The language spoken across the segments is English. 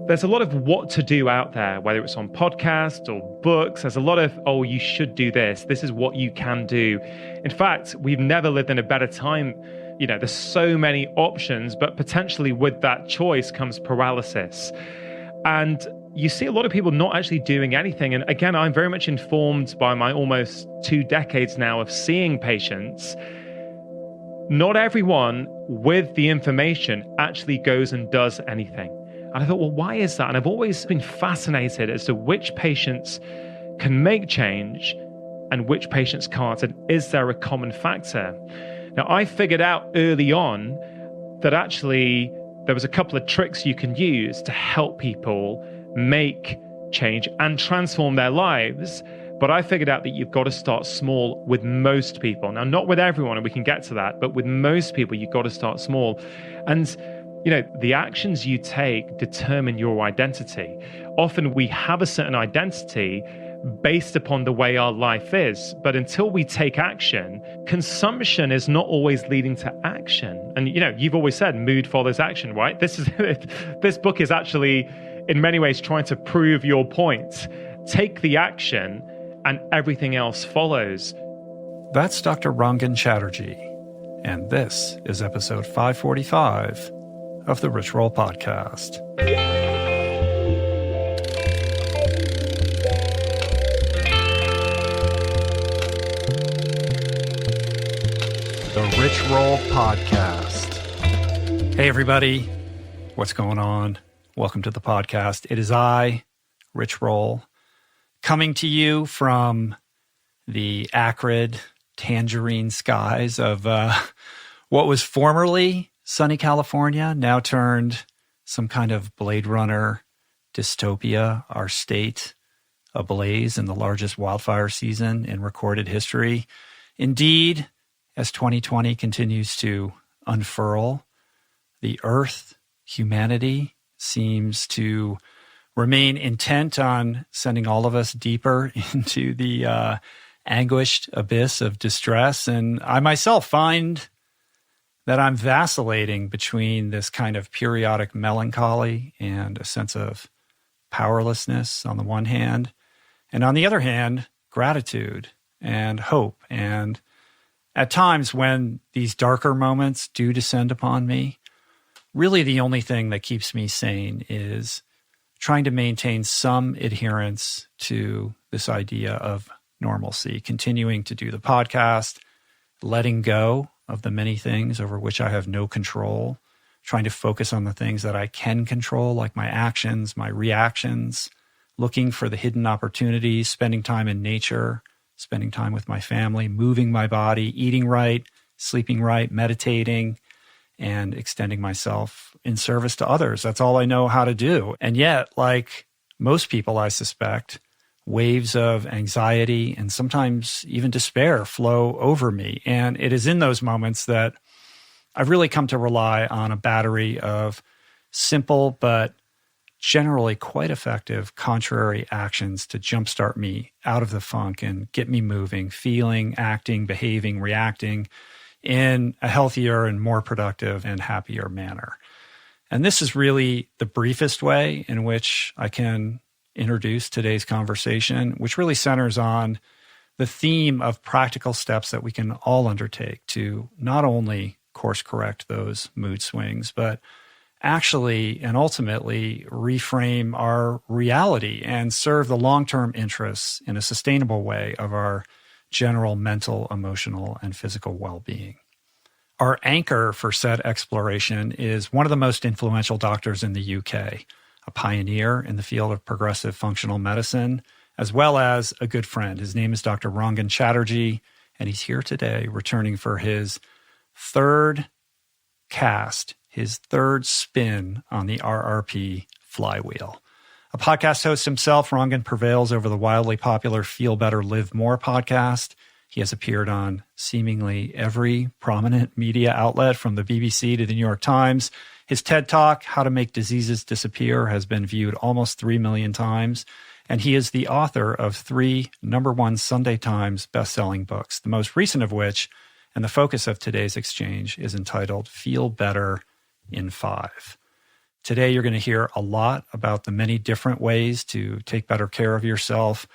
There's a lot of what to do out there, whether it's on podcasts or books. There's a lot of, oh, you should do this. This is what you can do. In fact, we've never lived in a better time. You know, there's so many options, but potentially with that choice comes paralysis. And you see a lot of people not actually doing anything. And again, I'm very much informed by my almost 2 decades now of seeing patients. Not everyone with the information actually goes and does anything. And I thought, well, why is that? And I've always been fascinated as to which patients can make change and which patients can't. And is there a common factor? Now, I figured out early on that actually there was a couple of tricks you can use to help people make change and transform their lives. But I figured out that you've got to start small with most people. Now, not with everyone, and we can get to that, but with most people, you've got to start small. And you know, the actions you take determine your identity. Often we have a certain identity based upon the way our life is. But until we take action, consumption is not always leading to action. And, you know, you've always said mood follows action, right? This book is actually, in many ways, trying to prove your point. Take the action and everything else follows. That's Dr. Rangan Chatterjee. And this is episode 545 of the Rich Roll Podcast. The Rich Roll Podcast. Hey, everybody. What's going on? Welcome to the podcast. It is I, Rich Roll, coming to you from the acrid tangerine skies of what was formerly sunny California, now turned some kind of Blade Runner dystopia, our state ablaze in the largest wildfire season in recorded history. Indeed, as 2020 continues to unfurl, the earth, humanity, seems to remain intent on sending all of us deeper into the anguished abyss of distress. And I myself find that I'm vacillating between this kind of periodic melancholy and a sense of powerlessness on the one hand, and on the other hand, gratitude and hope. And at times when these darker moments do descend upon me, really the only thing that keeps me sane is trying to maintain some adherence to this idea of normalcy, continuing to do the podcast, letting go of the many things over which I have no control, trying to focus on the things that I can control, like my actions, my reactions, looking for the hidden opportunities, spending time in nature, spending time with my family, moving my body, eating right, sleeping right, meditating, and extending myself in service to others. That's all I know how to do. And yet, like most people, I suspect, waves of anxiety and sometimes even despair flow over me. And it is in those moments that I've really come to rely on a battery of simple but generally quite effective contrary actions to jumpstart me out of the funk and get me moving, feeling, acting, behaving, reacting in a healthier and more productive and happier manner. And this is really the briefest way in which I can introduce today's conversation, which really centers on the theme of practical steps that we can all undertake to not only course correct those mood swings, but actually and ultimately reframe our reality and serve the long-term interests in a sustainable way of our general mental, emotional, and physical well-being. Our anchor for said exploration is one of the most influential doctors in the UK, a pioneer in the field of progressive functional medicine, as well as a good friend. His name is Dr. Rangan Chatterjee, and he's here today returning for his third cast, his third spin on the RRP flywheel. A podcast host himself, Rangan prevails over the wildly popular Feel Better, Live More podcast. He has appeared on seemingly every prominent media outlet from the BBC to the New York Times. His TED Talk, How to Make Diseases Disappear, has been viewed almost 3 million times. And he is the author of 3 #1 Sunday Times bestselling books, the most recent of which, and the focus of today's exchange, is entitled Feel Better in 5. Today, you're going to hear a lot about the many different ways to take better care of yourself.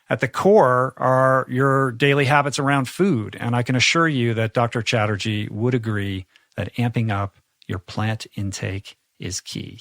At the core are your daily habits around food. And I can assure you that Dr. Chatterjee would agree that amping up your plant intake is key.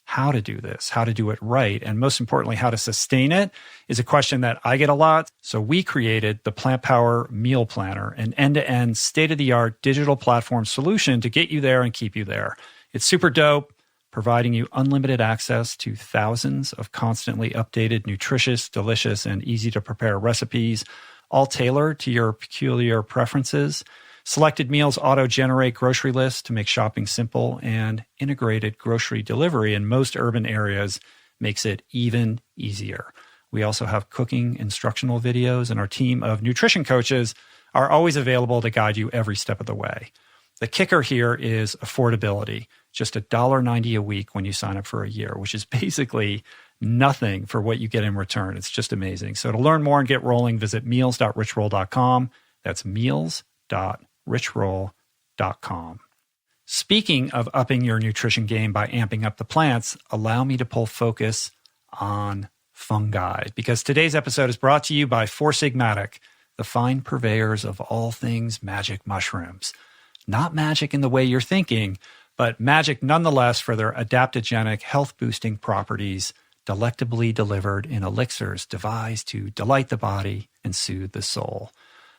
How to do this, how to do it right, and most importantly, how to sustain it is a question that I get a lot. So we created the Plant Power Meal Planner, an end-to-end state-of-the-art digital platform solution to get you there and keep you there. It's super dope, providing you unlimited access to thousands of constantly updated, nutritious, delicious, and easy-to-prepare recipes, all tailored to your peculiar preferences. Selected meals auto-generate grocery lists to make shopping simple, and integrated grocery delivery in most urban areas makes it even easier. We also have cooking instructional videos, and our team of nutrition coaches are always available to guide you every step of the way. The kicker here is affordability. Just $1.90 a week when you sign up for a year, which is basically nothing for what you get in return. It's just amazing. So to learn more and get rolling, visit meals.richroll.com. That's meals.richroll.com. Speaking of upping your nutrition game by amping up the plants, allow me to pull focus on fungi, because today's episode is brought to you by Four Sigmatic, the fine purveyors of all things magic mushrooms. Not magic in the way you're thinking, but magic nonetheless for their adaptogenic, health-boosting properties, delectably delivered in elixirs devised to delight the body and soothe the soul.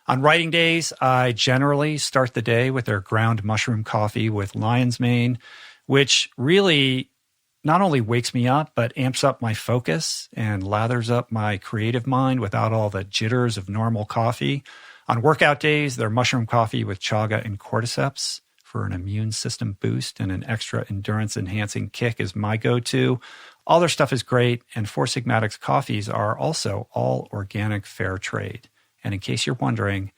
On writing days, I generally start the day with their ground mushroom coffee with lion's mane, which really not only wakes me up, but amps up my focus and lathers up my creative mind without all the jitters of normal coffee. On workout days, their mushroom coffee with chaga and cordyceps for an immune system boost and an extra endurance-enhancing kick is my go-to. All their stuff is great, and Four Sigmatic's coffees are also all organic fair trade. And in case you're wondering,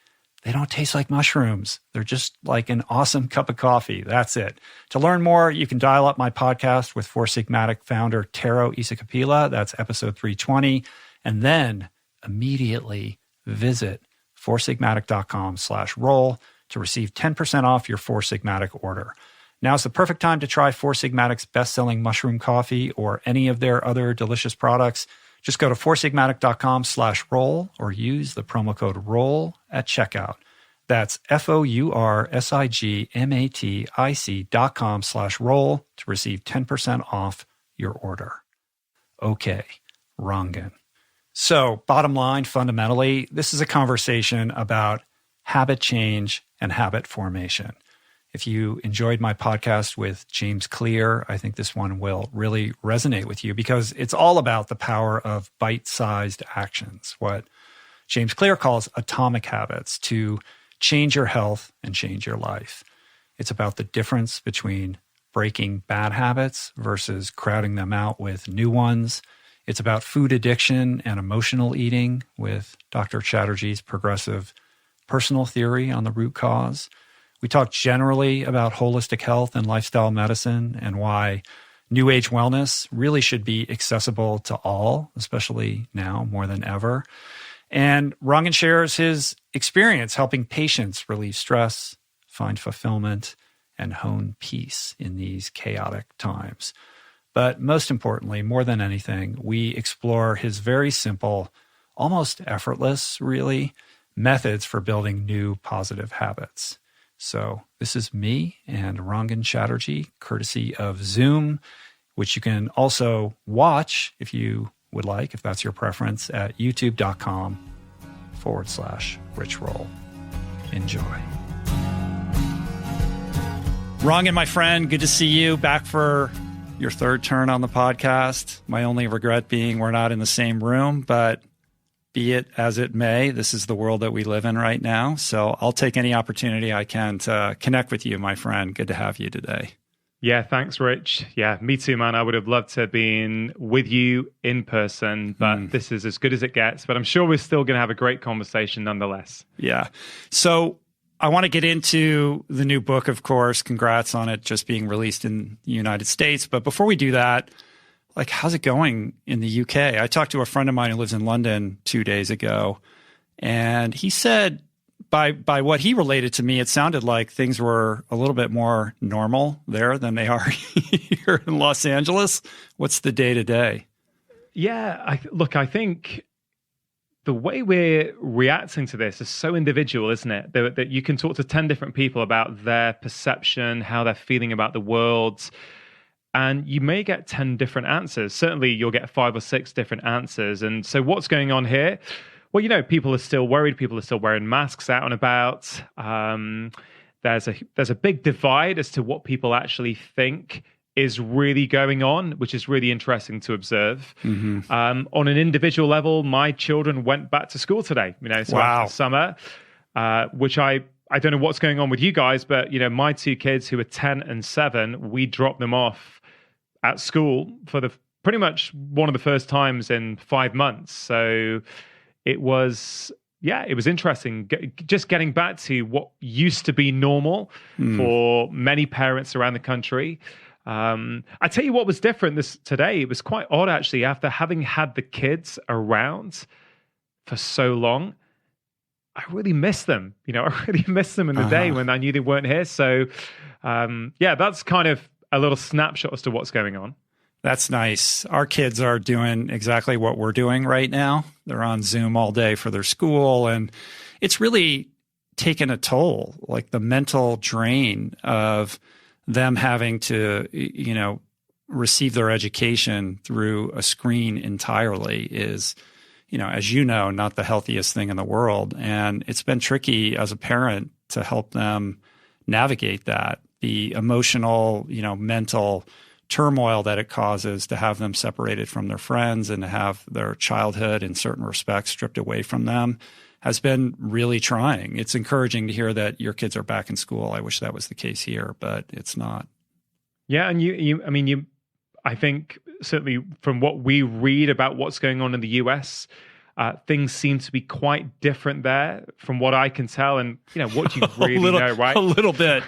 they don't taste like mushrooms. They're just like an awesome cup of coffee. That's it. To learn more, you can dial up my podcast with Four Sigmatic founder Tero Isakapila. That's episode 320. And then immediately visit foursigmatic.com/roll to receive 10% off your Four Sigmatic order. Now's the perfect time to try Four Sigmatic's best-selling mushroom coffee or any of their other delicious products. Just go to foursigmatic.com/roll or use the promo code ROLL at checkout. That's foursigmatic.com/roll to receive 10% off your order. Okay, Rangan. So, bottom line, fundamentally, this is a conversation about habit change and habit formation. If you enjoyed my podcast with James Clear, I think this one will really resonate with you because it's all about the power of bite-sized actions, what James Clear calls atomic habits, to change your health and change your life. It's about the difference between breaking bad habits versus crowding them out with new ones. It's about food addiction and emotional eating with Dr. Chatterjee's progressive personal theory on the root cause. We talk generally about holistic health and lifestyle medicine and why New Age wellness really should be accessible to all, especially now more than ever. And Rangan shares his experience helping patients relieve stress, find fulfillment, and hone peace in these chaotic times. But most importantly, more than anything, we explore his very simple, almost effortless, really, methods for building new positive habits. So this is me and Rangan Chatterjee, courtesy of Zoom, which you can also watch if you would like, if that's your preference, at youtube.com/richroll. Enjoy. Rangan, my friend, good to see you back for your third turn on the podcast. My only regret being we're not in the same room, but be it as it may, this is the world that we live in right now. So I'll take any opportunity I can to connect with you, my friend. Good to have you today. Yeah, thanks, Rich. Yeah, me too, man. I would have loved to have been with you in person, but this is as good as it gets. But I'm sure we're still going to have a great conversation nonetheless. Yeah. So I want to get into the new book, of course. Congrats on it just being released in the United States. But before we do that, like, how's it going in the UK? I talked to a friend of mine who lives in London 2 days ago, and he said by what he related to me, it sounded like things were a little bit more normal there than they are here in Los Angeles. What's the day to day? Yeah, I think the way we're reacting to this is so individual, isn't it? That you can talk to 10 different people about their perception, how they're feeling about the world, and you may get 10 different answers. Certainly, you'll get 5 or 6 different answers. And so what's going on here? Well, people are still worried. People are still wearing masks out and about. There's a big divide as to what people actually think is really going on, which is really interesting to observe. Mm-hmm. On an individual level, my children went back to school today. So wow. After summer, which I don't know what's going on with you guys, but my 2 kids who are 10 and 7, we dropped them off at school for pretty much one of the first times in 5 months. So it was interesting just getting back to what used to be normal for many parents around the country. I tell you what was different today. It was quite odd, actually, after having had the kids around for so long. I really miss them. I really miss them in the day when I knew they weren't here. So, that's kind of a little snapshot as to what's going on. That's nice. Our kids are doing exactly what we're doing right now. They're on Zoom all day for their school, and it's really taken a toll, like the mental drain of them having to, receive their education through a screen entirely is, as not the healthiest thing in the world. And it's been tricky as a parent to help them navigate that, the emotional, mental turmoil that it causes to have them separated from their friends and to have their childhood in certain respects stripped away from them has been really trying. It's encouraging to hear that your kids are back in school. I wish that was the case here, but it's not. Yeah, and I think certainly from what we read about what's going on in the US, things seem to be quite different there from what I can tell. And, what you really know, right? A little bit.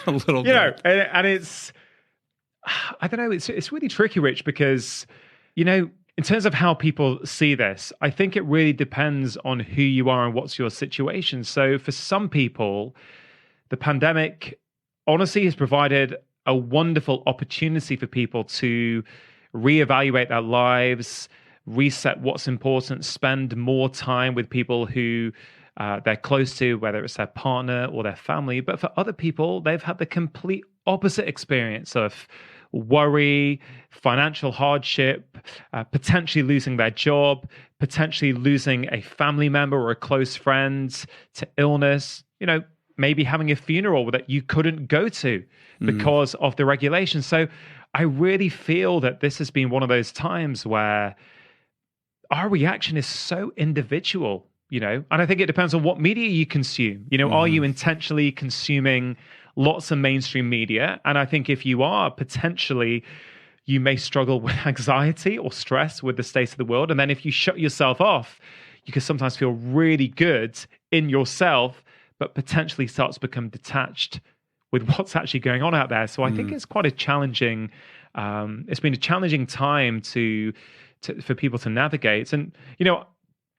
And it's, I don't know, it's really tricky, Rich, because, in terms of how people see this, I think it really depends on who you are and what's your situation. So for some people, the pandemic honestly has provided a wonderful opportunity for people to reevaluate their lives, reset what's important, spend more time with people who they're close to, whether it's their partner or their family. But for other people, they've had the complete opposite experience of worry, financial hardship, potentially losing their job, potentially losing a family member or a close friend to illness, maybe having a funeral that you couldn't go to because of the regulations. So I really feel that this has been one of those times where our reaction is so individual, and I think it depends on what media you consume. Are you intentionally consuming lots of mainstream media? And I think if you are, potentially, you may struggle with anxiety or stress with the state of the world. And then if you shut yourself off, you can sometimes feel really good in yourself, but potentially start to become detached with what's actually going on out there. So I think it's quite a challenging, it's been a challenging time for people to navigate. And,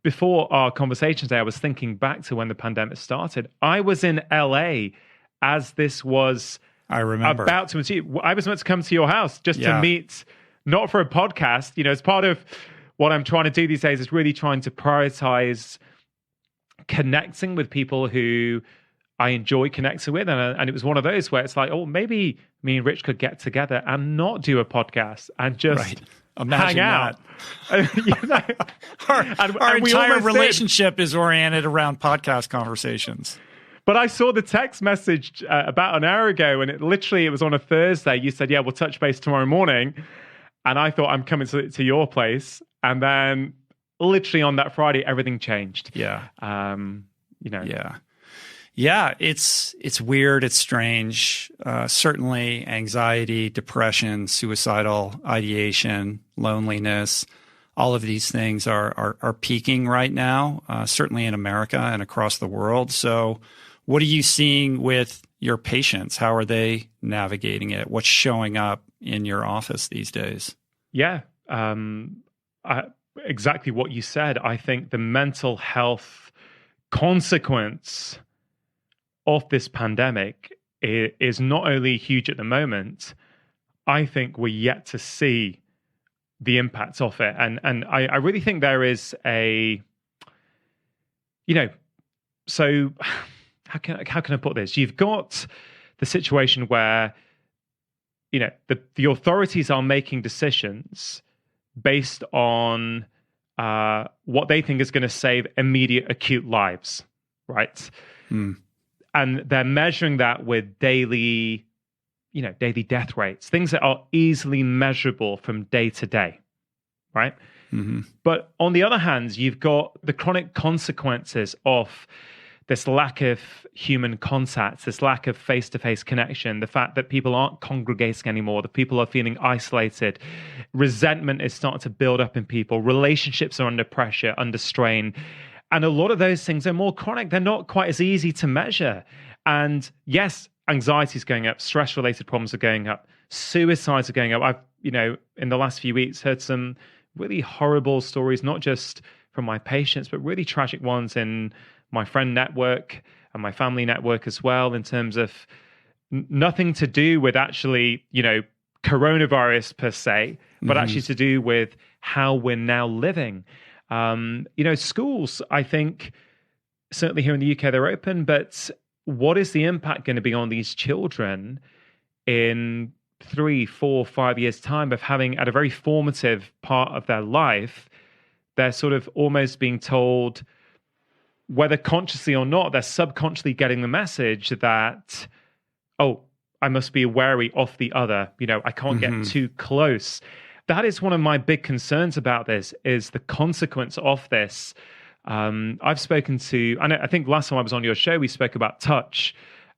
before our conversation today, I was thinking back to when the pandemic started. I was in LA as this was about to achieve. I was meant to come to your house just to meet, not for a podcast. As part of what I'm trying to do these days is really trying to prioritize connecting with people who I enjoy connecting with. And it was one of those where it's like, oh, maybe me and Rich could get together and not do a podcast and just hang out. Our entire relationship is oriented around podcast conversations. But I saw the text message about an hour ago, and it was on a Thursday. You said, we'll touch base tomorrow morning. And I thought, I'm coming to your place. And then literally on that Friday, everything changed. Yeah. Yeah, it's weird. It's strange. Certainly anxiety, depression, suicidal ideation, loneliness, all of these things are peaking right now, certainly in America and across the world. So what are you seeing with your patients? How are they navigating it? What's showing up in your office these days? Yeah, exactly what you said. I think the mental health consequence of this pandemic is not only huge at the moment, I think we're yet to see the impacts of it. And I really think there is a, so how can I put this? You've got the situation where, the authorities are making decisions based on what they think is going to save immediate acute lives, right? And they're measuring that with daily death rates, things that are easily measurable from day to day, right? Mm-hmm. But on the other hand, you've got the chronic consequences of this lack of human contact, this lack of face-to-face connection, the fact that people aren't congregating anymore, that people are feeling isolated, resentment is starting to build up in people, relationships are under pressure, under strain. And a lot of those things are more chronic. They're not quite as easy to measure. And yes, anxiety is going up, stress-related problems are going up, suicides are going up. I've, in the last few weeks, heard some really horrible stories, not just from my patients, but really tragic ones in my friend network and my family network as well, in terms of nothing to do with actually, coronavirus per se, but actually to do with how we're now living. Schools, I think, certainly here in the UK, they're open, but what is the impact going to be on these children in 3, 4, 5 years' time of having, at a very formative part of their life, they're sort of almost being told, whether consciously or not, they're subconsciously getting the message that, oh, I must be wary of the other. I can't get too close. That is one of my big concerns about this, is the consequence of this. I've spoken to, and I think last time I was on your show, we spoke about touch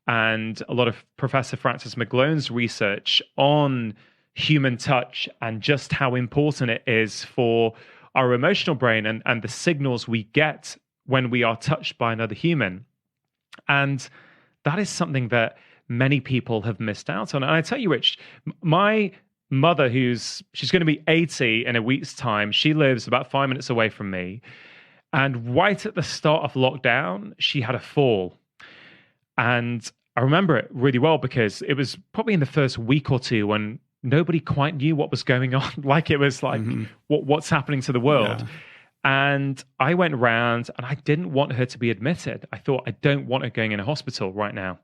and a lot of Professor Francis McGlone's research on human touch and just how important it is for our emotional brain and the signals we get when we are touched by another human. And that is something that many people have missed out on. And I tell you, Rich, my mother, she's going to be 80 in a week's time, she lives about 5 minutes away from me. And right at the start of lockdown, she had a fall. And I remember it really well because it was probably in the first week or two when nobody quite knew what was going on. Like, it was like, what's happening to the world? Yeah. And I went around and I didn't want her to be admitted. I thought, I don't want her going in a hospital right now.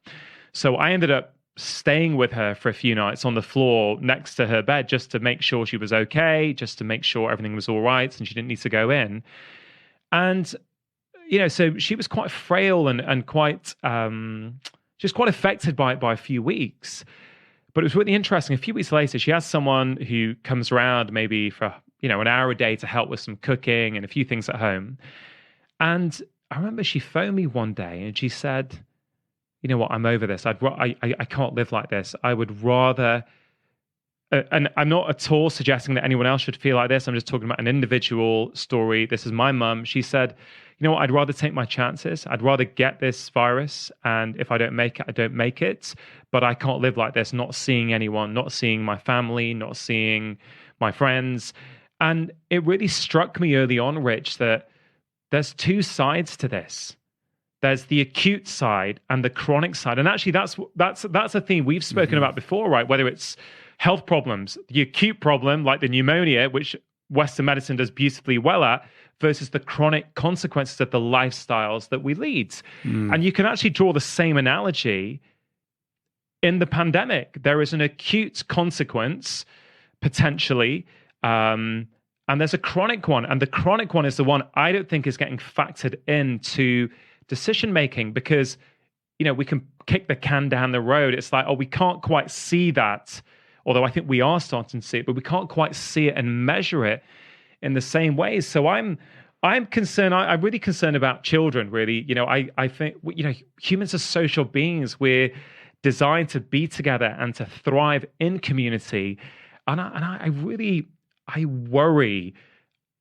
So I ended up staying with her for a few nights on the floor next to her bed just to make sure she was okay, just to make sure everything was all right and she didn't need to go in. And, so she was quite frail and quite, she was quite affected by it by a few weeks. But it was really interesting. A few weeks later, she has someone who comes around maybe for, an hour a day to help with some cooking and a few things at home. And I remember she phoned me one day and she said, you know what, I'm over this. I can't live like this. I would rather, and I'm not at all suggesting that anyone else should feel like this. I'm just talking about an individual story. This is my mum. She said, you know what, I'd rather take my chances. I'd rather get this virus. And if I don't make it, I don't make it. But I can't live like this, not seeing anyone, not seeing my family, not seeing my friends. And it really struck me early on, Rich, that there's two sides to this. There's the acute side and the chronic side. And actually, that's a theme we've spoken about before, right? Whether it's health problems, the acute problem, like the pneumonia, which Western medicine does beautifully well at, versus the chronic consequences of the lifestyles that we lead. And you can actually draw the same analogy in the pandemic. There is an acute consequence, potentially, and there's a chronic one. And the chronic one is the one I don't think is getting factored into decision-making because, we can kick the can down the road. It's like, oh, we can't quite see that, although I think we are starting to see it, but we can't quite see it and measure it in the same ways. So I'm concerned. I'm really concerned about children, really. I think, humans are social beings. We're designed to be together and to thrive in community. And I worry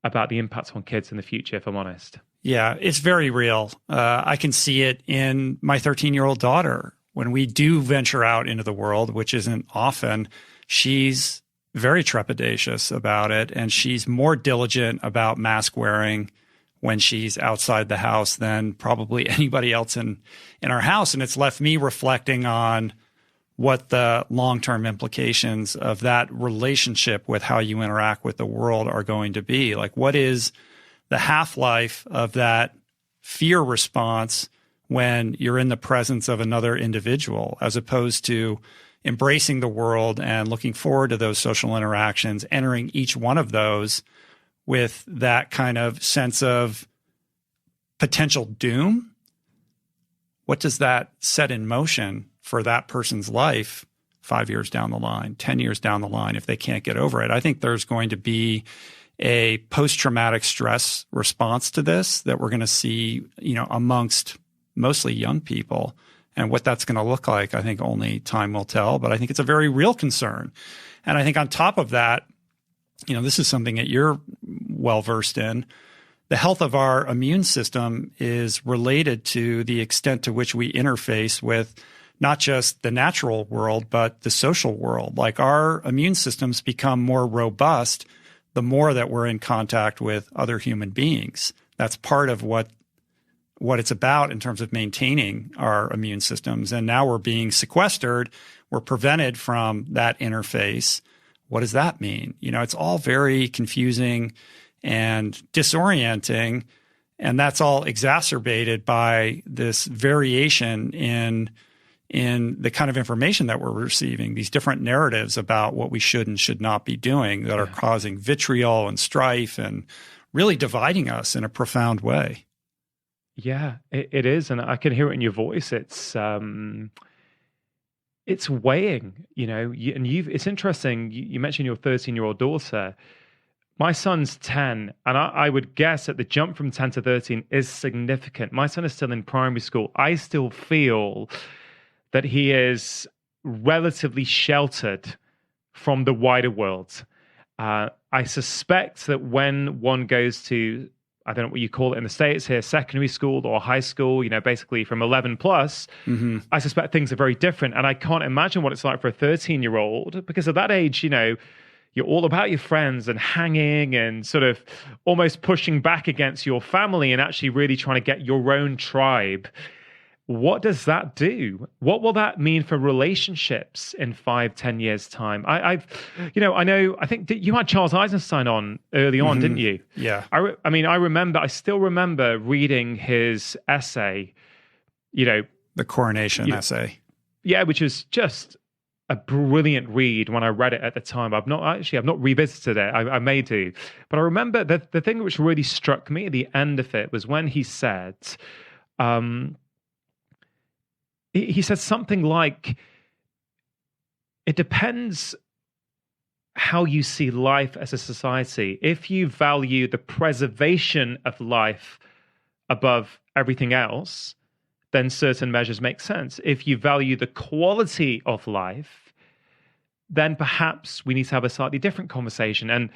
about the impact on kids in the future, if I'm honest. Yeah, it's very real. I can see it in my 13-year-old daughter. When we do venture out into the world, which isn't often, she's very trepidatious about it. And she's more diligent about mask wearing when she's outside the house than probably anybody else in our house. And it's left me reflecting on what the long-term implications of that relationship with how you interact with the world are going to be. Like, what is the half-life of that fear response when you're in the presence of another individual, as opposed to embracing the world and looking forward to those social interactions, entering each one of those with that kind of sense of potential doom? What does that set in motion for that person's life 5 years down the line, 10 years down the line, if they can't get over it? I think there's going to be a post-traumatic stress response to this that we're going to see, amongst mostly young people. And what that's going to look like, I think only time will tell. But I think it's a very real concern. And I think on top of that, this is something that you're well versed in. The health of our immune system is related to the extent to which we interface with not just the natural world, but the social world. Like, our immune systems become more robust the more that we're in contact with other human beings. That's part of what it's about in terms of maintaining our immune systems. And now we're being sequestered. We're prevented from that interface. What does that mean? It's all very confusing and disorienting. And that's all exacerbated by this variation in the kind of information that we're receiving, these different narratives about what we should and should not be doing that are causing vitriol and strife and really dividing us in a profound way. Yeah, it is. And I can hear it in your voice. It's weighing, it's interesting. You mentioned your 13-year-old daughter. My son's 10, and I would guess that the jump from 10 to 13 is significant. My son is still in primary school. I still feel that he is relatively sheltered from the wider world. I suspect that when one goes to, I don't know what you call it in the States here, secondary school or high school, basically from 11 plus, I suspect things are very different. And I can't imagine what it's like for a 13-year-old, because at that age, you're all about your friends and hanging and sort of almost pushing back against your family and actually really trying to get your own tribe. What does that do? What will that mean for relationships in 5-10 years' time? I think you had Charles Eisenstein on early on, didn't you? Yeah. I still remember reading his essay, the coronation essay. Yeah, which was just a brilliant read when I read it at the time. I've not revisited it. I may do. But I remember the thing which really struck me at the end of it was when he said, he said something like, it depends how you see life as a society. If you value the preservation of life above everything else, then certain measures make sense. If you value the quality of life, then perhaps we need to have a slightly different conversation. And,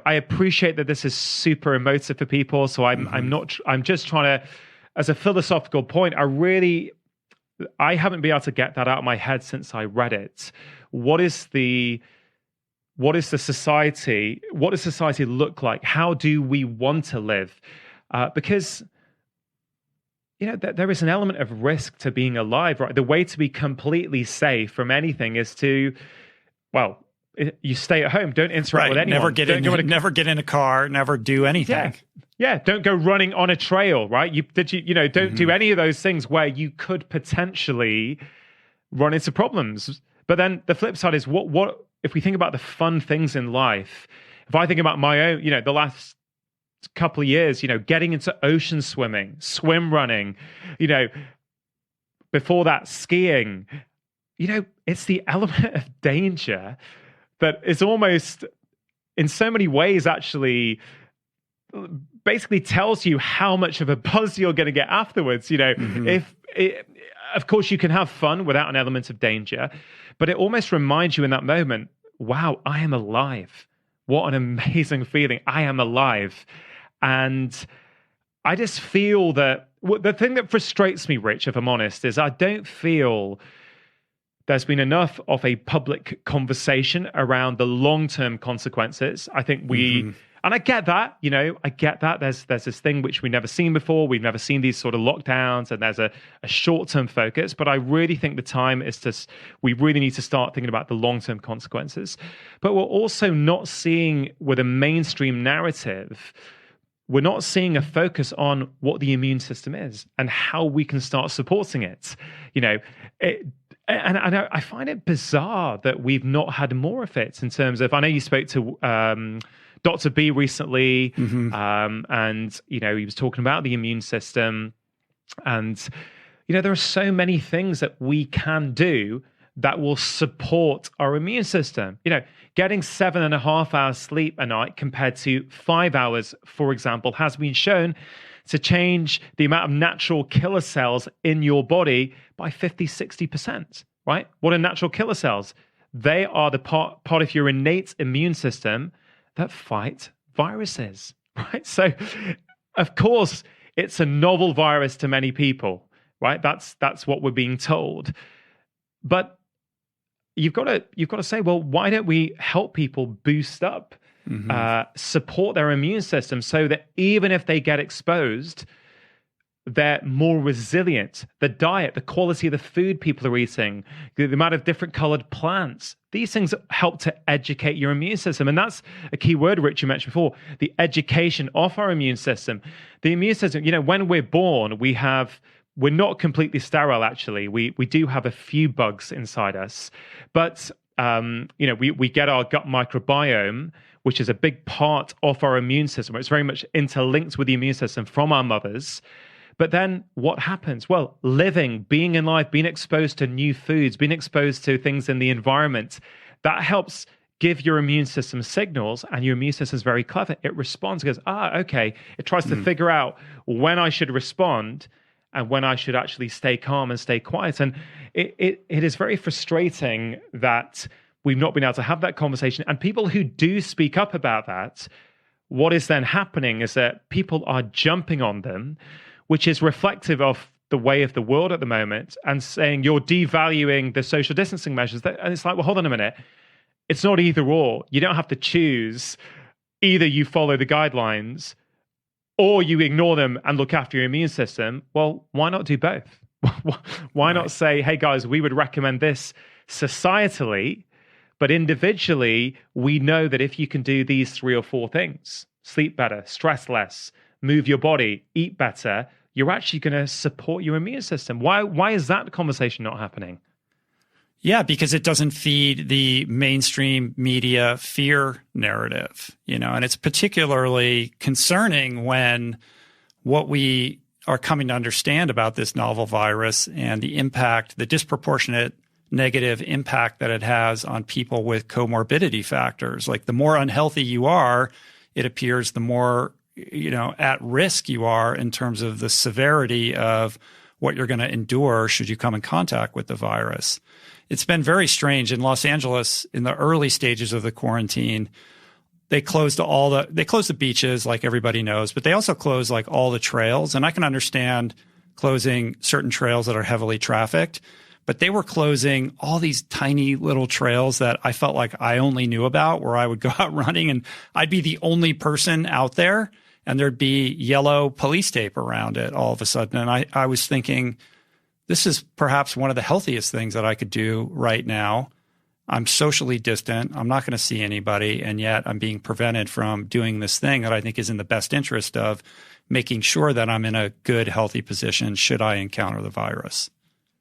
I appreciate that this is super emotive for people. So I'm just trying to, as a philosophical point, I haven't been able to get that out of my head since I read it. What is the society? What does society look like? How do we want to live? Because there is an element of risk to being alive, right? The way to be completely safe from anything is to, you stay at home. Don't interact with anyone. Never get in a car. Never do anything. Yeah, don't go running on a trail, right? Don't do any of those things where you could potentially run into problems. But then the flip side is what if we think about the fun things in life? If I think about my own, the last couple of years, getting into ocean swimming, swim running, before that skiing, it's the element of danger that is almost in so many ways actually basically tells you how much of a buzz you're going to get afterwards. Of course you can have fun without an element of danger, but it almost reminds you in that moment, wow, I am alive. What an amazing feeling. I am alive. And I just feel that the thing that frustrates me, Rich, if I'm honest, is I don't feel there's been enough of a public conversation around the long-term consequences. I think and I get that, I get that. There's this thing which we've never seen before. We've never seen these sort of lockdowns, and there's a short-term focus. But I really think the time is we really need to start thinking about the long-term consequences. But we're also not seeing, with a mainstream narrative, we're not seeing a focus on what the immune system is and how we can start supporting it. And I find it bizarre that we've not had more of it in terms of, I know you spoke to Dr. B recently, and, he was talking about the immune system. And, there are so many things that we can do that will support our immune system. Getting 7.5 hours sleep a night compared to 5 hours, for example, has been shown to change the amount of natural killer cells in your body by 50-60%, right? What are natural killer cells? They are the part of your innate immune system that fight viruses, right? So, of course, it's a novel virus to many people, right? That's what we're being told. But you've got to say, well, why don't we help people boost up, support their immune system so that even if they get exposed, they're more resilient. The diet, the quality of the food people are eating, the amount of different colored plants, these things help to educate your immune system. And that's a key word, Rich, you mentioned before, the education of our immune system. The immune system, when we're born, we're not completely sterile, actually. We do have a few bugs inside us. But, we get our gut microbiome, which is a big part of our immune system. It's very much interlinked with the immune system from our mothers. But then what happens? Well, being in life, being exposed to new foods, being exposed to things in the environment, that helps give your immune system signals, and your immune system is very clever. It responds, goes, okay. It tries to figure out when I should respond and when I should actually stay calm and stay quiet. And it is very frustrating that we've not been able to have that conversation. And people who do speak up about that, what is then happening is that people are jumping on them, which is reflective of the way of the world at the moment, and saying you're devaluing the social distancing measures. And it's like, well, hold on a minute. It's not either or. You don't have to choose. Either you follow the guidelines or you ignore them and look after your immune system. Well, why not do both? Why not say, hey, guys, we would recommend this societally, but individually, we know that if you can do these 3 or 4 things, sleep better, stress less, move your body, eat better, you're actually going to support your immune system. Why is that conversation not happening? Yeah, because it doesn't feed the mainstream media fear narrative, and it's particularly concerning when what we are coming to understand about this novel virus and the impact, the disproportionate negative impact that it has on people with comorbidity factors. Like the more unhealthy you are, it appears the more, at risk you are in terms of the severity of what you're going to endure should you come in contact with the virus. It's been very strange. In Los Angeles, in the early stages of the quarantine, they closed the beaches, like everybody knows, but they also closed like all the trails. And I can understand closing certain trails that are heavily trafficked, but they were closing all these tiny little trails that I felt like I only knew about, where I would go out running and I'd be the only person out there, and there'd be yellow police tape around it all of a sudden. And I was thinking, this is perhaps one of the healthiest things that I could do right now. I'm socially distant. I'm not going to see anybody. And yet I'm being prevented from doing this thing that I think is in the best interest of making sure that I'm in a good, healthy position should I encounter the virus.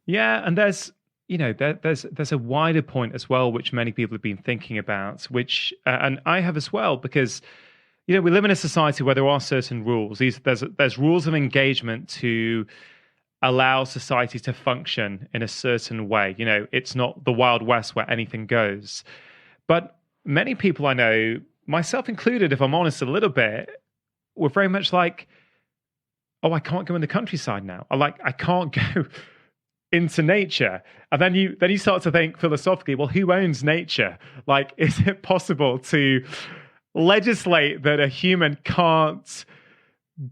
Yeah. And there's a wider point as well, which many people have been thinking about, which, and I have as well, because, we live in a society where there are certain rules. There's rules of engagement to allow society to function in a certain way. It's not the Wild West where anything goes. But many people I know, myself included, if I'm honest a little bit, were very much like, oh, I can't go in the countryside now. I can't go into nature. And then you start to think philosophically, well, who owns nature? Like, is it possible to legislate that a human can't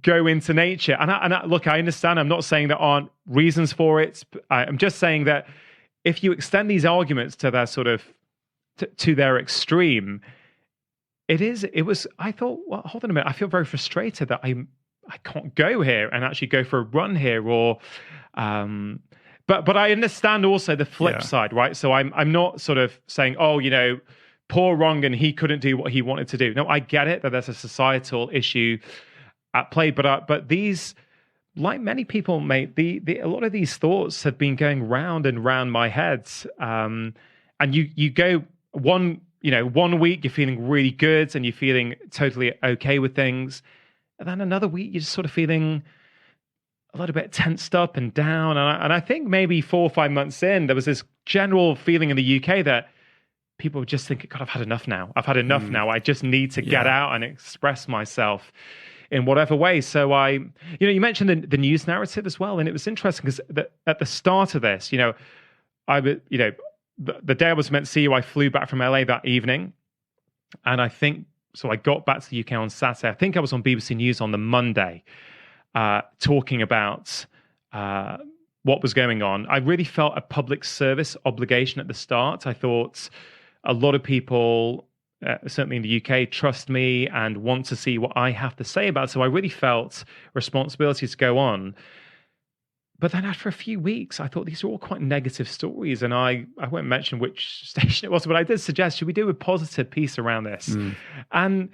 go into nature? And look, I understand. I'm not saying there aren't reasons for it. I'm just saying that if you extend these arguments to their sort of to their extreme, I thought, well, hold on a minute, I feel very frustrated that I can't go here and actually go for a run here, or but I understand also the flip side, right? So I'm not sort of saying, oh, poor Rangan, he couldn't do what he wanted to do. No, I get it that there's a societal issue at play, but these, like many people, mate, a lot of these thoughts have been going round and round my head, and you go one week you're feeling really good and you're feeling totally okay with things, and then another week you're just sort of feeling a little bit tensed up and down. And I think maybe 4 or 5 months in, there was this general feeling in the UK that people just think, God, I've had enough now. I've had enough now. I just need to get out and express myself in whatever way. So you mentioned the news narrative as well. And it was interesting because at the start of this, the day I was meant to see you, I flew back from LA that evening. And I think, so I got back to the UK on Saturday. I think I was on BBC News on the Monday, talking about what was going on. I really felt a public service obligation at the start. I thought a lot of people, certainly in the UK, trust me and want to see what I have to say about it. So I really felt responsibility to go on. But then after a few weeks, I thought these are all quite negative stories. And I won't mention which station it was, but I did suggest, should we do a positive piece around this? And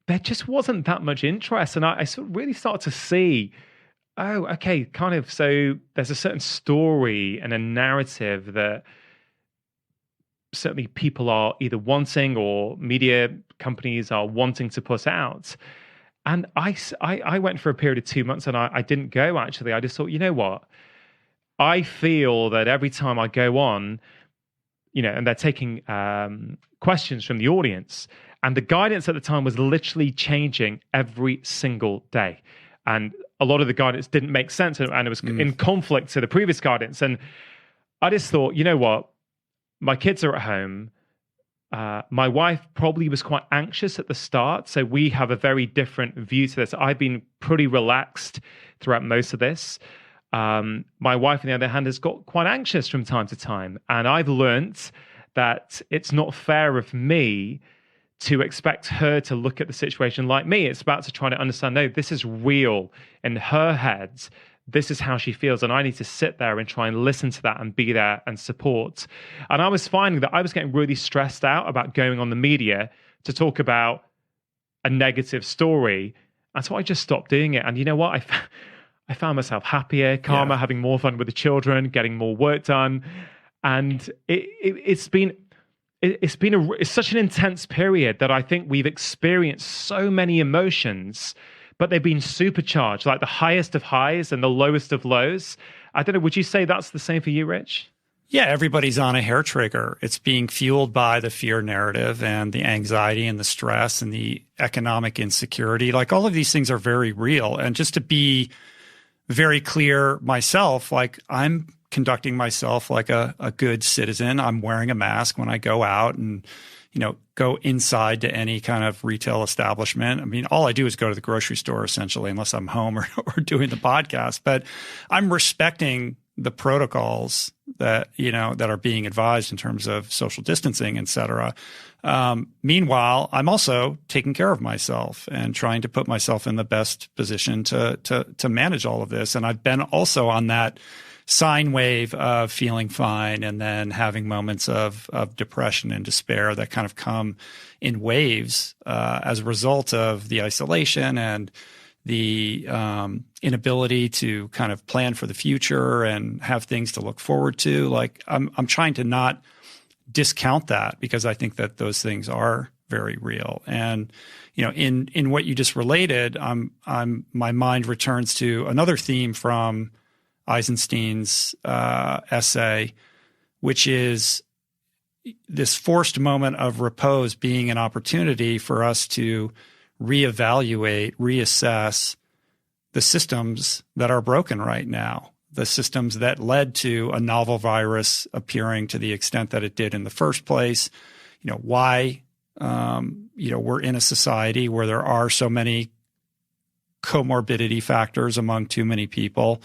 there just wasn't that much interest. And I sort of really started to see, oh, okay, kind of, so there's a certain story and a narrative that certainly people are either wanting or media companies are wanting to put out. And I went for a period of 2 months and I didn't go, actually. I just thought, you know what? I feel that every time I go on, and they're taking questions from the audience, and the guidance at the time was literally changing every single day. And a lot of the guidance didn't make sense and it was in conflict to the previous guidance. And I just thought, you know what? My kids are at home. My wife probably was quite anxious at the start. So we have a very different view to this. I've been pretty relaxed throughout most of this. My wife, on the other hand, has got quite anxious from time to time. And I've learnt that it's not fair of me to expect her to look at the situation like me. It's about to try to understand, no, this is real in her head. This is how she feels. And I need to sit there and try and listen to that and be there and support. And I was finding that I was getting really stressed out about going on the media to talk about a negative story. And so I just stopped doing it. And you know what? I found myself happier, calmer, having more fun with the children, getting more work done. And it's such an intense period that I think we've experienced so many emotions, but they've been supercharged, like the highest of highs and the lowest of lows. I don't know, would you say that's the same for you, Rich? Yeah, everybody's on a hair trigger. It's being fueled by the fear narrative and the anxiety and the stress and the economic insecurity. Like, all of these things are very real. And just to be very clear myself, like, I'm conducting myself like a good citizen. I'm wearing a mask when I go out and, go inside to any kind of retail establishment. I mean, all I do is go to the grocery store, essentially, unless I'm home or doing the podcast. But I'm respecting the protocols that, that are being advised in terms of social distancing, et cetera. Meanwhile, I'm also taking care of myself and trying to put myself in the best position to manage all of this. And I've been also on that sine wave of feeling fine and then having moments of depression and despair that kind of come in waves as a result of the isolation and the inability to kind of plan for the future and have things to look forward to. Like, I'm trying to not discount that, because I think that those things are very real. And in what you just related, my mind returns to another theme from Eisenstein's essay, which is this forced moment of repose being an opportunity for us to reevaluate, reassess the systems that are broken right now, the systems that led to a novel virus appearing to the extent that it did in the first place. Why, we're in a society where there are so many comorbidity factors among too many people.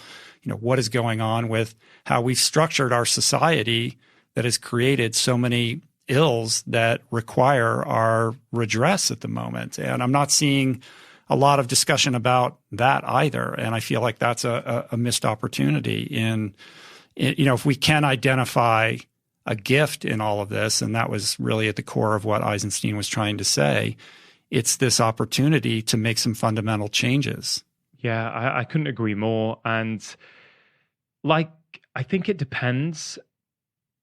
What is going on with how we've structured our society that has created so many ills that require our redress at the moment. And I'm not seeing a lot of discussion about that either. And I feel like that's a missed opportunity if we can identify a gift in all of this, and that was really at the core of what Eisenstein was trying to say, it's this opportunity to make some fundamental changes. Yeah, I couldn't agree more. And I think it depends,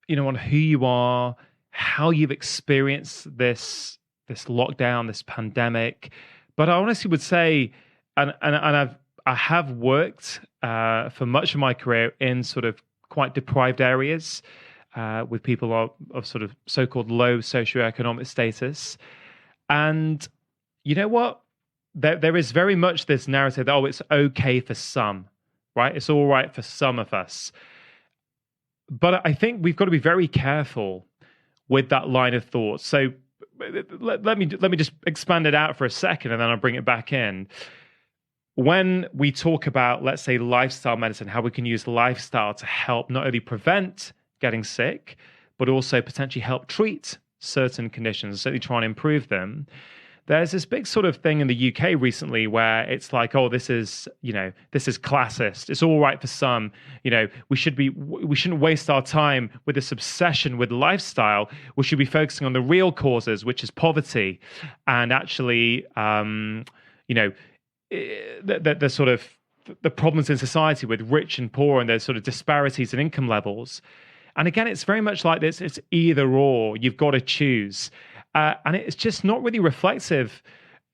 on who you are, how you've experienced this lockdown, this pandemic. But I honestly would say, and I have worked for much of my career in sort of quite deprived areas with people of sort of so-called low socioeconomic status. And you know what? There is very much this narrative that, it's okay for some, right? It's all right for some of us. But I think we've got to be very careful with that line of thought. So let me just expand it out for a second, and then I'll bring it back in. When we talk about, let's say, lifestyle medicine, how we can use lifestyle to help not only prevent getting sick, but also potentially help treat certain conditions, certainly try and improve them. There's this big sort of thing in the UK recently where it's like, this is classist. It's all right for some. We shouldn't waste our time with this obsession with lifestyle. We should be focusing on the real causes, which is poverty, and actually, the sort of the problems in society with rich and poor and there's sort of disparities in income levels. And again, it's very much like this. It's either or. You've got to choose. And it's just not really reflective.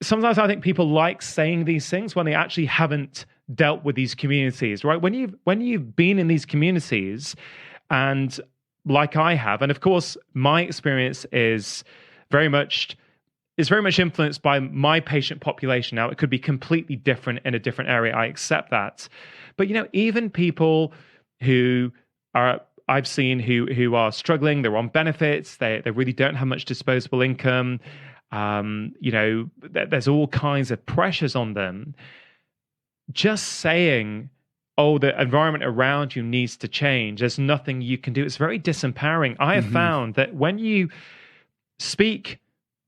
Sometimes I think people like saying these things when they actually haven't dealt with these communities, right? When you've been in these communities, and like I have, and of course my experience is very much influenced by my patient population. Now, it could be completely different in a different area. I accept that. But even people who I've seen who are struggling, they're on benefits, they really don't have much disposable income. There's all kinds of pressures on them. Just saying, the environment around you needs to change, there's nothing you can do, it's very disempowering. I have found that when you speak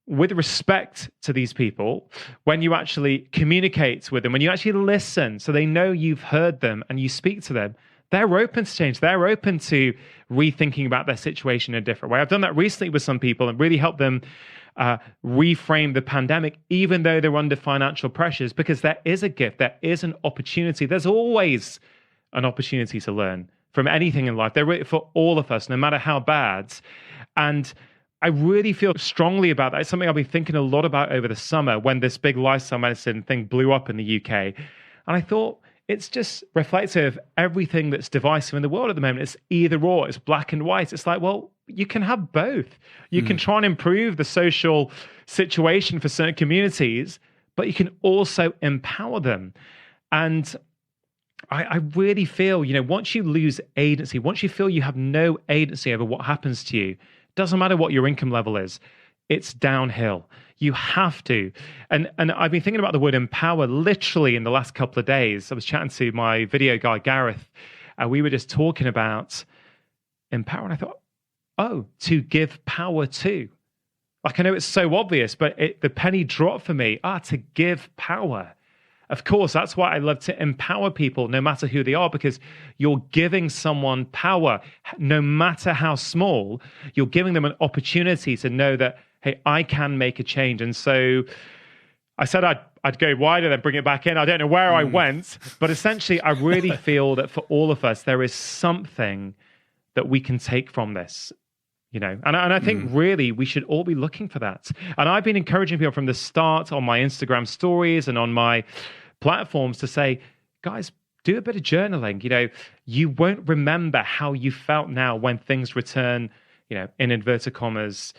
with respect to these people, when you actually communicate with them, when you actually listen so they know you've heard them and you speak to them, they're open to change. They're open to rethinking about their situation in a different way. I've done that recently with some people and really helped them reframe the pandemic, even though they're under financial pressures, because there is a gift, there is an opportunity. There's always an opportunity to learn from anything in life. They're for all of us, no matter how bad. And I really feel strongly about that. It's something I've been thinking a lot about over the summer when this big lifestyle medicine thing blew up in the UK. And I thought, it's just reflective of everything that's divisive in the world at the moment. It's either or, it's black and white. It's like, you can have both. You can try and improve the social situation for certain communities, but you can also empower them. And I really feel, once you lose agency, once you feel you have no agency over what happens to you, doesn't matter what your income level is, it's downhill. You have to. And I've been thinking about the word empower literally in the last couple of days. I was chatting to my video guy, Gareth, and we were just talking about empower. And I thought, to give power to. I know it's so obvious, but the penny dropped for me. To give power. Of course, that's why I love to empower people, no matter who they are, because you're giving someone power, no matter how small. You're giving them an opportunity to know that, hey, I can make a change. And so I said I'd go wider, then bring it back in. I don't know where I went, but essentially I really feel that for all of us, there is something that we can take from this, and I think really we should all be looking for that. And I've been encouraging people from the start on my Instagram stories and on my platforms to say, guys, do a bit of journaling. You won't remember how you felt now when things return, in inverted commas,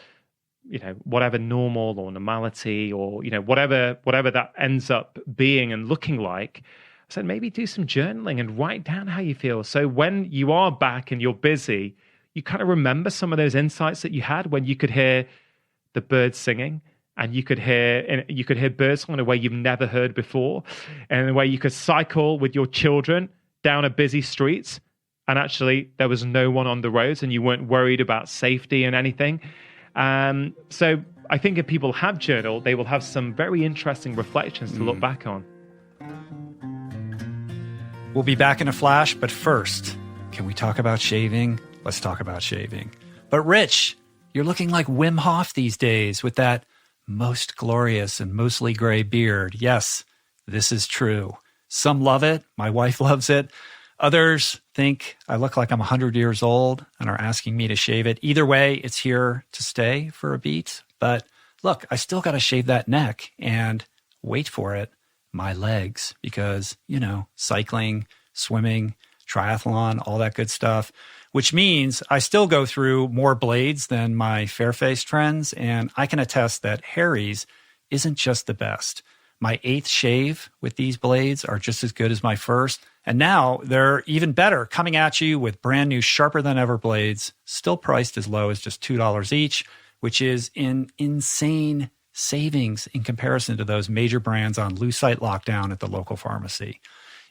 whatever normal or normality or, whatever that ends up being and looking like. I said, maybe do some journaling and write down how you feel. So when you are back and you're busy, you kind of remember some of those insights that you had when you could hear the birds singing and you could hear birds in a way you've never heard before, and in a way you could cycle with your children down a busy street, and actually there was no one on the roads, and you weren't worried about safety and anything. So I think if people have journaled, they will have some very interesting reflections to look back on. We'll be back in a flash, but first, can we talk about shaving? Let's talk about shaving. But Rich, you're looking like Wim Hof these days with that most glorious and mostly gray beard. Yes, this is true. Some love it. My wife loves it. Others think I look like I'm 100 years old and are asking me to shave it. Either way, it's here to stay for a beat. But look, I still got to shave that neck and wait for it, my legs, because, cycling, swimming, triathlon, all that good stuff, which means I still go through more blades than my fair-faced friends. And I can attest that Harry's isn't just the best. My 8th shave with these blades are just as good as my first. And now they're even better, coming at you with brand new, sharper than ever blades, still priced as low as just $2 each, which is an insane savings in comparison to those major brands on Lucite lockdown at the local pharmacy.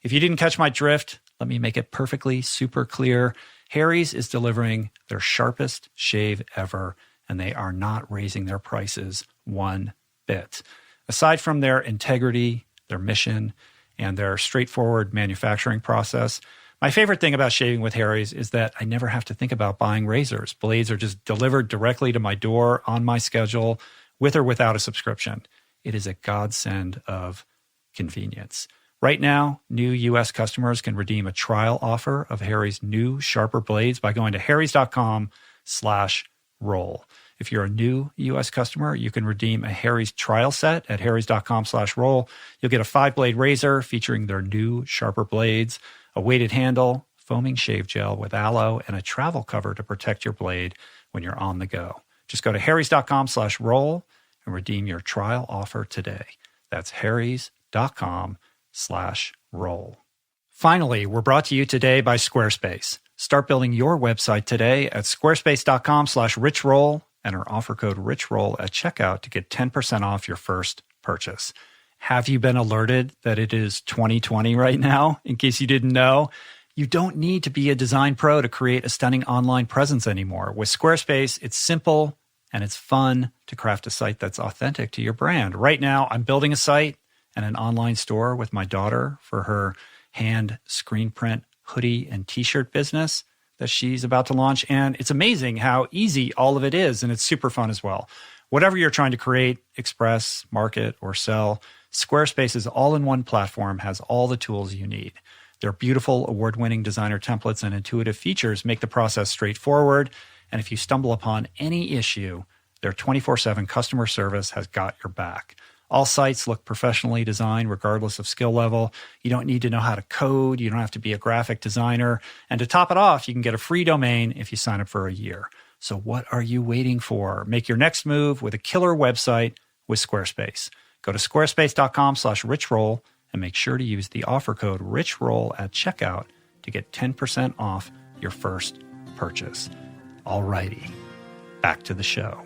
If you didn't catch my drift, let me make it perfectly super clear. Harry's is delivering their sharpest shave ever, and they are not raising their prices one bit. Aside from their integrity, their mission, and their straightforward manufacturing process, my favorite thing about shaving with Harry's is that I never have to think about buying razors. Blades are just delivered directly to my door on my schedule, with or without a subscription. It is a godsend of convenience. Right now, new U.S. customers can redeem a trial offer of Harry's new sharper blades by going to harrys.com/roll. If you're a new U.S. customer, you can redeem a Harry's trial set at harrys.com/roll. You'll get a 5-blade razor featuring their new sharper blades, a weighted handle, foaming shave gel with aloe, and a travel cover to protect your blade when you're on the go. Just go to harrys.com/roll and redeem your trial offer today. That's harrys.com/roll. Finally, we're brought to you today by Squarespace. Start building your website today at squarespace.com/richroll. Enter offer code RICHROLL at checkout to get 10% off your first purchase. Have you been alerted that it is 2020 right now? In case you didn't know, you don't need to be a design pro to create a stunning online presence anymore. With Squarespace, it's simple and it's fun to craft a site that's authentic to your brand. Right now, I'm building a site and an online store with my daughter for her hand screen print hoodie and t-shirt business that she's about to launch. And it's amazing how easy all of it is. And it's super fun as well. Whatever you're trying to create, express, market, or sell, Squarespace's all-in-one platform has all the tools you need. Their beautiful award-winning designer templates and intuitive features make the process straightforward. And if you stumble upon any issue, their 24/7 customer service has got your back. All sites look professionally designed regardless of skill level. You don't need to know how to code. You don't have to be a graphic designer. And to top it off, you can get a free domain if you sign up for a year. So what are you waiting for? Make your next move with a killer website with Squarespace. Go to squarespace.com/richroll and make sure to use the offer code RICHROLL at checkout to get 10% off your first purchase. Alrighty, back to the show.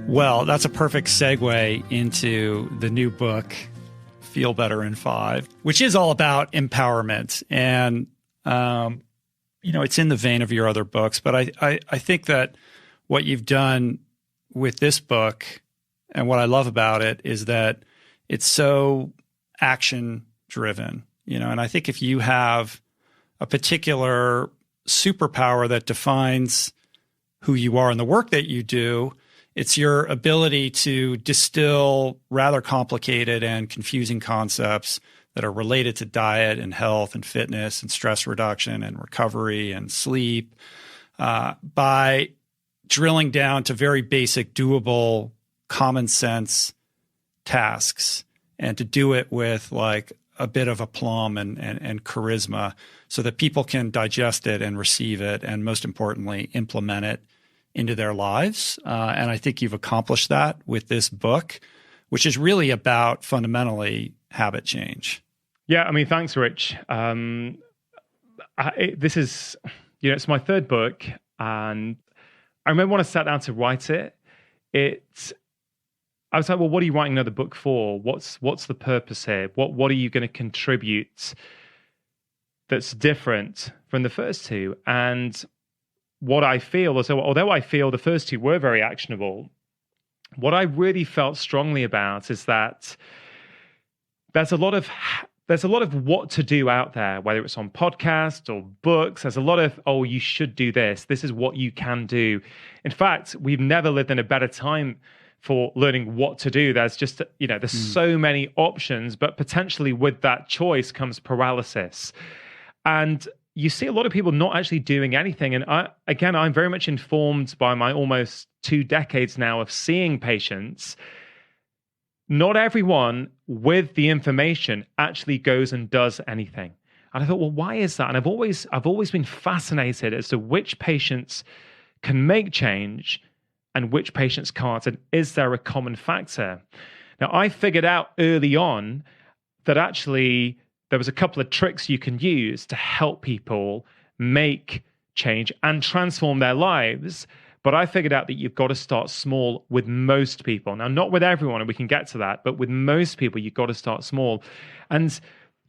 Well, that's a perfect segue into the new book, Feel Better in 5, which is all about empowerment. And, it's in the vein of your other books. But I think that what you've done with this book and what I love about it is that it's so action driven, and I think if you have a particular superpower that defines who you are and the work that you do, it's your ability to distill rather complicated and confusing concepts that are related to diet and health and fitness and stress reduction and recovery and sleep by drilling down to very basic, doable, common sense tasks, and to do it with like a bit of aplomb and charisma so that people can digest it and receive it and, most importantly, implement it into their lives. And I think you've accomplished that with this book, which is really about fundamentally habit change. Yeah, I mean, thanks, Rich. This is, it's my third book. And I remember when I sat down to write it, I was like, well, what are you writing another book for? What's the purpose here? What are you going to contribute that's different from the first two? And what I feel, so although I feel the first two were very actionable, what I really felt strongly about is that there's a lot of what to do out there, whether it's on podcasts or books. There's a lot of, oh, you should do this. This is what you can do. In fact, we've never lived in a better time for learning what to do. There's just, there's so many options, but potentially with that choice comes paralysis. And you see a lot of people not actually doing anything. And I'm very much informed by my almost 2 decades now of seeing patients. Not everyone with the information actually goes and does anything. And I thought, well, why is that? And I've always been fascinated as to which patients can make change and which patients can't. And is there a common factor? Now, I figured out early on that actually there was a couple of tricks you can use to help people make change and transform their lives. But I figured out that you've got to start small with most people. Now, not with everyone, and we can get to that, but with most people, you've got to start small. And,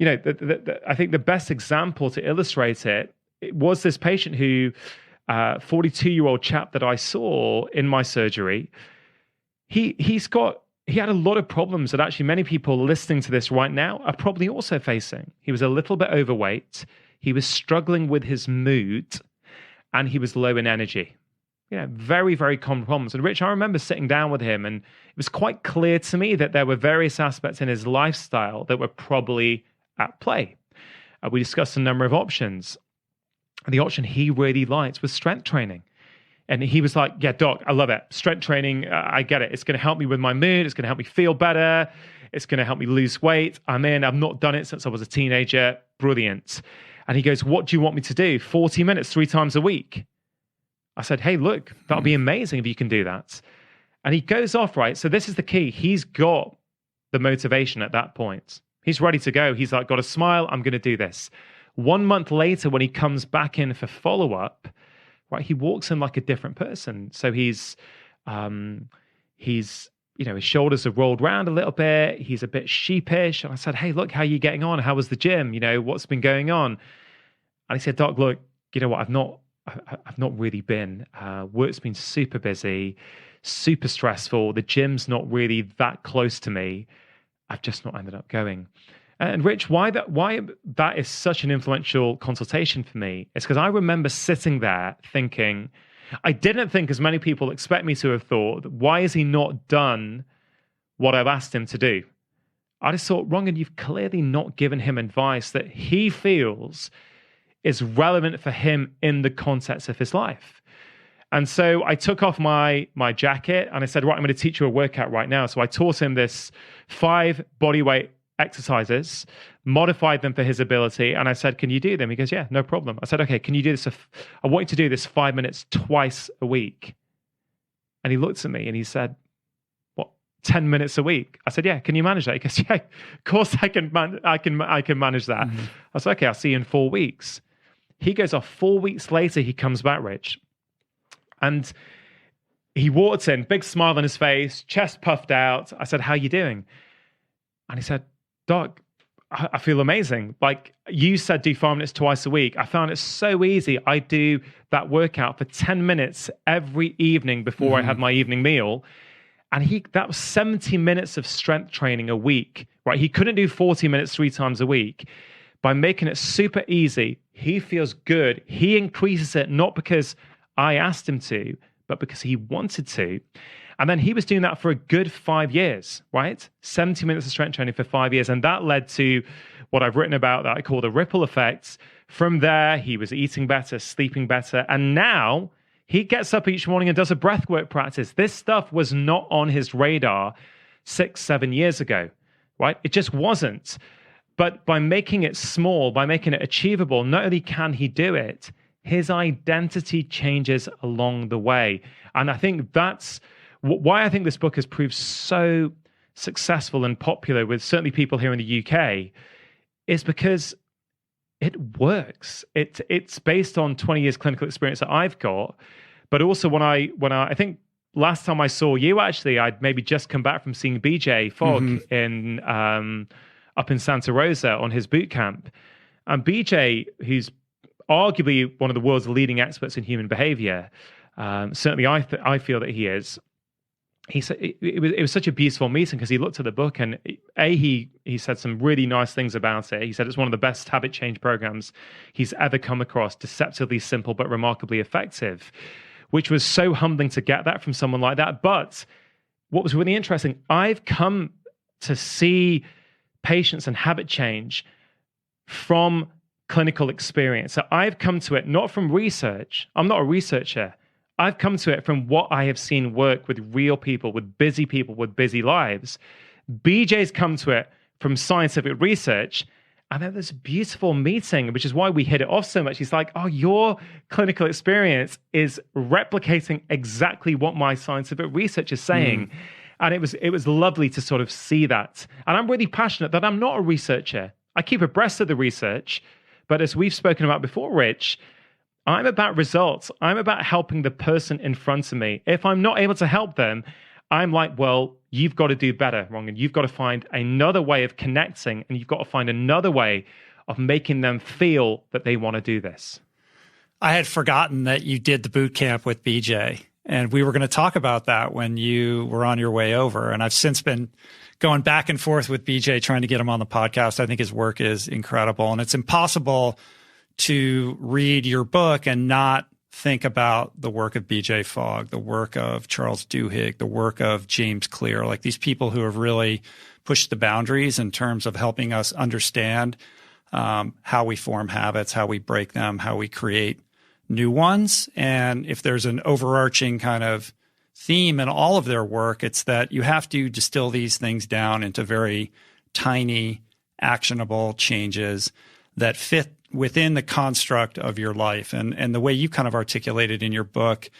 I think the best example to illustrate it was this patient who, 42-year-old chap that I saw in my surgery. He had a lot of problems that actually many people listening to this right now are probably also facing. He was a little bit overweight. He was struggling with his mood, and he was low in energy. Very, very common problems. And Rich, I remember sitting down with him, and it was quite clear to me that there were various aspects in his lifestyle that were probably at play. We discussed a number of options. And the option he really liked was strength training. And he was like, yeah, doc, I love it. Strength training, I get it. It's going to help me with my mood. It's going to help me feel better. It's going to help me lose weight. I'm in. I've not done it since I was a teenager. Brilliant. And he goes, what do you want me to do? 40 minutes, 3 times a week. I said, hey, look, that'll be amazing if you can do that. And he goes off, right? So this is the key. He's got the motivation at that point. He's ready to go. He's like, got a smile. I'm going to do this. 1 month later, when he comes back in for follow-up, right, he walks in like a different person. So his shoulders have rolled round a little bit. He's a bit sheepish. And I said, hey, look, how are you getting on? How was the gym? What's been going on? And he said, doc, look, you know what? I've not really been. Work's been super busy, super stressful. The gym's not really that close to me. I've just not ended up going. And Rich, why that is such an influential consultation for me is because I remember sitting there thinking, I didn't think as many people expect me to have thought, why has he not done what I've asked him to do? I just thought, Rangan, you've clearly not given him advice that he feels is relevant for him in the context of his life. And so I took off my jacket and I said, right, I'm going to teach you a workout right now. So I taught him this 5 bodyweight exercises, modified them for his ability. And I said, can you do them? He goes, yeah, no problem. I said, okay, can you do this? I want you to do this 5 minutes twice a week. And he looked at me and he said, what, 10 minutes a week? I said, yeah, can you manage that? He goes, yeah, of course I can manage that. Mm-hmm. I said, okay, I'll see you in 4 weeks. He goes off. 4 weeks later, he comes back, Rich. And he walked in, big smile on his face, chest puffed out. I said, how are you doing? And he said, doc, I feel amazing. Like you said, do 5 minutes twice a week. I found it so easy. I do that workout for 10 minutes every evening before I have my evening meal. And that was 70 minutes of strength training a week, right? He couldn't do 40 minutes 3 times a week. By making it super easy, he feels good. He increases it not because I asked him to, but because he wanted to. And then he was doing that for a good 5 years, right? 70 minutes of strength training for 5 years. And that led to what I've written about that I call the ripple effects. From there, he was eating better, sleeping better. And now he gets up each morning and does a breathwork practice. This stuff was not on his radar 6-7 years ago, right? It just wasn't. But by making it small, by making it achievable, not only can he do it, his identity changes along the way. And I think that's why I think this book has proved so successful and popular with certainly people here in the UK, is because it works. It's based on 20 years clinical experience that I've got, but also when I think last time I saw you, actually, I'd maybe just come back from seeing BJ Fogg in up in Santa Rosa on his boot camp. And BJ, who's arguably one of the world's leading experts in human behavior, certainly I feel that he is. He said it was such a beautiful meeting because he looked at the book and he said some really nice things about it. He said it's one of the best habit change programs he's ever come across, deceptively simple but remarkably effective, which was so humbling to get that from someone like that. But what was really interesting, I've come to see patients and habit change from clinical experience. So I've come to it not from research. I'm not a researcher. I've come to it from what I have seen work with real people with busy lives. BJ's come to it from scientific research. And then there's a beautiful meeting, which is why we hit it off so much. He's like, oh, your clinical experience is replicating exactly what my scientific research is saying. And it was lovely to sort of see that. And I'm really passionate that I'm not a researcher. I keep abreast of the research. But as we've spoken about before, Rich, I'm about results. I'm about helping the person in front of me. If I'm not able to help them, I'm like, well, you've got to do better, Rangan. You've got to find another way of connecting, and you've got to find another way of making them feel that they want to do this. I had forgotten that you did the boot camp with BJ, and we were going to talk about that when you were on your way over. And I've since been going back and forth with BJ, trying to get him on the podcast. I think his work is incredible, and it's impossible to read your book and not think about the work of BJ Fogg, the work of Charles Duhigg, the work of James Clear, like these people who have really pushed the boundaries in terms of helping us understand how we form habits, how we break them, how we create new ones. And if there's an overarching kind of theme in all of their work, it's that you have to distill these things down into very tiny, actionable changes that fit within the construct of your life. And the way you kind of articulate it in your book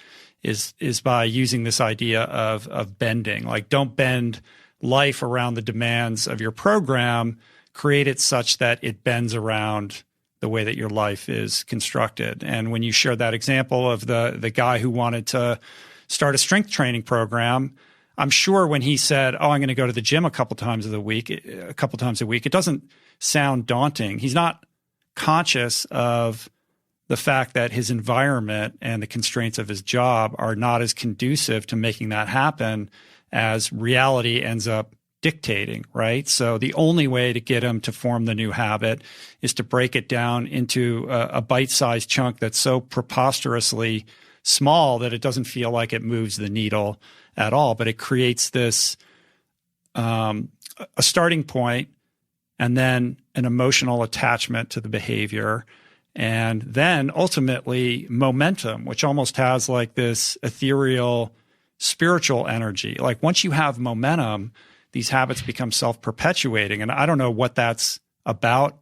is by using this idea of bending. Like, don't bend life around the demands of your program, create it such that it bends around the way that your life is constructed. And when you shared that example of the guy who wanted to start a strength training program, I'm sure when he said, oh, I'm going to go to the gym a couple times a week, it doesn't sound daunting. He's not conscious of the fact that his environment and the constraints of his job are not as conducive to making that happen as reality ends up dictating, right? So the only way to get him to form the new habit is to break it down into a bite-sized chunk that's so preposterously small that it doesn't feel like it moves the needle at all, but it creates this a starting point and then an emotional attachment to the behavior, and then ultimately momentum, which almost has like this ethereal spiritual energy. Like, once you have momentum, these habits become self-perpetuating. And I don't know what that's about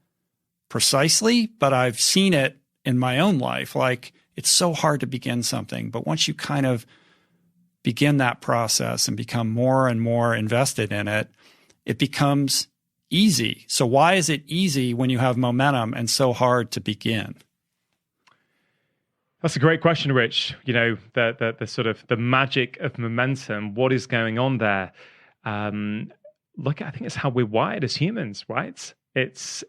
precisely, but I've seen it in my own life. Like, it's so hard to begin something, but once you kind of begin that process and become more and more invested in it, it becomes easy. So why is it easy when you have momentum and so hard to begin? That's a great question, Rich. You know, the sort of the magic of momentum. What is going on there? Look, I think it's how we're wired as humans, right? It's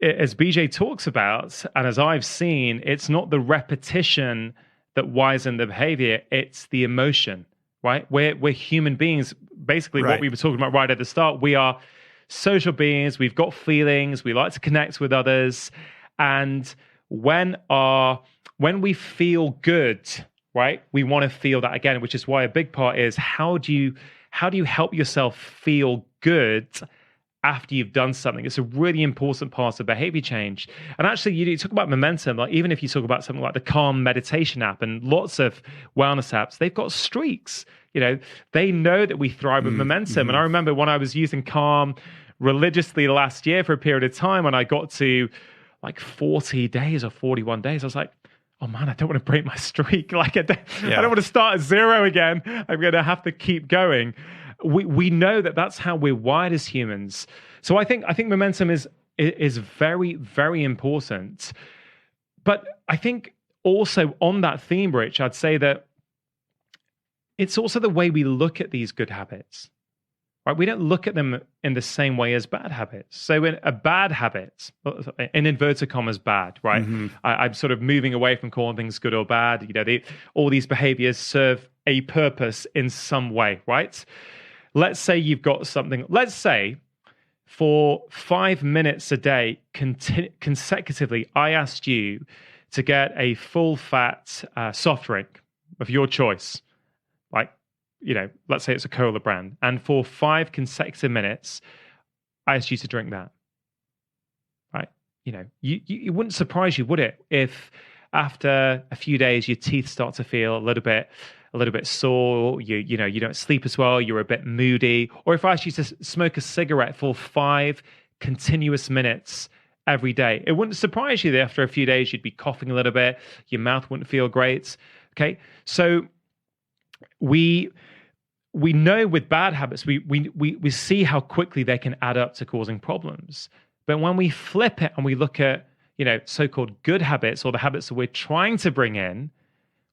as BJ talks about, and as I've seen, it's not the repetition that wires in the behavior; it's the emotion, right? We're human beings. Basically, right. What we were talking about right at the start, we are social beings. We've got feelings. We like to connect with others, and when we feel good, right, we want to feel that again, which is why a big part is how do you help yourself feel good after you've done something? It's a really important part of behavior change. And actually, you talk about momentum, like even if you talk about something like the Calm meditation app and lots of wellness apps, they've got streaks. You know, they know that we thrive with momentum. And I remember when I was using Calm religiously last year for a period of time, when I got to like 40 days or 41 days, I was like, oh man, I don't want to break my streak. Like I don't want to start at zero again. I'm going to have to keep going. We know that that's how we're wired as humans. So I think momentum is very, very important. But I think also on that theme, Rich, I'd say that it's also the way we look at these good habits. Right? We don't look at them in the same way as bad habits. So in a bad habit, in inverted commas, bad, right? I'm sort of moving away from calling things good or bad. You know, all these behaviors serve a purpose in some way, right? Let's say you've got something. Let's say for 5 minutes a day consecutively, I asked you to get a full-fat soft drink of your choice, like, you know, let's say it's a cola brand. And for 5 consecutive minutes, I asked you to drink that, right? You know, it wouldn't surprise you, would it, if after a few days your teeth start to feel a little bit sore, you know, you don't sleep as well, you're a bit moody, or if I asked you to smoke a cigarette for 5 continuous minutes every day, it wouldn't surprise you that after a few days you'd be coughing a little bit, your mouth wouldn't feel great. Okay, so we know with bad habits, we see how quickly they can add up to causing problems. But when we flip it and we look at, you know, so-called good habits or the habits that we're trying to bring in,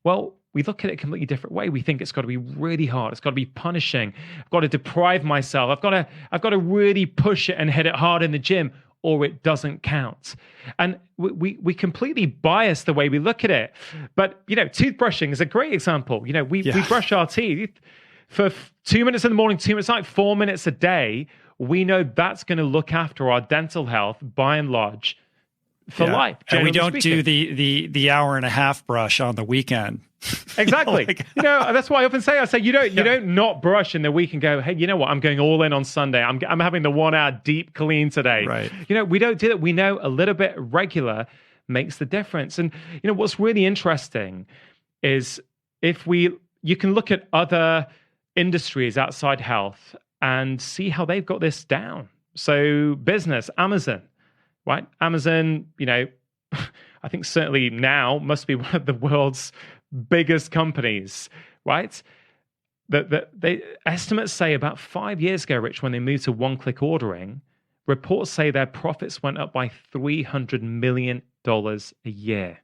well, we look at it a completely different way. We think it's got to be really hard. It's got to be punishing. I've got to deprive myself. I've got to really push it and hit it hard in the gym, or it doesn't count. And we completely bias the way we look at it. But, you know, toothbrushing is a great example. You know, we brush our teeth for 2 minutes in the morning, 2 minutes at night, 4 minutes a day. We know that's going to look after our dental health by and large for life. And we don't do the hour and a half brush on the weekend. Exactly. You know, that's why I often say, you don't not brush in the week and go, hey, you know what? I'm going all in on Sunday. I'm having the 1 hour deep clean today. Right. You know, we don't do that. We know a little bit regular makes the difference. And, you know, what's really interesting is you can look at other industries outside health and see how they've got this down. So business, Amazon, right? Amazon, you know, I think certainly now must be one of the world's biggest companies, right? They estimates say about 5 years ago, Rich, when they moved to one-click ordering, reports say their profits went up by $300 million a year.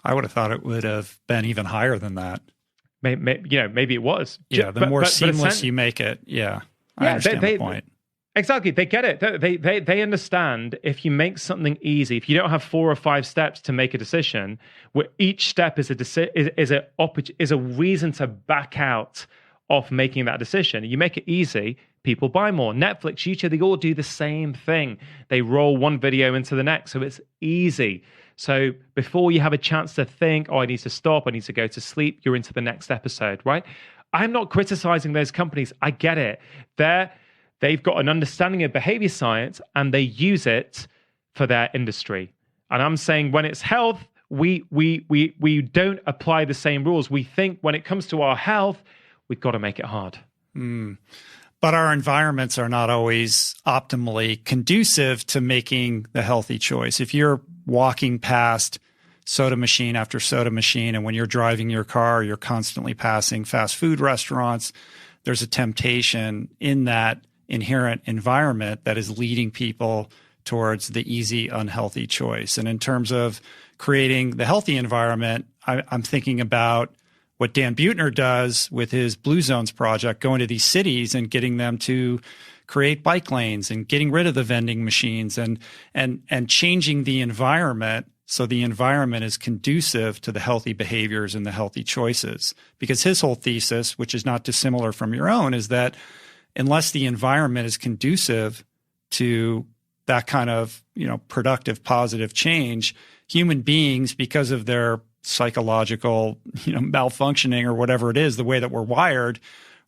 I would have thought it would have been even higher than that. Maybe it was. Yeah, the more seamless you make it. Yeah, I understand the point. Exactly, they get it. They understand if you make something easy, if you don't have 4 or 5 steps to make a decision, where each step is a reason to back out of making that decision. You make it easy, people buy more. Netflix, YouTube, they all do the same thing. They roll one video into the next, so it's easy. So before you have a chance to think, I need to stop, I need to go to sleep, you're into the next episode, right? I'm not criticizing those companies. I get it. They've got an understanding of behavior science and they use it for their industry. And I'm saying when it's health, we don't apply the same rules. We think when it comes to our health, we've got to make it hard. But our environments are not always optimally conducive to making the healthy choice. If you're walking past soda machine after soda machine, and when you're driving your car, you're constantly passing fast food restaurants, there's a temptation in that inherent environment that is leading people towards the easy, unhealthy choice. And in terms of creating the healthy environment, I'm thinking about what Dan Buettner does with his Blue Zones project, going to these cities and getting them to create bike lanes and getting rid of the vending machines and changing the environment so the environment is conducive to the healthy behaviors and the healthy choices. Because his whole thesis, which is not dissimilar from your own, is that unless the environment is conducive to that kind of, you know, productive, positive change, human beings, because of their psychological, you know, malfunctioning or whatever it is, the way that we're wired,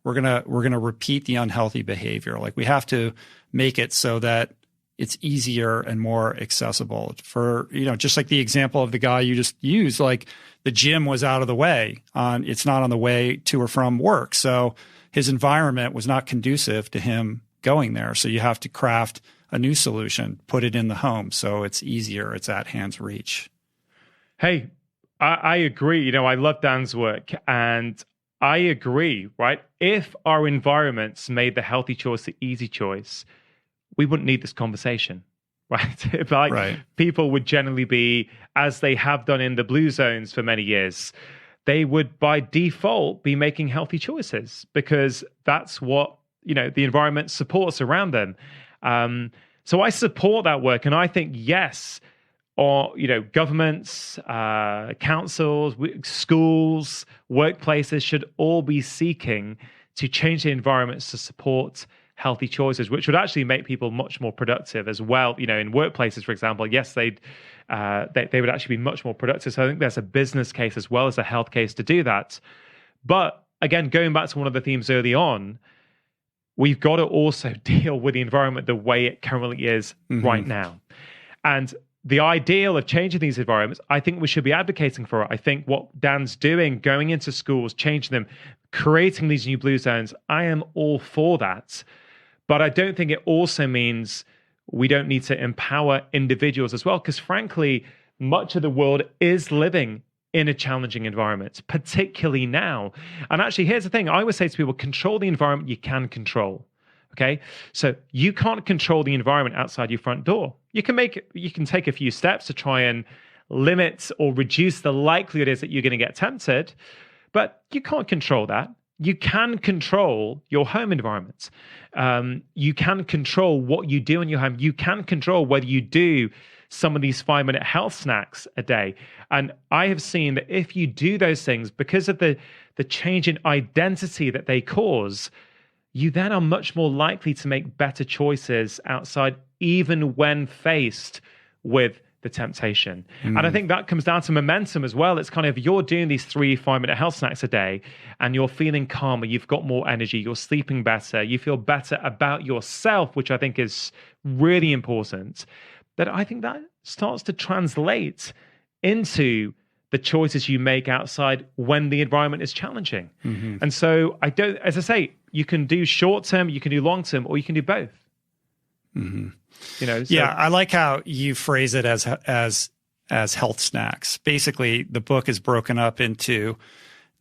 we're gonna repeat the unhealthy behavior. Like, we have to make it so that it's easier and more accessible. For, you know, just like the example of the guy you just used, like the gym was out of the way, it's not on the way to or from work. So his environment was not conducive to him going there. So you have to craft a new solution, put it in the home so it's easier, it's at hand's reach. Hey, I agree. You know, I love Dan's work, and I agree, right? If our environments made the healthy choice the easy choice, we wouldn't need this conversation, right? If people would generally be, as they have done in the Blue Zones for many years, they would by default be making healthy choices because that's what, the environment supports around them. So I support that work. And I think, yes, governments, councils, schools, workplaces should all be seeking to change the environments to support healthy choices, which would actually make people much more productive as well. In workplaces, for example, yes, they would actually be much more productive. So I think there's a business case as well as a health case to do that. But again, going back to one of the themes early on, we've got to also deal with the environment the way it currently is right now. And the ideal of changing these environments, I think we should be advocating for it. I think what Dan's doing, going into schools, changing them, creating these new blue zones, I am all for that. But I don't think it also means we don't need to empower individuals as well, because frankly, much of the world is living in a challenging environment, particularly now. And actually, here's the thing. I always say to people, control the environment you can control. Okay, so you can't control the environment outside your front door. You can take a few steps to try and limit or reduce the likelihood is that you're going to get tempted, but you can't control that. You can control your home environment. You can control what you do in your home. You can control whether you do some of these 5-minute health snacks a day. And I have seen that if you do those things, because of the change in identity that they cause, you then are much more likely to make better choices outside, even when faced with the temptation. And I think that comes down to momentum as well. It's kind of, you're doing these 3 5-minute health snacks a day and you're feeling calmer, you've got more energy, you're sleeping better, you feel better about yourself, which I think is really important. That I think that starts to translate into the choices you make outside when the environment is challenging. And so as I say, you can do short term, you can do long term, or you can do both. Yeah, I like how you phrase it as health snacks. Basically, the book is broken up into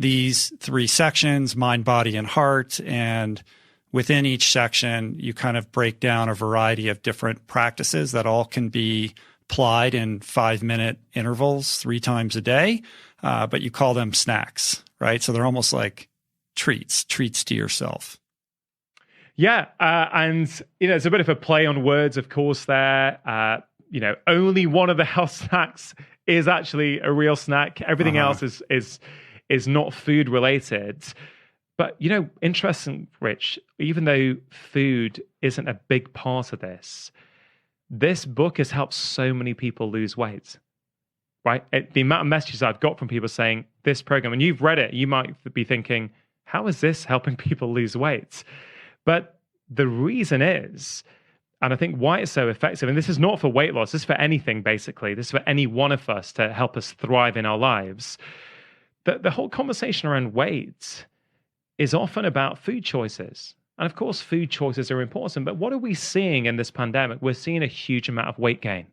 these 3 sections: mind, body, and heart. And within each section, you kind of break down a variety of different practices that all can be applied in 5-minute intervals 3 times a day, but you call them snacks, right? So they're almost like treats to yourself. Yeah, and it's a bit of a play on words, of course. There, only one of the health snacks is actually a real snack. Everything else is not food related. But interesting, Rich. Even though food isn't a big part of this book has helped so many people lose weight. Right? The amount of messages I've got from people saying this program, and you've read it, you might be thinking, how is this helping people lose weight? But the reason is, and I think why it's so effective, and this is not for weight loss, this is for anything, basically. This is for any one of us to help us thrive in our lives. The whole conversation around weight is often about food choices. And of course, food choices are important, but what are we seeing in this pandemic? We're seeing a huge amount of weight gain,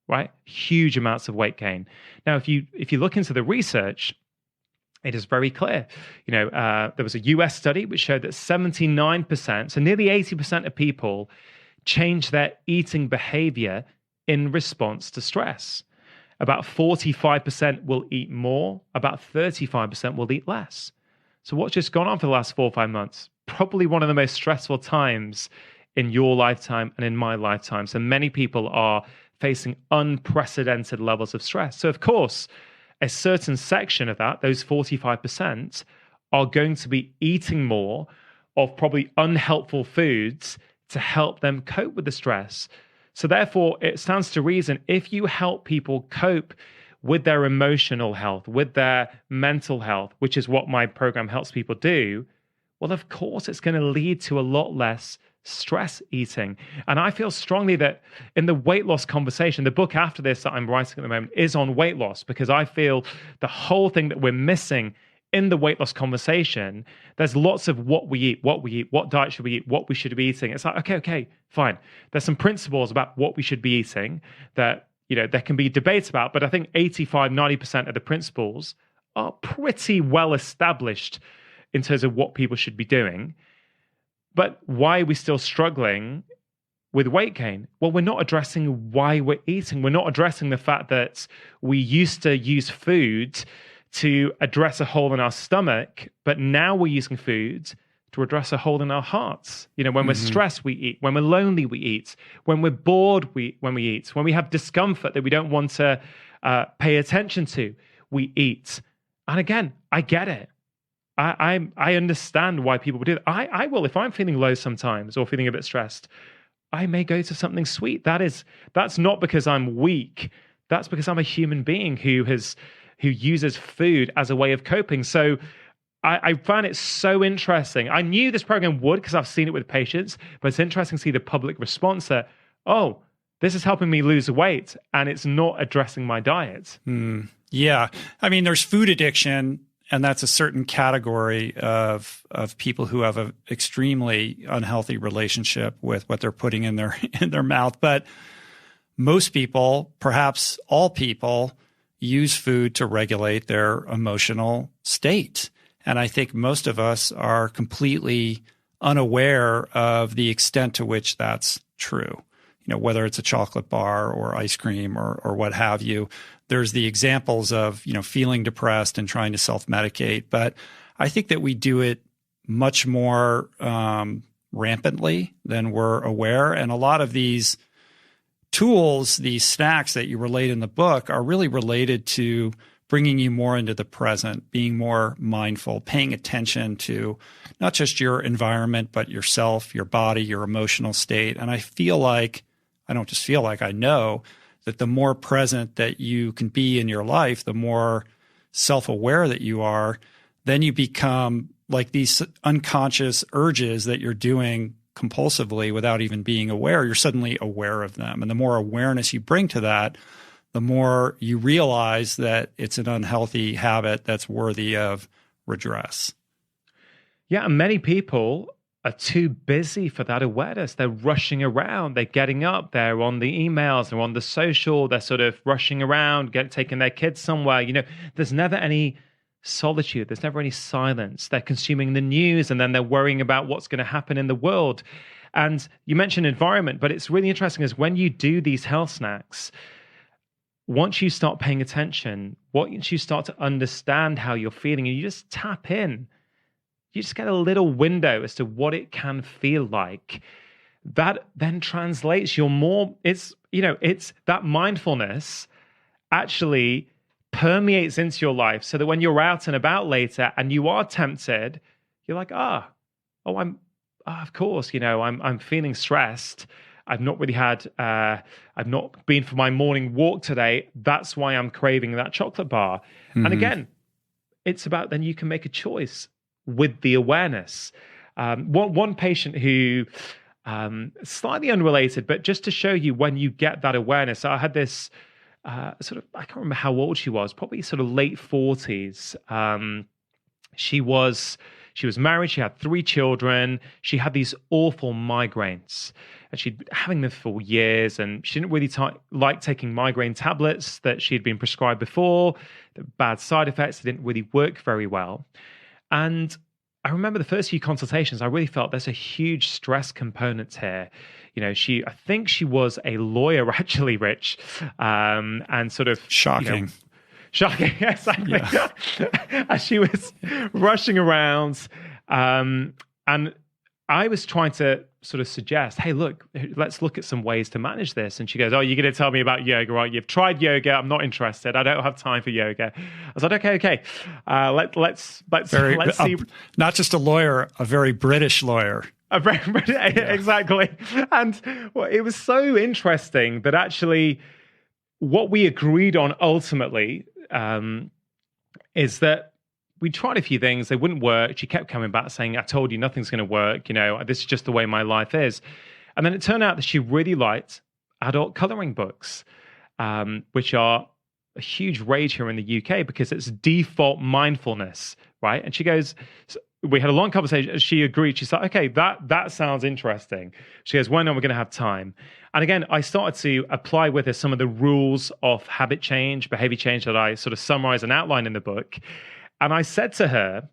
right? Huge amounts of weight gain. Now, if you look into the research, it is very clear. There was a US study which showed that 79%, so nearly 80% of people change their eating behavior in response to stress. About 45% will eat more, about 35% will eat less. So what's just gone on for the last 4 or 5 months? Probably one of the most stressful times in your lifetime and in my lifetime. So many people are facing unprecedented levels of stress. So of course, a certain section of that, those 45%, are going to be eating more of probably unhelpful foods to help them cope with the stress. So therefore, it stands to reason, if you help people cope with their emotional health, with their mental health, which is what my program helps people do, well, of course, it's going to lead to a lot less stress eating. And I feel strongly that in the weight loss conversation, the book after this that I'm writing at the moment is on weight loss, because I feel the whole thing that we're missing in the weight loss conversation, there's lots of what we eat, what diet should we eat, what we should be eating. It's like, okay, fine. There's some principles about what we should be eating that, there can be debates about, but I think 85, 90% of the principles are pretty well established in terms of what people should be doing. But why are we still struggling with weight gain? Well, we're not addressing why we're eating. We're not addressing the fact that we used to use food to address a hole in our stomach, but now we're using food to address a hole in our hearts. When we're stressed, we eat. When we're lonely, we eat. When we're bored, when we eat. When we have discomfort that we don't want to pay attention to, we eat. And again, I get it. I understand why people would do that. I will, if I'm feeling low sometimes or feeling a bit stressed, I may go to something sweet. That's not because I'm weak. That's because I'm a human being who uses food as a way of coping. So I found it so interesting. I knew this program would because I've seen it with patients, but it's interesting to see the public response that, oh, this is helping me lose weight and it's not addressing my diet. Yeah. I mean, there's food addiction, and that's a certain category of people who have an extremely unhealthy relationship with what they're putting in their mouth. But most people, perhaps all people, use food to regulate their emotional state. And I think most of us are completely unaware of the extent to which that's true. Whether it's a chocolate bar or ice cream or what have you, there's the examples of, feeling depressed and trying to self-medicate. But I think that we do it much more rampantly than we're aware. And a lot of these tools, these snacks that you relate in the book, are really related to bringing you more into the present, being more mindful, paying attention to not just your environment, but yourself, your body, your emotional state. And I don't just feel like, I know that the more present that you can be in your life, the more self-aware that you are, then you become like these unconscious urges that you're doing compulsively without even being aware. You're suddenly aware of them. And the more awareness you bring to that, the more you realize that it's an unhealthy habit that's worthy of redress. Yeah, and many people are too busy for that awareness. They're rushing around, they're getting up, they're on the emails, they're on the social, they're sort of rushing around, taking their kids somewhere. There's never any solitude, there's never any silence. They're consuming the news and then they're worrying about what's going to happen in the world. And you mentioned environment, but it's really interesting is when you do these health snacks, once you start paying attention, once you start to understand how you're feeling, and you just tap in, you just get a little window as to what it can feel like. That then translates it's that mindfulness actually permeates into your life so that when you're out and about later and you are tempted, you're like, of course, I'm feeling stressed. I've not really I've not been for my morning walk today. That's why I'm craving that chocolate bar. Mm-hmm. And again, it's about then you can make a choice with the awareness. One patient who, slightly unrelated, but just to show you when you get that awareness, I had this I can't remember how old she was, probably sort of late 40s. She was married, she had 3 children, she had these awful migraines, and she'd been having them for years, and she didn't really like taking migraine tablets that she'd been prescribed before. The bad side effects, they didn't really work very well. And I remember the first few consultations, I really felt there's a huge stress component here. I think she was a lawyer, actually, Rich, and sort of shocking. Shocking, exactly. Yeah. As she was rushing around, and I was trying to sort of suggest, hey, look, let's look at some ways to manage this. And she goes, oh, you're going to tell me about yoga, right? You've tried yoga. I'm not interested. I don't have time for yoga. I said, okay. Let's see. Not just a lawyer, a very British lawyer. Exactly. And it was so interesting that actually what we agreed on ultimately is that we tried a few things, they wouldn't work. She kept coming back saying, I told you nothing's going to work. This is just the way my life is. And then it turned out that she really liked adult coloring books, which are a huge rage here in the UK because it's default mindfulness, right? And she goes, we had a long conversation. She agreed. She's like, okay, that sounds interesting. She goes, when are we going to have time? And again, I started to apply with her some of the rules of habit change, behavior change that I sort of summarize and outline in the book. And I said to her,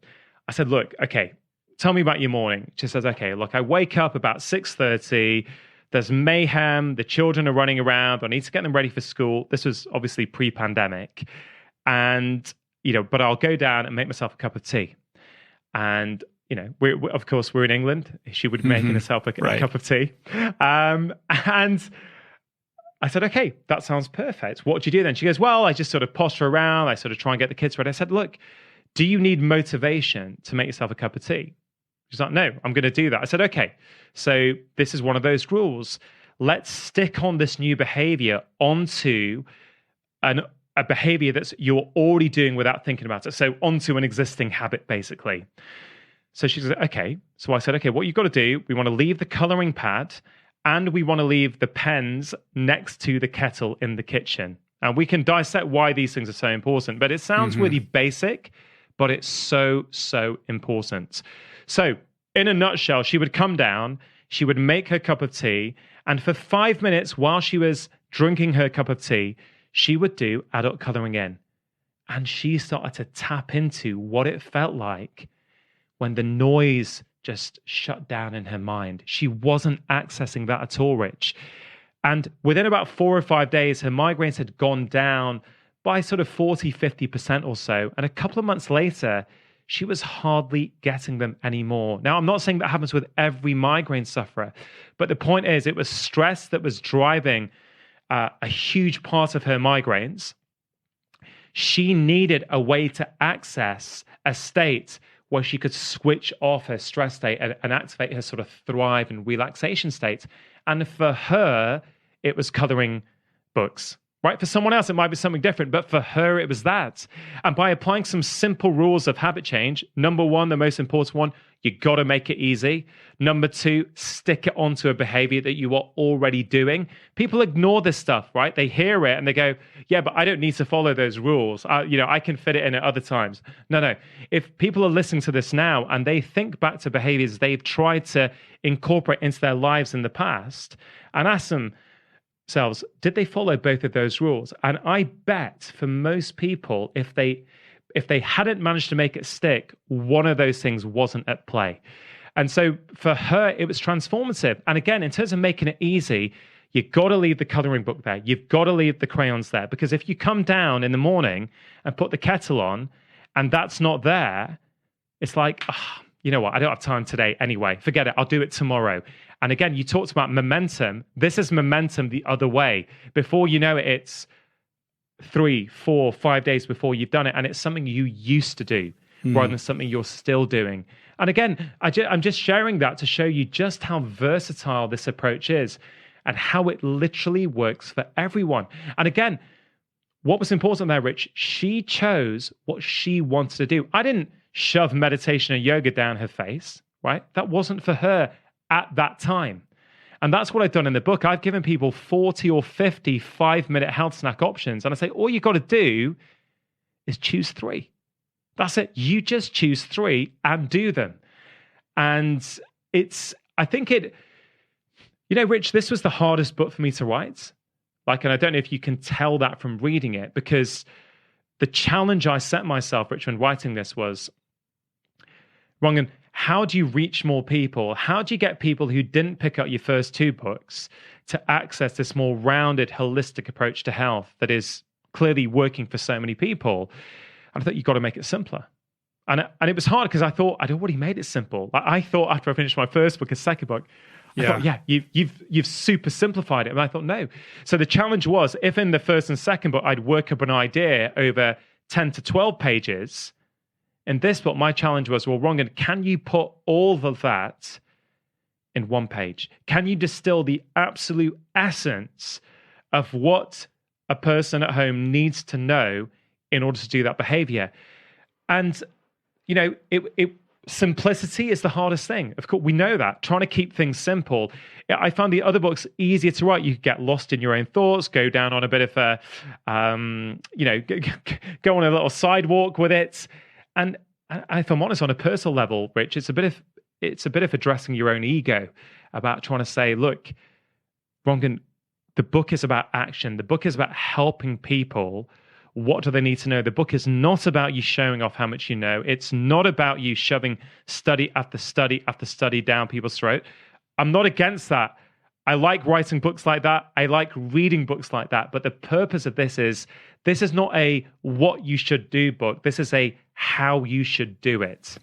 look, okay, tell me about your morning. She says, okay, look, I wake up about 6:30. There's mayhem. The children are running around. I need to get them ready for school. This was obviously pre-pandemic. And but I'll go down and make myself a cup of tea. And, of course, we're in England. She would be making herself a cup of tea. And I said, okay, that sounds perfect. What do you do then? She goes, well, I just sort of posture around. I sort of try and get the kids ready. I said, look, do you need motivation to make yourself a cup of tea? She's like, no, I'm going to do that. I said, okay, so this is one of those rules. Let's stick on this new behavior onto a behavior that's you're already doing without thinking about it. So onto an existing habit, basically. So she said, okay. So I said, okay, what you've got to do, we want to leave the coloring pad and we want to leave the pens next to the kettle in the kitchen. And we can dissect why these things are so important, but it sounds really basic, but it's so, so important. So in a nutshell, she would come down, she would make her cup of tea, and for 5 minutes while she was drinking her cup of tea, she would do adult coloring in. And she started to tap into what it felt like when the noise just shut down in her mind. She wasn't accessing that at all, Rich. And within about 4 or 5 days, her migraines had gone down by sort of 40, 50% or so. And a couple of months later, she was hardly getting them anymore. Now, I'm not saying that happens with every migraine sufferer, but the point is it was stress that was driving a huge part of her migraines. She needed a way to access a state where she could switch off her stress state and activate her sort of thrive and relaxation state. And for her, it was coloring books. Right? For someone else, it might be something different, but for her, it was that. And by applying some simple rules of habit change, number one, the most important one, you got to make it easy. Number two, stick it onto a behavior that you are already doing. People ignore this stuff, right? They hear it and they go, yeah, but I don't need to follow those rules. I can fit it in at other times. No. If people are listening to this now and they think back to behaviors they've tried to incorporate into their lives in the past and ask themselves, did they follow both of those rules? And I bet for most people, if they hadn't managed to make it stick, one of those things wasn't at play. And so for her, it was transformative. And again, in terms of making it easy, you've got to leave the coloring book there. You've got to leave the crayons there. Because if you come down in the morning and put the kettle on and that's not there, it's like, you know what? I don't have time today anyway. Forget it. I'll do it tomorrow. And again, you talked about momentum. This is momentum the other way. Before you know it, it's 3, 4, 5 days before you've done it. And it's something you used to do rather than something you're still doing. And again, I'm just sharing that to show you just how versatile this approach is and how it literally works for everyone. And again, what was important there, Rich, she chose what she wanted to do. I didn't shove meditation and yoga down her face, right? That wasn't for her at that time. And that's what I've done in the book. I've given people 40 or 50 5-minute health snack options. And I say, all you got to do is choose 3. That's it. You just choose 3 and do them. And Rich, this was the hardest book for me to write. And I don't know if you can tell that from reading it, because the challenge I set myself, Rich, when writing this was, Rangan, how do you reach more people? How do you get people who didn't pick up your first 2 books to access this more rounded, holistic approach to health that is clearly working for so many people? And I thought, you've got to make it simpler. And it was hard because I thought, I'd already made it simple. I thought after I finished my first book, a second book, I thought, you've super simplified it. And I thought, no. So the challenge was, if in the first and second book, I'd work up an idea over 10 to 12 pages, in this book, my challenge was, well, Rangan, can you put all of that in 1 page? Can you distill the absolute essence of what a person at home needs to know in order to do that behavior? And, simplicity is the hardest thing. Of course, we know that. Trying to keep things simple. I found the other books easier to write. You get lost in your own thoughts, go down on a bit of a, go on a little sidewalk with it. And if I'm honest, on a personal level, Rich, it's a bit of addressing your own ego about trying to say, look, Rangan, the book is about action. The book is about helping people. What do they need to know? The book is not about you showing off how much you know. It's not about you shoving study after study after study down people's throat. I'm not against that. I like writing books like that. I like reading books like that. But the purpose of this is not a what you should do book. This is a how you should do it.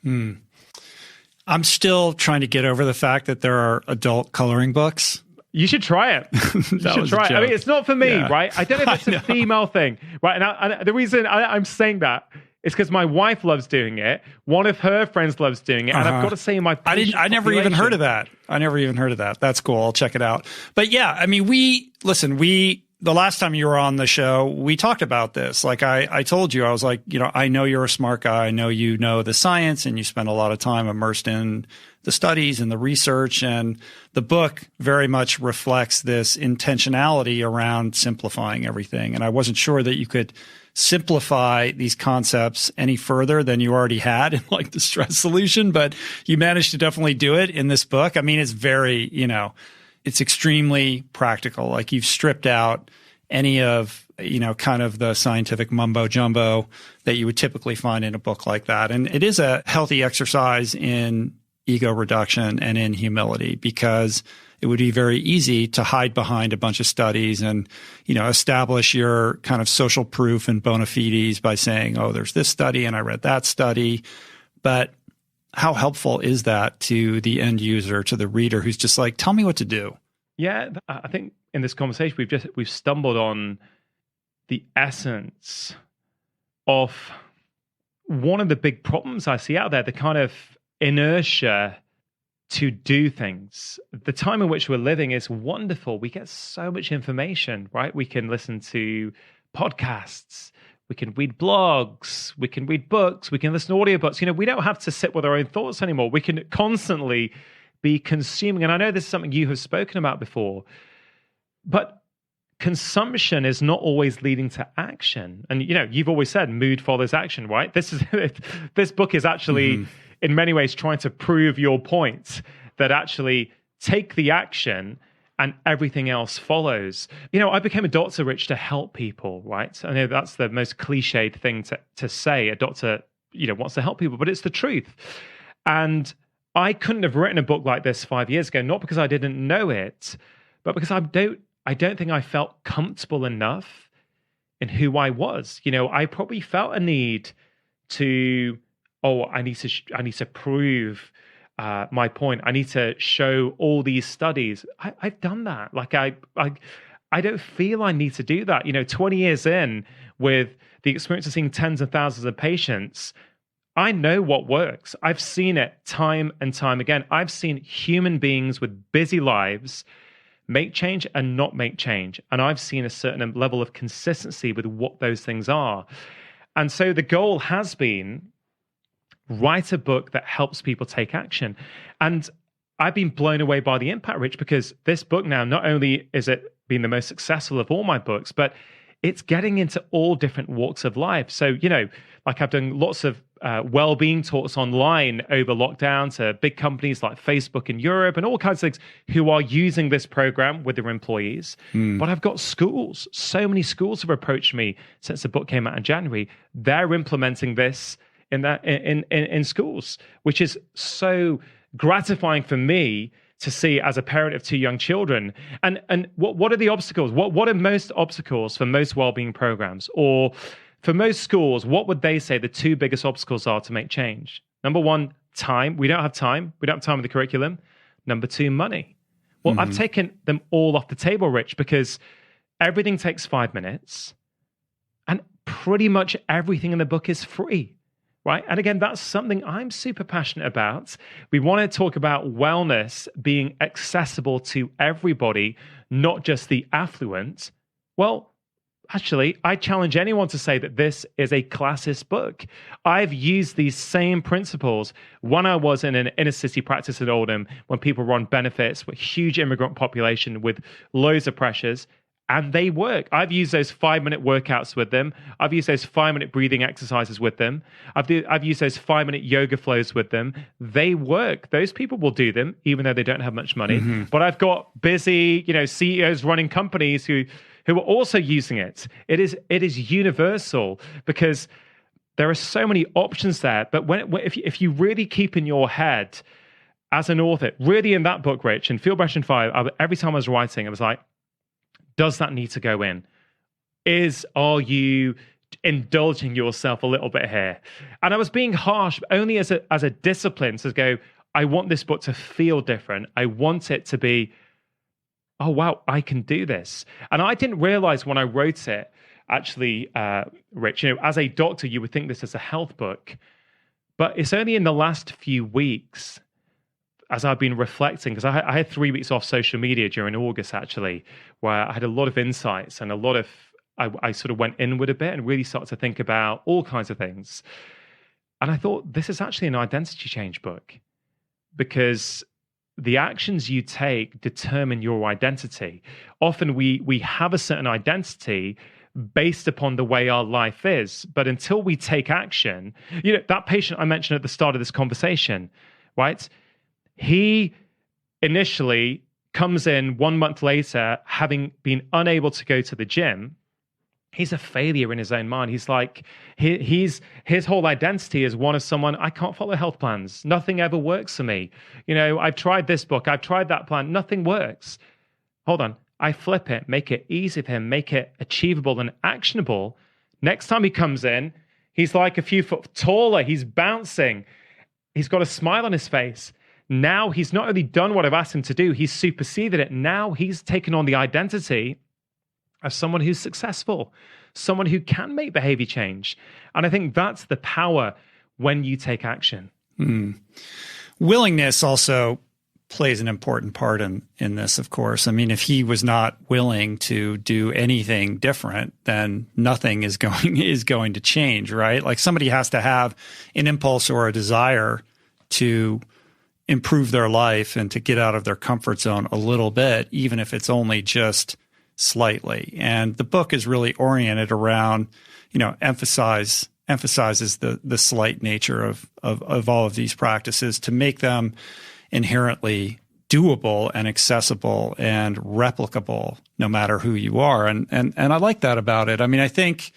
I'm still trying to get over the fact that there are adult coloring books. You should try it. You should try it. I mean, it's not for me, right? I don't know if it's a female thing, right? And the reason I'm saying that is because my wife loves doing it. One of her friends loves doing it. And I've got to say, I never even heard of that. That's cool. I'll check it out. But yeah, I mean, the last time you were on the show, we talked about this. Like I told you, I was like, I know you're a smart guy. I know you know the science and you spend a lot of time immersed in the studies and the research. And the book very much reflects this intentionality around simplifying everything. And I wasn't sure that you could simplify these concepts any further than you already had in like the stress solution, but you managed to definitely do it in this book. I mean, it's very, it's extremely practical. Like you've stripped out any of, kind of the scientific mumbo jumbo that you would typically find in a book like that. And it is a healthy exercise in ego reduction and in humility, because it would be very easy to hide behind a bunch of studies and, establish your kind of social proof and bona fides by saying, oh, there's this study and I read that study. But how helpful is that to the end user, to the reader who's just like, tell me what to do? Yeah, I think in this conversation, we've stumbled on the essence of one of the big problems I see out there, the kind of inertia to do things. The time in which we're living is wonderful. We get so much information, right? We can listen to podcasts, we can read blogs, we can read books, we can listen to audiobooks. We don't have to sit with our own thoughts anymore. We can constantly be consuming. And I know this is something you have spoken about before, but consumption is not always leading to action. And, you've always said mood follows action, right? This book is actually, in many ways, trying to prove your point that actually take the action and everything else follows. I became a doctor, Rich, to help people, right? I know that's the most cliched thing to say. A doctor, wants to help people, but it's the truth. And I couldn't have written a book like this 5 years ago, not because I didn't know it, but because I don't think I felt comfortable enough in who I was. I probably felt a need to, I need to prove my point. I need to show all these studies. I've done that. Like I don't feel I need to do that. 20 years in, with the experience of seeing tens of thousands of patients, I know what works. I've seen it time and time again. I've seen human beings with busy lives make change and not make change. And I've seen a certain level of consistency with what those things are. And so the goal has been, write a book that helps people take action. And I've been blown away by the impact, Rich, because this book now, not only is it being the most successful of all my books, but it's getting into all different walks of life. So, like I've done lots of well-being talks online over lockdown to big companies like Facebook in Europe and all kinds of things who are using this program with their employees. But I've got schools. So many schools have approached me since the book came out in January. They're implementing this in schools, which is so gratifying for me to see as a parent of two young children. And what are the obstacles? What are most obstacles for most well-being programs? Or for most schools, what would they say the two biggest obstacles are to make change? Number one, time. We don't have time. We don't have time with the curriculum. Number two, money. Well, I've taken them all off the table, Rich, because everything takes 5 minutes and pretty much everything in the book is free. Right? And again, that's something I'm super passionate about. We want to talk about wellness being accessible to everybody, not just the affluent. Well, actually, I challenge anyone to say that this is a classist book. I've used these same principles when I was in an inner city practice in Oldham, when people were on benefits with huge immigrant population with loads of pressures. And they work. I've used those 5-minute workouts with them. I've used those 5-minute breathing exercises with them. I've used those 5-minute yoga flows with them. They work. Those people will do them, even though they don't have much money. But I've got busy, CEOs running companies who are also using it. It is universal because there are so many options there. But if you really keep in your head as an author, really in that book, Rich, in Feel Better in 5, every time I was writing, I was like, does that need to go in? Are you indulging yourself a little bit here? And I was being harsh only as a discipline to go, I want this book to feel different. I want it to be, oh, wow, I can do this. And I didn't realize when I wrote it, actually, Rich, as a doctor, you would think this is a health book, but it's only in the last few weeks as I've been reflecting, because I had 3 weeks off social media during August, actually, where I had a lot of insights and I sort of went inward a bit and really started to think about all kinds of things. And I thought, this is actually an identity change book, because the actions you take determine your identity. Often we have a certain identity based upon the way our life is. But until we take action, that patient I mentioned at the start of this conversation, right? He initially comes in 1 month later, having been unable to go to the gym. He's a failure in his own mind. He's like, his whole identity is one of someone, I can't follow health plans. Nothing ever works for me. I've tried this book. I've tried that plan. Nothing works. Hold on. I flip it, make it easy for him, make it achievable and actionable. Next time he comes in, he's like a few foot taller. He's bouncing. He's got a smile on his face. Now he's not only done what I've asked him to do, he's superseded it. Now he's taken on the identity of someone who's successful, someone who can make behavior change. And I think that's the power when you take action. Willingness also plays an important part in this, of course. I mean, if he was not willing to do anything different, then nothing is going to change, right? Like, somebody has to have an impulse or a desire to improve their life and to get out of their comfort zone a little bit, even if it's only just slightly. And the book is really oriented around, emphasizes the slight nature of all of these practices to make them inherently doable and accessible and replicable no matter who you are. And I like that about it. I mean, I think,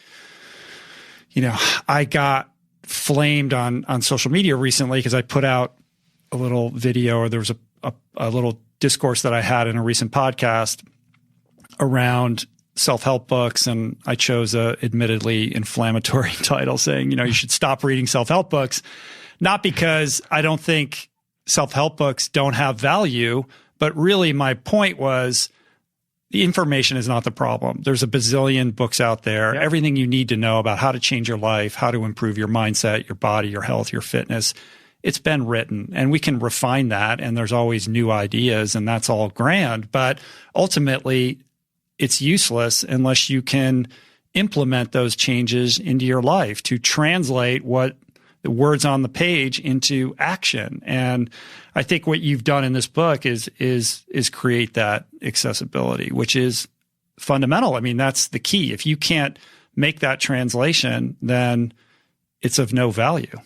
I got flamed on social media recently because I put out a little video, or there was a little discourse that I had in a recent podcast around self-help books. And I chose a admittedly inflammatory title saying, you should stop reading self-help books, not because I don't think self-help books don't have value, but really my point was the information is not the problem. There's a bazillion books out there, everything you need to know about how to change your life, how to improve your mindset, your body, your health, your fitness. It's been written, and we can refine that, and there's always new ideas, and that's all grand. But ultimately, it's useless unless you can implement those changes into your life to translate what the words on the page into action. And I think what you've done in this book is create that accessibility, which is fundamental. I mean, that's the key. If you can't make that translation, then it's of no value.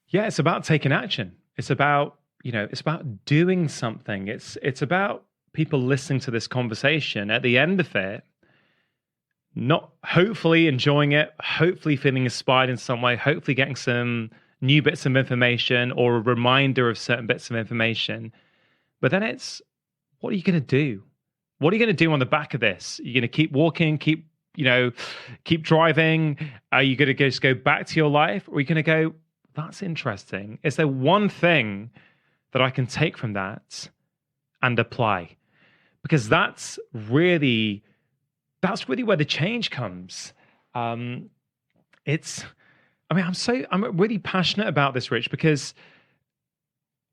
Yeah, it's about taking action. It's about, it's about doing something. It's about people listening to this conversation at the end of it, not hopefully enjoying it, hopefully feeling inspired in some way, hopefully getting some new bits of information or a reminder of certain bits of information. But then it's, what are you going to do? What are you going to do on the back of this? You're going to keep walking, keep driving? Are you going to just go back to your life? Or are you going to go, that's interesting. Is there one thing that I can take from that and apply? Because that's really where the change comes. I'm really passionate about this, Rich, because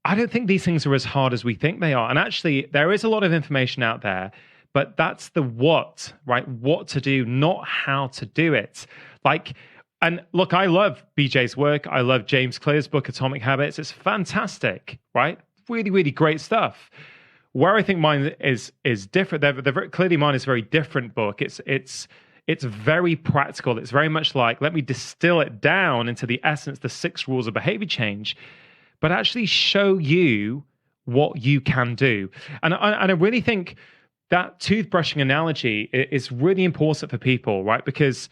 I don't think these things are as hard as we think they are. And actually, there is a lot of information out there, but that's the what, right? What to do, not how to do it. And look, I love BJ's work. I love James Clear's book, Atomic Habits. It's fantastic, right? Really, really great stuff. Where I think mine is different. Clearly mine is a very different book. It's very practical. It's very much like, let me distill it down into the essence, the 6 rules of behavior change, but actually show you what you can do. And I really think that toothbrushing analogy is really important for people, right? Because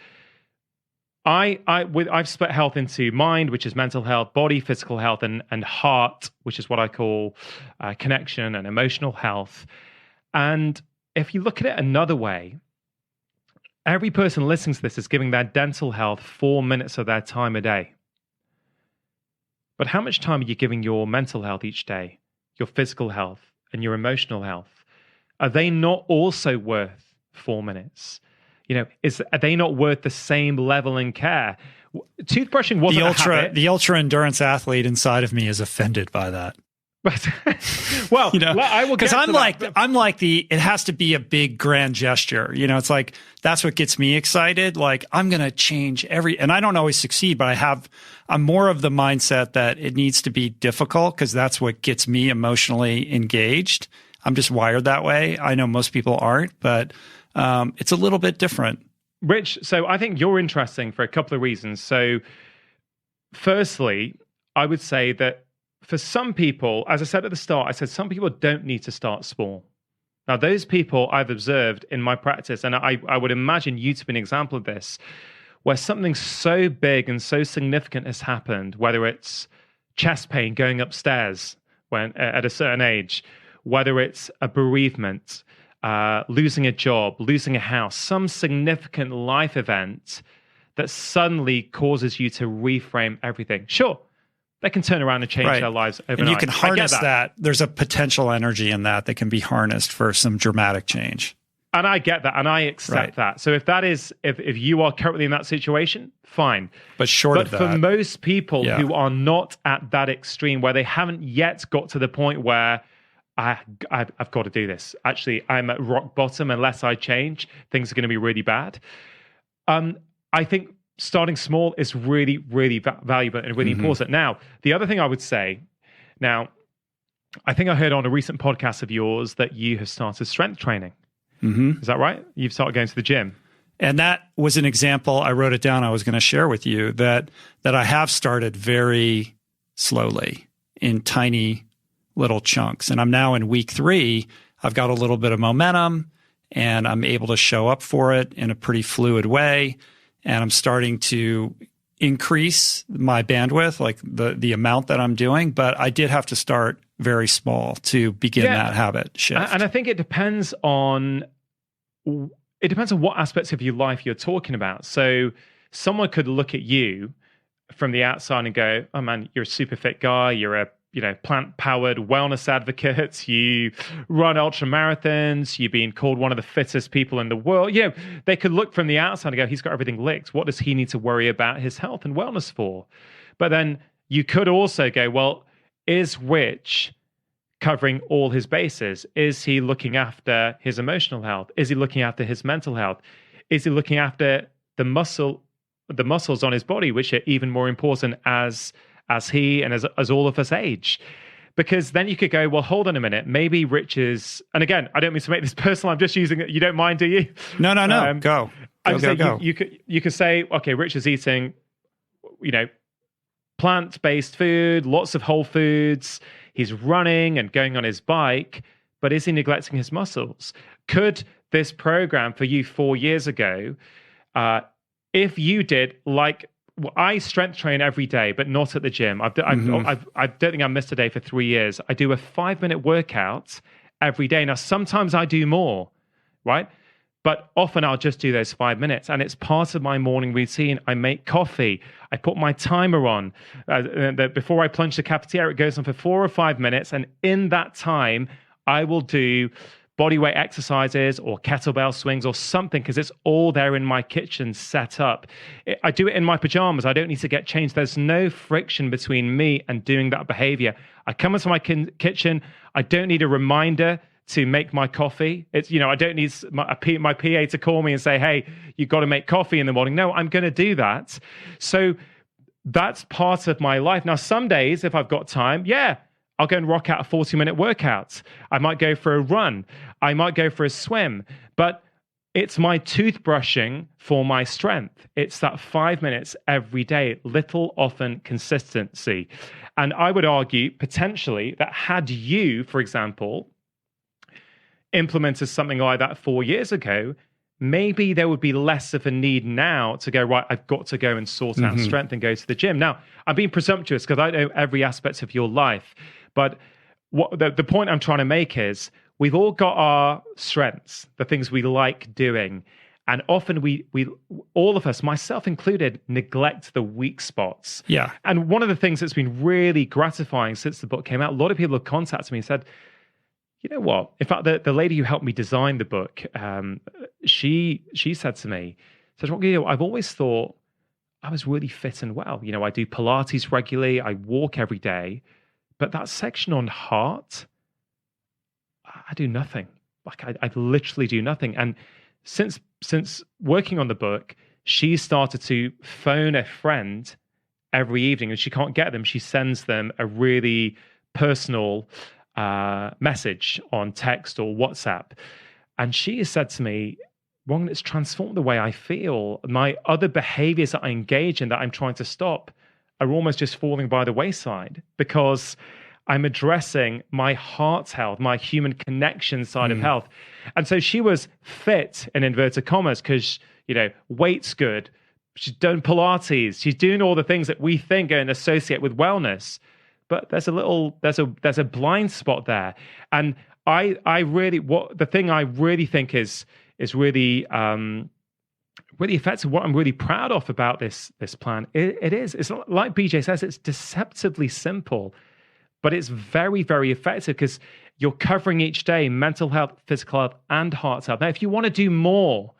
I've split health into mind, which is mental health, body, physical health, and heart, which is what I call connection and emotional health. And if you look at it another way, every person listening to this is giving their dental health 4 minutes of their time a day. But how much time are you giving your mental health each day, your physical health, and your emotional health? Are they not also worth 4 minutes? Are they not worth the same level in care? Toothbrushing wasn't a habit. The ultra endurance athlete inside of me is offended by that. Well, I will, because I'm like it has to be a big grand gesture. It's like, that's what gets me excited. Like, I'm going to change and I don't always succeed, but I'm more of the mindset that it needs to be difficult, because that's what gets me emotionally engaged. I'm just wired that way. I know most people aren't, but it's a little bit different. Rich, so I think you're interesting for a couple of reasons. So firstly, I would say that for some people, as I said at the start, I said some people don't need to start small. Now, those people I've observed in my practice, and I would imagine you to be an example of this, where something so big and so significant has happened, whether it's chest pain going upstairs when at a certain age, whether it's a bereavement, losing a job, losing a house, some significant life event that suddenly causes you to reframe everything. Sure, they can turn around and change their lives overnight. And you can harness that. There's a potential energy in that can be harnessed for some dramatic change. And I get that, and I accept that. So if you are currently in that situation, fine. But of that. But for most people who are not at that extreme, where they haven't yet got to the point where I've got to do this. Actually, I'm at rock bottom. Unless I change, things are going to be really bad. I think starting small is really, really valuable and really important. Now, the other thing I would say, I think I heard on a recent podcast of yours that you have started strength training. Is that right? You've started going to the gym. And that was an example. I wrote it down. I was going to share with you that I have started very slowly in tiny little chunks. And I'm now in week 3. I've got a little bit of momentum and I'm able to show up for it in a pretty fluid way. And I'm starting to increase my bandwidth, like the amount that I'm doing. But I did have to start very small to begin that habit shift. And I think it depends on what aspects of your life you're talking about. So someone could look at you from the outside and go, oh man, you're a super fit guy. You're a plant-powered wellness advocate. You run ultra marathons. You've been called one of the fittest people in the world. They could look from the outside and go, he's got everything licked. What does he need to worry about his health and wellness for? But then you could also go, well, is Rich covering all his bases? Is he looking after his emotional health? Is he looking after his mental health? Is he looking after the muscles on his body, which are even more important as he and as all of us age? Because then you could go, well, hold on a minute. Maybe Rich is, and again, I don't mean to make this personal. I'm just using it. You don't mind, do you? No. Go. You could say, okay, Rich is eating, plant-based food, lots of whole foods. He's running and going on his bike, but is he neglecting his muscles? Could this program for you 4 years ago, if you did like, I strength train every day, but not at the gym. I don't think I've missed a day for 3 years. I do a 5-minute workout every day. Now, sometimes I do more, right? But often I'll just do those 5 minutes, and it's part of my morning routine. I make coffee. I put my timer on. Before I plunge the cafetiere, it goes on for 4 or 5 minutes, and in that time, I will do bodyweight exercises or kettlebell swings or something, because it's all there in my kitchen set up. I do it in my pajamas. I don't need to get changed. There's no friction between me and doing that behavior. I come into my kitchen. I don't need a reminder to make my coffee. I don't need my PA to call me and say, hey, you've got to make coffee in the morning. No, I'm going to do that. So that's part of my life. Now, some days, if I've got time, I'll go and rock out a 40-minute workout. I might go for a run. I might go for a swim. But it's my toothbrushing for my strength. It's that 5 minutes every day, little, often, consistency. And I would argue, potentially, that had you, for example, implemented something like that 4 years ago, maybe there would be less of a need now to go, right, I've got to go and sort out strength and go to the gym. Now, I'm being presumptuous because I know every aspect of your life, but what the point I'm trying to make is we've all got our strengths, the things we like doing. And often we all of us, myself included, neglect the weak spots. Yeah. And one of the things that's been really gratifying since the book came out, a lot of people have contacted me and said, you know what? In fact, the lady who helped me design the book, she said to me, I've always thought I was really fit and well. I do Pilates regularly, I walk every day, but that section on heart, I do nothing. Like I literally do nothing. And since working on the book, she started to phone a friend every evening, and she can't get them. She sends them a really personal message on text or WhatsApp. And she has said to me, Rangan, it's transformed the way I feel. My other behaviors that I engage in that I'm trying to stop are almost just falling by the wayside because I'm addressing my heart's health, my human connection side of health. And so she was fit, in inverted commas, because, weight's good. She's done Pilates. She's doing all the things that we think and associate with wellness. But there's a blind spot there. And the thing I really think is really, really effective, what I'm really proud of about this plan, it's like BJ says, it's deceptively simple. But it's very, very effective because you're covering each day mental health, physical health, and heart health. Now, if you want to do more,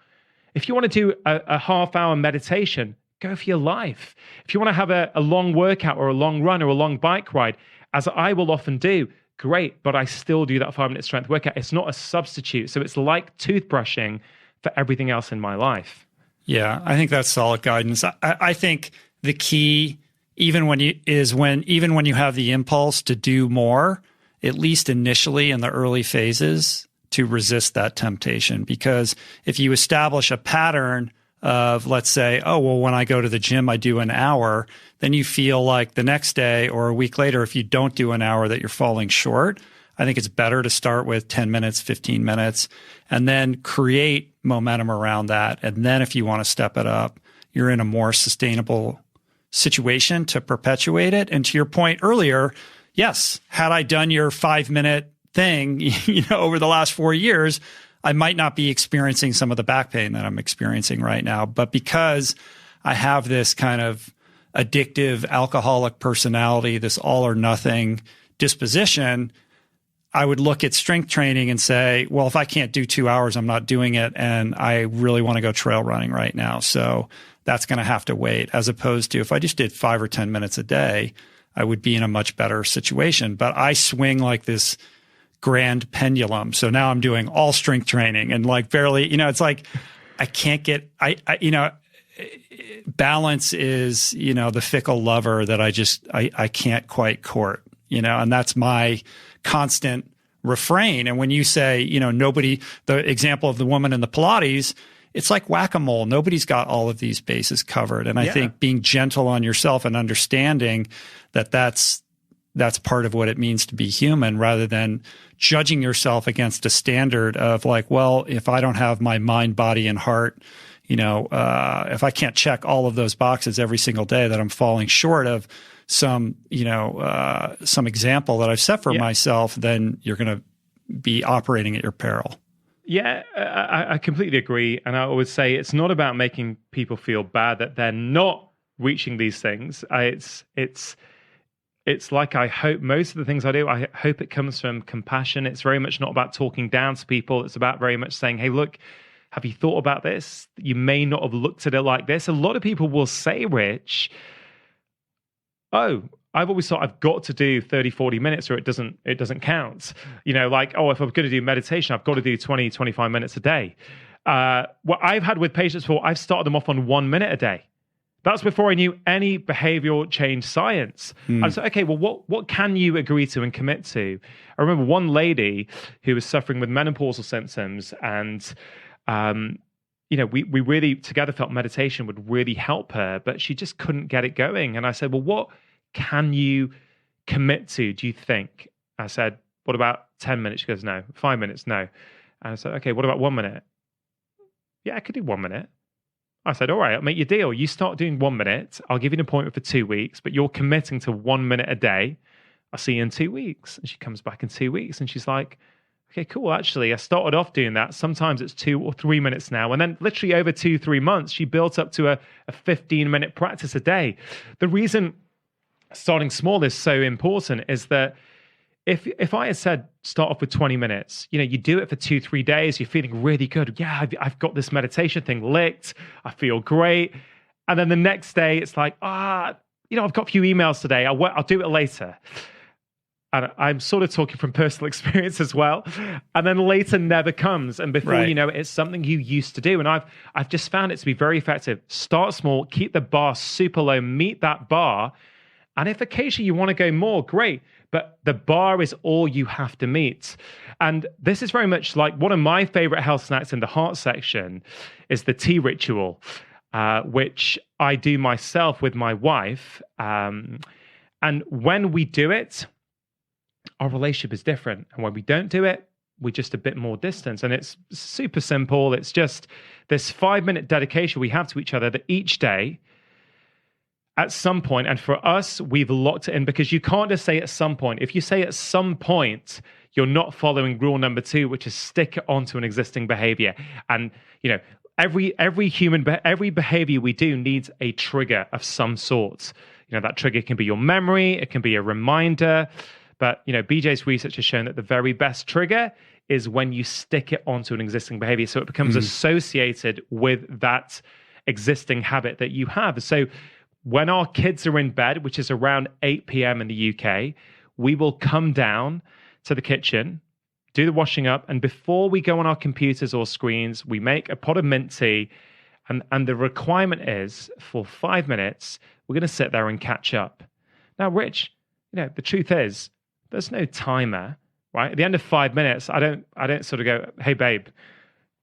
if you want to do a half-hour meditation, go for your life. If you want to have a long workout or a long run or a long bike ride, as I will often do, great, but I still do that 5-minute strength workout. It's not a substitute. So it's like toothbrushing for everything else in my life. Yeah, I think that's solid guidance. I think the key even when you have the impulse to do more, at least initially in the early phases, to resist that temptation. Because if you establish a pattern of, let's say, oh, well, when I go to the gym, I do an hour, then you feel like the next day or a week later, if you don't do an hour, that you're falling short. I think it's better to start with 10 minutes, 15 minutes, and then create momentum around that. And then if you want to step it up, you're in a more sustainable situation to perpetuate it. And to your point earlier, yes, had I done your 5-minute thing, over the last 4 years, I might not be experiencing some of the back pain that I'm experiencing right now. But because I have this kind of addictive alcoholic personality, this all or nothing disposition, I would look at strength training and say, well, if I can't do 2 hours, I'm not doing it. And I really want to go trail running right now. So that's going to have to wait, as opposed to if I just did 5 or 10 minutes a day, I would be in a much better situation. But I swing like this grand pendulum. So now I'm doing all strength training and like barely, it's like I can't get, balance is, the fickle lover that I can't quite court, and that's my constant refrain. And when you say, the example of the woman in the Pilates, it's like whack-a-mole. Nobody's got all of these bases covered. And I think being gentle on yourself and understanding that that's part of what it means to be human, rather than judging yourself against a standard of like, well, if I don't have my mind, body, and heart, if I can't check all of those boxes every single day, that I'm falling short of some example that I've set for myself, then you're going to be operating at your peril. Yeah, I completely agree. And I always say it's not about making people feel bad that they're not reaching these things. It's like, I hope most of the things I do, I hope it comes from compassion. It's very much not about talking down to people. It's about very much saying, hey, look, have you thought about this? You may not have looked at it like this. A lot of people will say, Rich, oh, I've always thought I've got to do 30, 40 minutes or it doesn't count. Like, oh, if I'm going to do meditation, I've got to do 20, 25 minutes a day. What I've had with patients before, I've started them off on 1 minute a day. That's before I knew any behavioral change science. I said, okay, well, what can you agree to and commit to? I remember one lady who was suffering with menopausal symptoms, and we really together felt meditation would really help her, but she just couldn't get it going. And I said, well, what can you commit to, do you think? I said, what about 10 minutes? She goes, no. 5 minutes, no. And I said, okay, what about 1 minute? Yeah, I could do 1 minute. I said, all right, I'll make you a deal. You start doing 1 minute. I'll give you an appointment for 2 weeks, but you're committing to 1 minute a day. I'll see you in 2 weeks. And she comes back in 2 weeks and she's like, okay, cool. Actually, I started off doing that. Sometimes it's 2 or 3 minutes now. And then literally over 2-3 months, she built up to a 15-minute practice a day. The reason starting small is so important is that if I had said start off with 20 minutes, you do it for 2-3 days, you're feeling really good. Yeah, I've got this meditation thing licked. I feel great. And then the next day it's like, I've got a few emails today. I'll do it later. And I'm sort of talking from personal experience as well. And then later never comes. And before you know it, it's something you used to do. And I've just found it to be very effective. Start small, keep the bar super low, meet that bar. And if occasionally you want to go more, great. But the bar is all you have to meet. And this is very much like one of my favorite health snacks in the heart section is the tea ritual, which I do myself with my wife. And when we do it, our relationship is different. And when we don't do it, we're just a bit more distant. And it's super simple. It's just this 5-minute dedication we have to each other that each day, at some point, and for us, we've locked it in because you can't just say at some point. If you say at some point, you're not following rule number 2, which is stick it onto an existing behavior. And, every behavior we do needs a trigger of some sort. That trigger can be your memory, it can be a reminder. But, BJ's research has shown that the very best trigger is when you stick it onto an existing behavior. So it becomes associated with that existing habit that you have. So when our kids are in bed, which is around 8 p.m. in the UK, we will come down to the kitchen, do the washing up, and before we go on our computers or screens, we make a pot of mint tea, and the requirement is for 5 minutes, we're going to sit there and catch up. Now, Rich, the truth is, there's no timer, right? At the end of 5 minutes, I don't sort of go, hey, babe,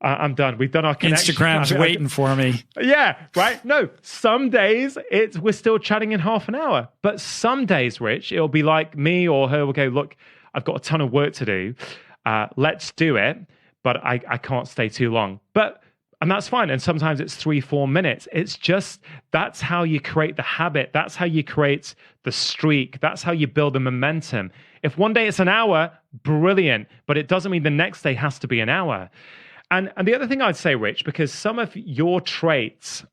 I'm done. We've done our connection. Instagram's waiting for me. Yeah, right? No, some days we're still chatting in half an hour. But some days, Rich, it'll be like me or her will go, look, I've got a ton of work to do. Let's do it. But I can't stay too long. And that's fine. And sometimes it's 3-4 minutes. It's just, that's how you create the habit. That's how you create the streak. That's how you build the momentum. If one day it's an hour, brilliant. But it doesn't mean the next day has to be an hour. And the other thing I'd say, Rich, because some of your traits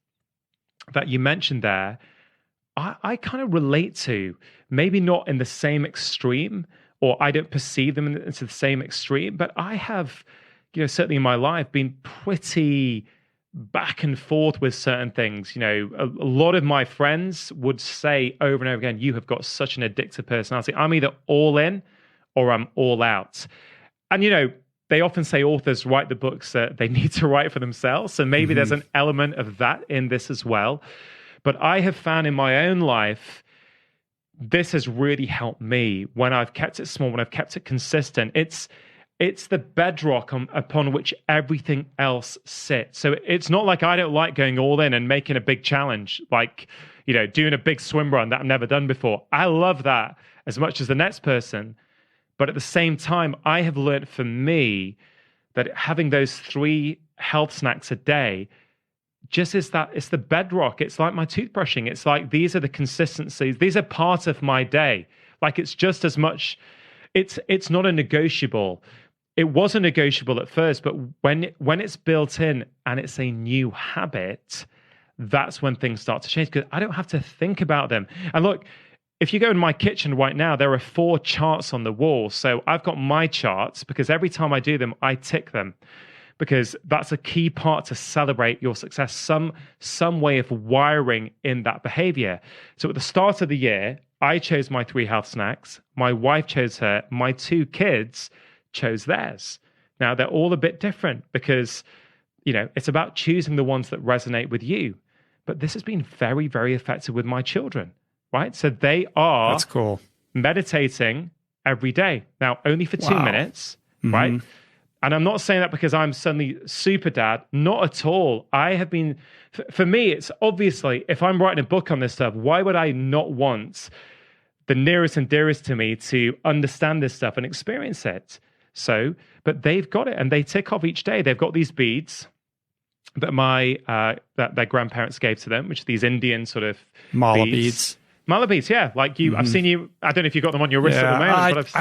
that you mentioned there, I kind of relate to, maybe not in the same extreme, or I don't perceive them into the same extreme, but I have, certainly in my life, been pretty back and forth with certain things. A lot of my friends would say over and over again, you have got such an addictive personality. I'm either all in or I'm all out. And, they often say authors write the books that they need to write for themselves. So maybe there's an element of that in this as well. But I have found in my own life, this has really helped me when I've kept it small, when I've kept it consistent. It's the bedrock upon which everything else sits. So it's not like I don't like going all in and making a big challenge, like, doing a big swim run that I've never done before. I love that as much as the next person. But at the same time, I have learned for me that having those 3 health snacks a day just is that, it's the bedrock. It's like my toothbrushing. It's like, these are the consistencies. These are part of my day. Like, it's just as much, it's not a negotiable. It was a negotiable at first, but when it's built in and it's a new habit, that's when things start to change, because I don't have to think about them. And look, if you go in my kitchen right now, there are 4 charts on the wall. So I've got my charts because every time I do them, I tick them, because that's a key part to celebrate your success, some way of wiring in that behavior. So at the start of the year, I chose my 3 health snacks. My wife chose her. My 2 kids chose theirs. Now, they're all a bit different because, it's about choosing the ones that resonate with you. But this has been very, very effective with my children. Right? So they are That's cool. meditating every day. Now, only for 2 minutes, right? And I'm not saying that because I'm suddenly super dad. Not at all. I have been, for me, it's obviously, if I'm writing a book on this stuff, why would I not want the nearest and dearest to me to understand this stuff and experience it? So, but they've got it and they tick off each day. They've got these beads. that my that their grandparents gave to them, which are these Indian sort of mala beads. Mala beads, yeah. Like you, I've seen you. I don't know if you got them on your wrist at the moment, but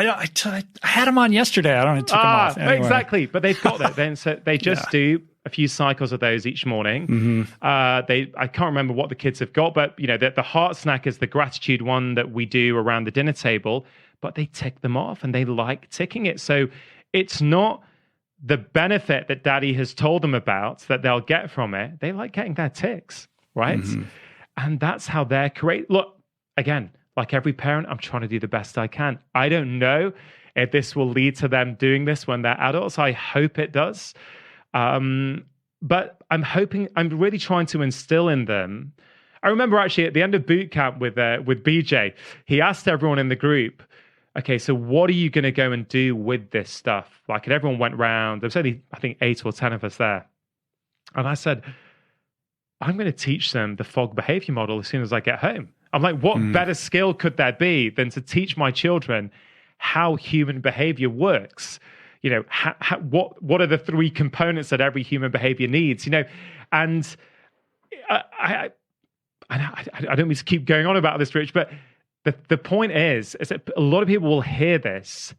I had them on yesterday. I don't know. Took them off. Anyway. Exactly. But they've got it. Then so they just do a few cycles of those each morning. I can't remember what the kids have got, but the heart snack is the gratitude one that we do around the dinner table. But they tick them off, and they like ticking it. So it's not the benefit that Daddy has told them about that they'll get from it. They like getting their ticks, right? And that's how they're created. Look. Again, like every parent, I'm trying to do the best I can. I don't know if this will lead to them doing this when they're adults. I hope it does. But I'm really trying to instill in them. I remember actually at the end of boot camp with BJ, he asked everyone in the group, okay, so what are you going to go and do with this stuff? Like, and everyone went round. There was only, I think, 8 or 10 of us there. And I said, I'm going to teach them the FOG behavior model as soon as I get home. I'm like, what better skill could there be than to teach my children how human behavior works? What are the 3 components that every human behavior needs? And I don't mean to keep going on about this, Rich, but the point is that a lot of people will hear this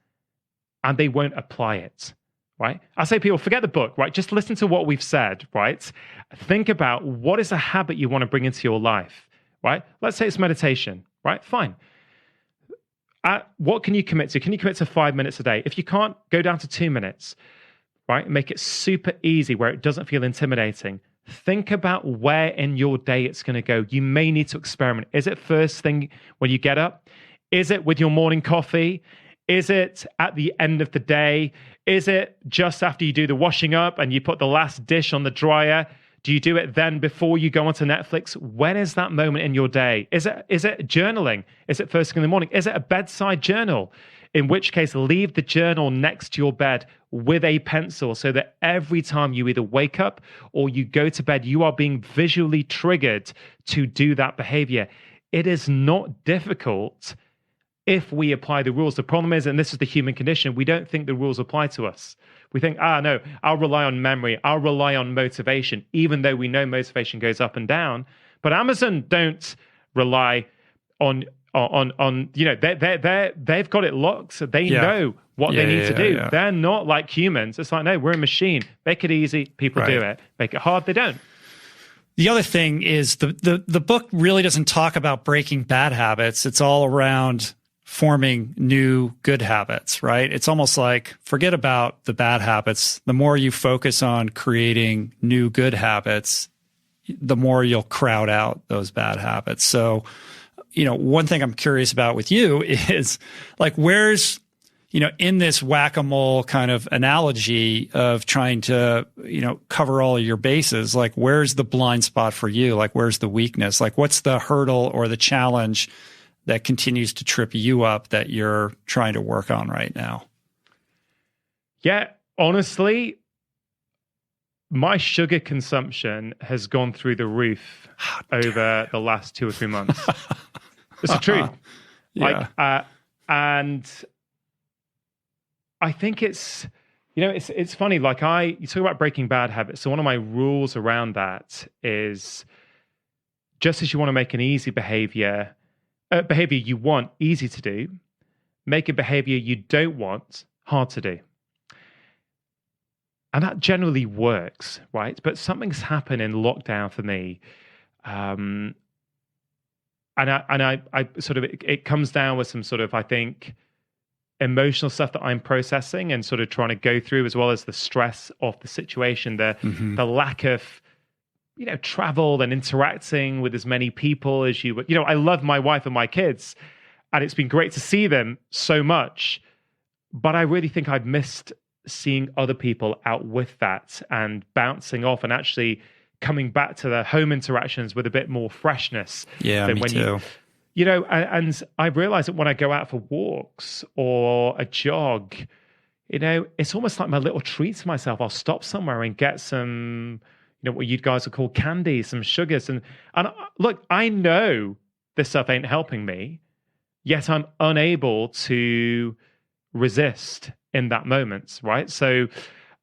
and they won't apply it. Right? I say people, forget the book, right? Just listen to what we've said, right? Think about what is a habit you want to bring into your life, right? Let's say it's meditation, right? Fine. What can you commit to? Can you commit to 5 minutes a day? If you can't, go down to 2 minutes, right? Make it super easy where it doesn't feel intimidating. Think about where in your day it's going to go. You may need to experiment. Is it first thing when you get up? Is it with your morning coffee? Is it at the end of the day? Is it just after you do the washing up and you put the last dish on the dryer? Do you do it then before you go onto Netflix? When is that moment in your day? Is it journaling? Is it first thing in the morning? Is it a bedside journal? In which case, leave the journal next to your bed with a pencil so that every time you either wake up or you go to bed, you are being visually triggered to do that behavior. It is not difficult if we apply the rules. The problem is, and this is the human condition, we don't think the rules apply to us. We think, no, I'll rely on memory. I'll rely on motivation, even though we know motivation goes up and down. But Amazon don't rely on they've got it locked. So they know what they need to do. Yeah. They're not like humans. It's like, no, we're a machine. Make it easy. People do it. Make it hard. They don't. The other thing is the book really doesn't talk about breaking bad habits. It's all around forming new good habits, right? It's almost like forget about the bad habits. The more you focus on creating new good habits, the more you'll crowd out those bad habits. So, one thing I'm curious about with you is like, where's, in this whack-a-mole kind of analogy of trying to, cover all of your bases, like where's the blind spot for you? Like, where's the weakness? Like, what's the hurdle or the challenge that continues to trip you up that you're trying to work on right now? Yeah, honestly, my sugar consumption has gone through the roof over the last 2 or 3 months. It's the truth. And I think it's, it's funny. Like you talk about breaking bad habits. So one of my rules around that is just as you want to make an easy behavior you want easy to do, make a behavior you don't want hard to do. And that generally works, right? But something's happened in lockdown for me. And I sort of, it comes down with some sort of, I think, emotional stuff that I'm processing and sort of trying to go through, as well as the stress of the situation, the lack of, travel and interacting with as many people as you would. I love my wife and my kids, and it's been great to see them so much. But I really think I've missed seeing other people out with that and bouncing off and actually coming back to the home interactions with a bit more freshness. Yeah, me too. And I've realized that when I go out for walks or a jog, it's almost like my little treat to myself. I'll stop somewhere and get some, what you guys would call candy, some sugars. And look, I know this stuff ain't helping me, yet I'm unable to resist in that moment, right? So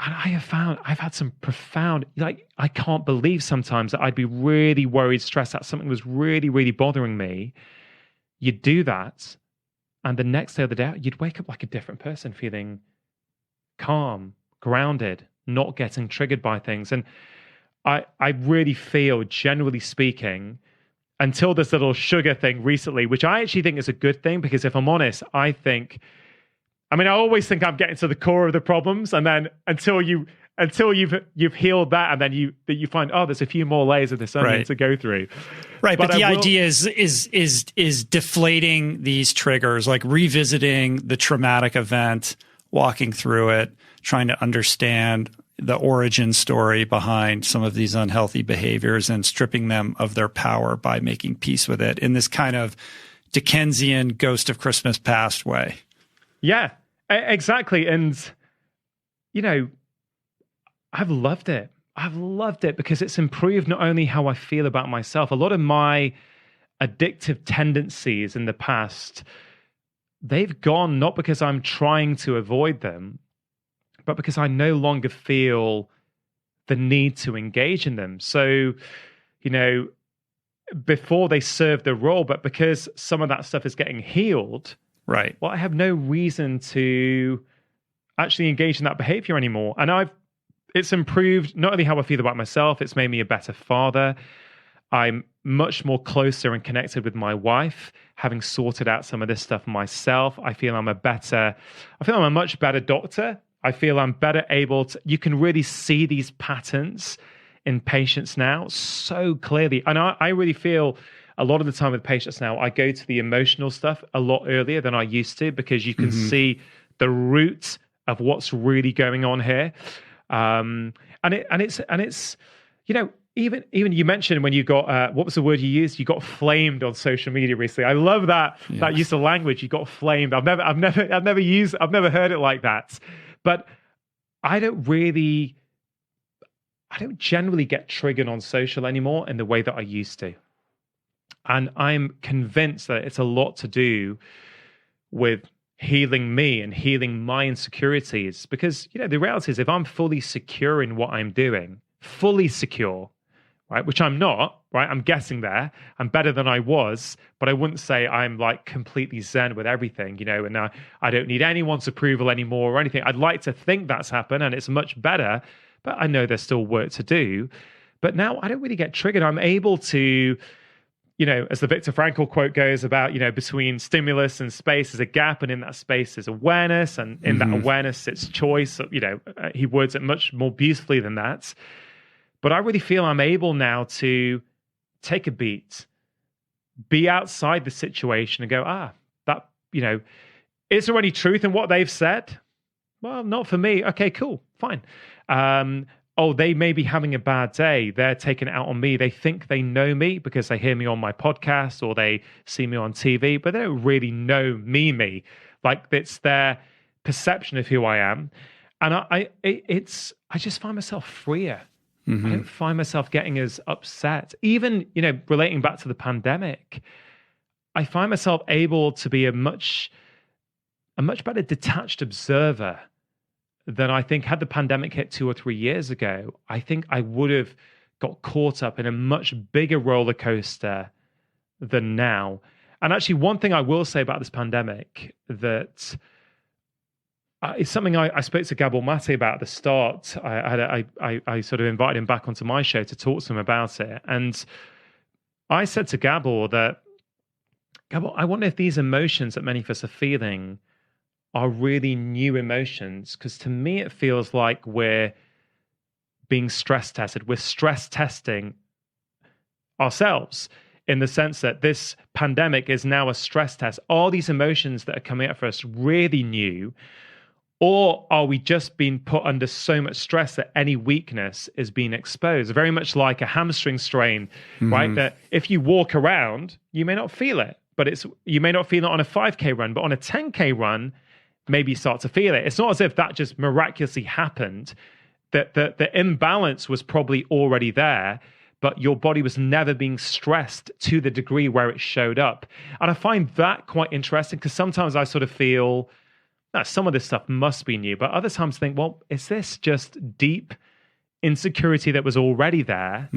And I have found I've had some profound, like, I can't believe sometimes that I'd be really worried, stressed out, something was really, really bothering me. You'd do that. And the next day or the day out, you'd wake up like a different person, feeling calm, grounded, not getting triggered by things. And I really feel, generally speaking, until this little sugar thing recently, which I actually think is a good thing, because if I'm honest, I always think I'm getting to the core of the problems, and then until you've healed that, and then you find, oh, there's a few more layers of this onion to go through. Right, but the idea is deflating these triggers, like revisiting the traumatic event, walking through it, trying to understand the origin story behind some of these unhealthy behaviors and stripping them of their power by making peace with it in this kind of Dickensian Ghost of Christmas Past way. Yeah, exactly. And, I've loved it. I've loved it because it's improved not only how I feel about myself. A lot of my addictive tendencies in the past, they've gone not because I'm trying to avoid them, but because I no longer feel the need to engage in them. So, before they serve the role, but because some of that stuff is getting healed, right? Well, I have no reason to actually engage in that behavior anymore. And it's improved not only how I feel about myself, it's made me a better father. I'm much more closer and connected with my wife, having sorted out some of this stuff myself. I feel I'm a much better doctor. I feel I'm better able to, you can really see these patterns in patients now so clearly. And I really feel a lot of the time with patients now, I go to the emotional stuff a lot earlier than I used to, because you can see the root of what's really going on here. And it's even you mentioned when you got what was the word you used? You got flamed on social media recently. I love that use of language. You got flamed. I've never heard it like that. But I don't generally get triggered on social anymore in the way that I used to. And I'm convinced that it's a lot to do with healing me and healing my insecurities. Because, the reality is, if I'm fully secure in what I'm doing, fully secure, right, which I'm not, right, I'm getting there, I'm better than I was, but I wouldn't say I'm like completely zen with everything, and I don't need anyone's approval anymore or anything. I'd like to think that's happened and it's much better, but I know there's still work to do. But now I don't really get triggered. I'm able to, as the Viktor Frankl quote goes about, between stimulus and space is a gap, and in that space is awareness, and in that awareness sits choice. He words it much more beautifully than that. But I really feel I'm able now to take a beat, be outside the situation and go, is there any truth in what they've said? Well, not for me. Okay, cool, fine. They may be having a bad day. They're taking it out on me. They think they know me because they hear me on my podcast or they see me on TV, but they don't really know me. Like, it's their perception of who I am. And I just find myself freer. I don't find myself getting as upset. Even, relating back to the pandemic, I find myself able to be a much better detached observer than I think had the pandemic hit 2 or 3 years ago. I think I would have got caught up in a much bigger roller coaster than now. And actually, one thing I will say about this pandemic that it's something I spoke to Gabor Mate about at the start. I sort of invited him back onto my show to talk to him about it. And I said to Gabor that, I wonder if these emotions that many of us are feeling are really new emotions. Because to me, it feels like we're being stress tested. We're stress testing ourselves in the sense that this pandemic is now a stress test. Are these emotions that are coming up for us really new? Or are we just being put under so much stress that any weakness is being exposed? Very much like a hamstring strain, right? That if you walk around, you may not feel it, but you may not feel it on a 5K run, but on a 10K run, maybe you start to feel it. It's not as if that just miraculously happened. That the imbalance was probably already there, but your body was never being stressed to the degree where it showed up. And I find that quite interesting, because sometimes I sort of feel, some of this stuff must be new. But other times I think, well, is this just deep insecurity that was already there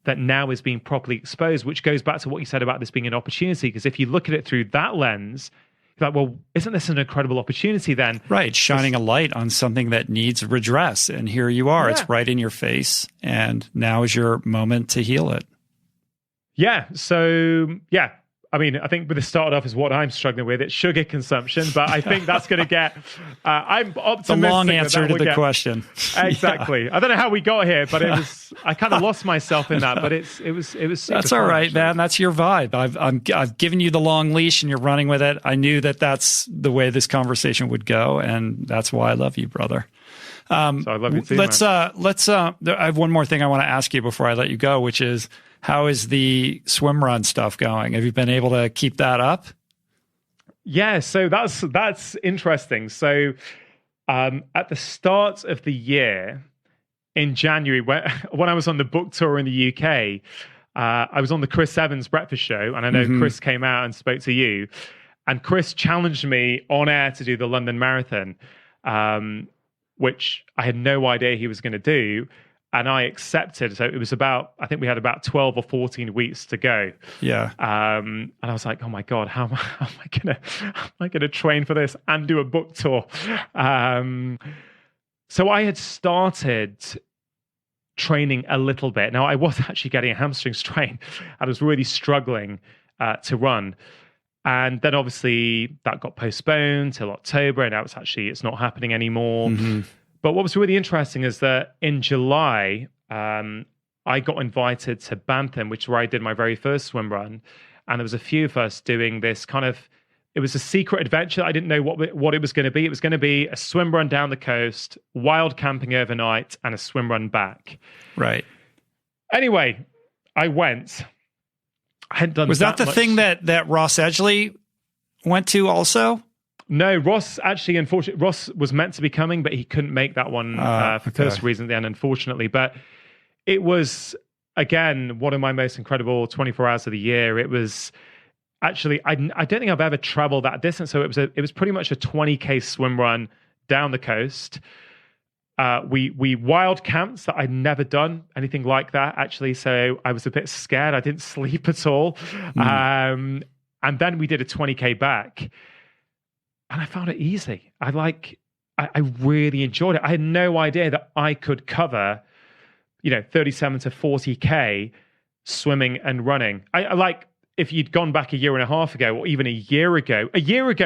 that now is being properly exposed, which goes back to what you said about this being an opportunity. Because if you look at it through that lens, you're like, well, isn't this an incredible opportunity then? Right, shining a light on something that needs redress. And here you are, it's right in your face. And now is your moment to heal it. Yeah, so, yeah. I mean, I think with the start off is what I'm struggling with. It's sugar consumption, but I think that's going to get. I'm optimistic. The long answer to the question. Exactly. Yeah. I don't know how we got here, but it was. I kind of lost myself in that, but it was. That's all right, man. That's your vibe. I've given you the long leash, and you're running with it. I knew that that's the way this conversation would go, and that's why I love you, brother. So I love you too. Let's. I have one more thing I want to ask you before I let you go, which is, how is the swim run stuff going? Have you been able to keep that up? Yeah, so that's interesting. So at the start of the year, in January, when I was on the book tour in the UK, I was on the Chris Evans breakfast show, and I know Chris came out and spoke to you, and Chris challenged me on air to do the London Marathon, which I had no idea he was going to do. And I accepted. So it was I think we had about 12 or 14 weeks to go. Yeah. And I was like, oh my God, how am I gonna train for this and do a book tour? So I had started training a little bit. Now I was actually getting a hamstring strain. I was really struggling to run. And then obviously that got postponed till October, and now it's not happening anymore. But what was really interesting is that in July, I got invited to Bantham, which is where I did my very first swim run. And there was a few of us doing this it was a secret adventure. I didn't know what it was going to be. It was going to be a swim run down the coast, wild camping overnight, and a swim run back. Right. Anyway, I went. I hadn't done Was that the thing that Ross Edgley went to also? No, Ross actually, unfortunately, Ross was meant to be coming, but he couldn't make that one for personal reasons then, unfortunately. But it was, again, one of my most incredible 24 hours of the year. It was actually, I don't think I've ever traveled that distance. So it was pretty much a 20K swim run down the coast. We wild camped that I'd never done anything like that, actually. So I was a bit scared. I didn't sleep at all. And then we did a 20K back. And I found it easy. I really enjoyed it. I had no idea that I could cover, 37 to 40K swimming and running. I like, if you'd gone back a year and a half ago, or even a year ago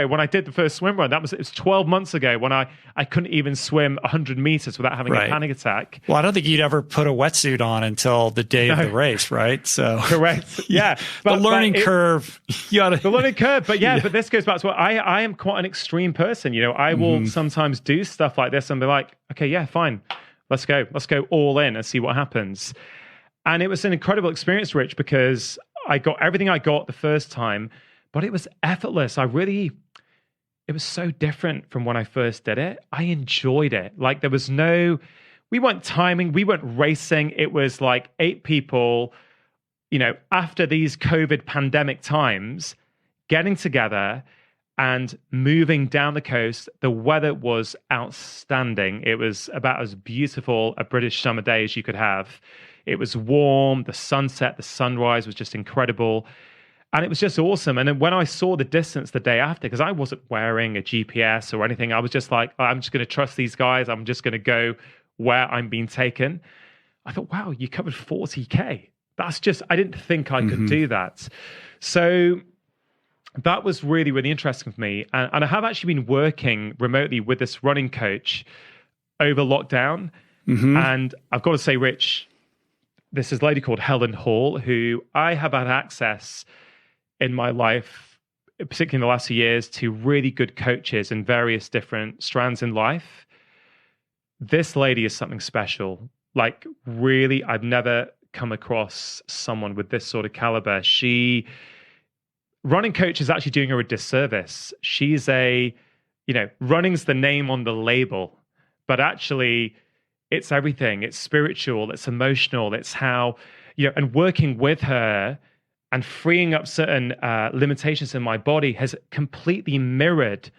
when I did the first swim run, it was 12 months ago when I couldn't even swim 100 meters without having a panic attack. Well, I don't think you'd ever put a wetsuit on until the day of the race, right? So correct. Yeah. But the learning curve. The learning curve. But but this goes back to what I am quite an extreme person. I will sometimes do stuff like this and be like, okay, yeah, fine. Let's go all in and see what happens. And it was an incredible experience, Rich, because I got everything I got the first time, but it was effortless. It was so different from when I first did it. I enjoyed it. Like we weren't timing, we weren't racing. It was like 8 people, after these COVID pandemic times, getting together and moving down the coast. The weather was outstanding. It was about as beautiful a British summer day as you could have. It was warm, the sunset, the sunrise was just incredible. And it was just awesome. And then when I saw the distance the day after, because I wasn't wearing a GPS or anything, I was just like, I'm just going to trust these guys. I'm just going to go where I'm being taken. I thought, wow, you covered 40K. I didn't think I could do that. So that was really, really interesting for me. And I have actually been working remotely with this running coach over lockdown. And I've got to say, Rich, this is a lady called Helen Hall, who I have had access in my life, particularly in the last few years, to really good coaches in various different strands in life. This lady is something special. Like, really, I've never come across someone with this sort of caliber. Running coach is actually doing her a disservice. She's running's the name on the label, but actually, it's everything. It's spiritual, it's emotional, it's how, and working with her and freeing up certain limitations in my body has completely mirrored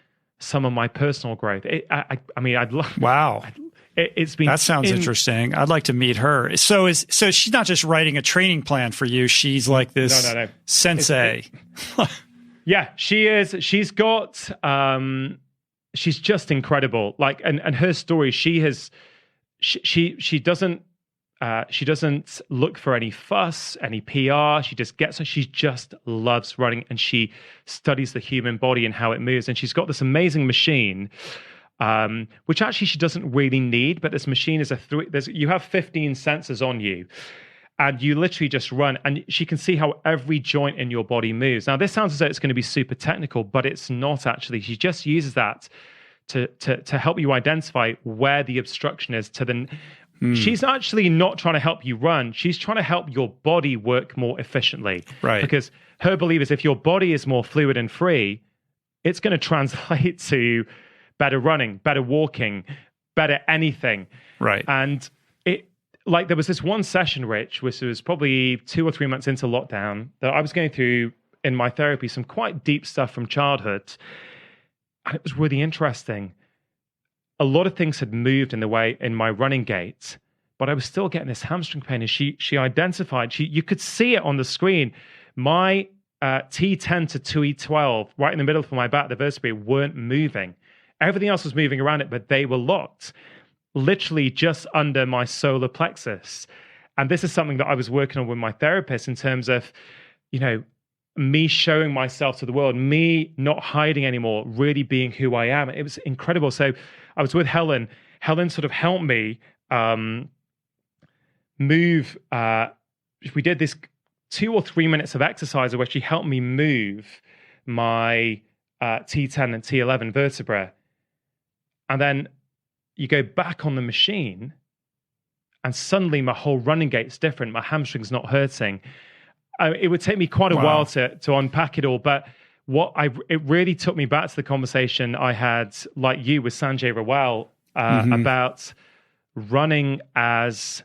some of my personal growth. I mean, I'd love. Wow. It's been that sounds interesting. I'd like to meet her. So she's not just writing a training plan for you. She's like this no. sensei. Yeah, she is. She's got. She's just incredible. Like, and her story. She doesn't look for any fuss, any PR. She just loves running, and she studies the human body and how it moves. And she's got this amazing machine. Which actually she doesn't really need, but this machine is you have 15 sensors on you, and you literally just run, and she can see how every joint in your body moves. Now, this sounds as though it's going to be super technical, but it's not actually. She just uses that to help you identify where the obstruction is. She's actually not trying to help you run. She's trying to help your body work more efficiently. Right. Because her belief is if your body is more fluid and free, it's going to translate to better running, better walking, better anything. Right. And there was this one session, Rich, which was probably 2 or 3 months into lockdown, that I was going through in my therapy, some quite deep stuff from childhood. And it was really interesting. A lot of things had moved in my running gait, but I was still getting this hamstring pain. And she identified, you could see it on the screen. My T10 to 2E12, right in the middle of my back, the vertebrae weren't moving. Everything else was moving around it, but they were locked, literally just under my solar plexus. And this is something that I was working on with my therapist in terms of, me showing myself to the world, me not hiding anymore, really being who I am. It was incredible. So I was with Helen. Helen sort of helped me move. We did this 2 or 3 minutes of exercise where she helped me move my T10 and T11 vertebra. And then you go back on the machine, and suddenly my whole running gait's different. My hamstring's not hurting. It would take me quite a while to unpack it all, but it really took me back to the conversation I had, like you, with Sanjay Rawal about running as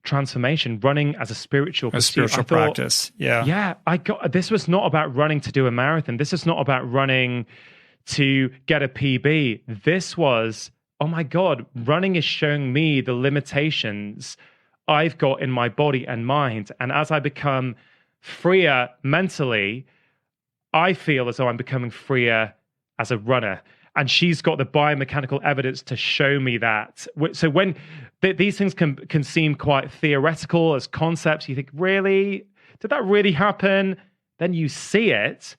transformation, running as a spiritual pursuit. Spiritual practice. Yeah. This was not about running to do a marathon. This is not about running to get a PB. This was, oh my God, running is showing me the limitations I've got in my body and mind. And as I become freer mentally, I feel as though I'm becoming freer as a runner. And she's got the biomechanical evidence to show me that. So when these things can seem quite theoretical as concepts, you think, really? Did that really happen? Then you see it.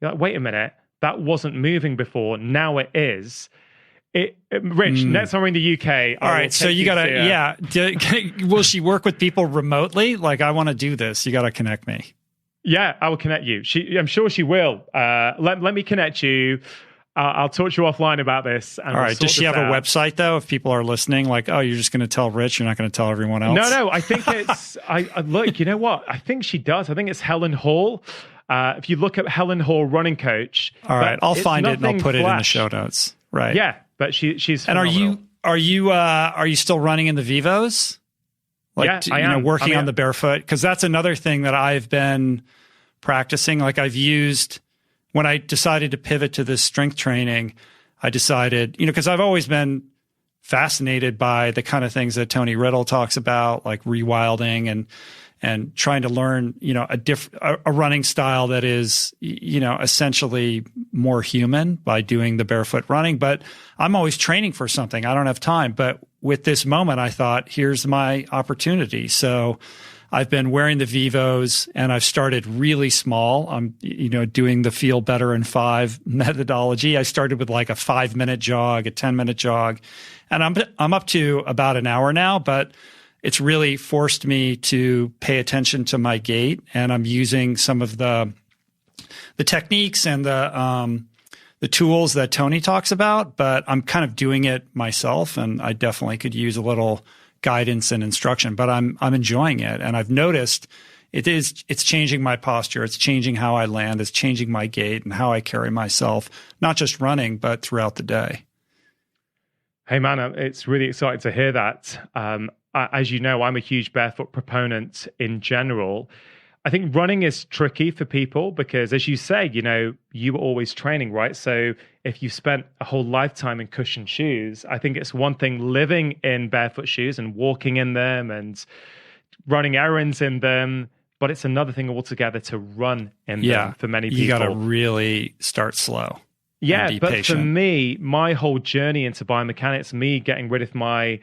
You're like, wait a minute, that wasn't moving before. Now it is. Rich, next time we're in the UK. All right, so you got to, will she work with people remotely? Like, I want to do this. You got to connect me. Yeah, I will connect you. I'm sure she will. Let me connect you. I'll talk to you offline about this. And all right, does she have a website, though, if people are listening? Like, oh, you're just going to tell Rich, you're not going to tell everyone else? No, I think it's, look, you know what? I think she does. I think it's Helen Hall. If you look at Helen Hall Running Coach. All right, I'll find it and I'll put it in the show notes. Right. Yeah. But she's and phenomenal. are you still running in the Vivos? Like, I am. Working on the barefoot, because that's another thing that I've been practicing. Like, I've used, when I decided to pivot to this strength training, I decided, because I've always been fascinated by the kind of things that Tony Riddle talks about, like rewilding and trying to learn, a running style that is, essentially more human by doing the barefoot running. But I'm always training for something. I don't have time. But with this moment, I thought, here's my opportunity. So I've been wearing the Vivos, and I've started really small. I'm, doing the Feel Better in 5 methodology. I started with like a 5-minute jog, a 10-minute jog, and I'm up to about an hour now, but it's really forced me to pay attention to my gait, and I'm using some of the techniques and the tools that Tony talks about, but I'm kind of doing it myself, and I definitely could use a little guidance and instruction, but I'm enjoying it. And I've noticed it's changing my posture. It's changing how I land. It's changing my gait and how I carry myself, not just running, but throughout the day. Hey man, it's really exciting to hear that. As you know, I'm a huge barefoot proponent in general. I think running is tricky for people because, as you say, you were always training, right? So if you spent a whole lifetime in cushioned shoes, I think it's one thing living in barefoot shoes and walking in them and running errands in them, but it's another thing altogether to run in them for many people. You got to really start slow. Yeah, but patient. For me, my whole journey into biomechanics, me getting rid of my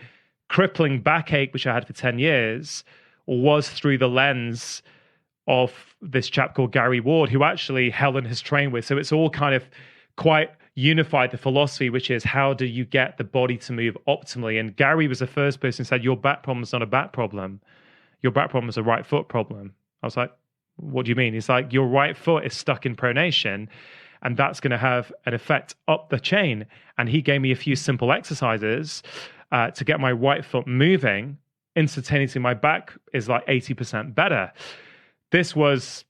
crippling backache, which I had for 10 years, was through the lens of this chap called Gary Ward, who actually Helen has trained with. So it's all kind of quite unified, the philosophy, which is how do you get the body to move optimally? And Gary was the first person who said, your back problem is not a back problem. Your back problem is a right foot problem. I was like, what do you mean? He's like, your right foot is stuck in pronation, and that's going to have an effect up the chain. And he gave me a few simple exercises to get my right foot moving. Instantaneously, my back is like 80% better. This was,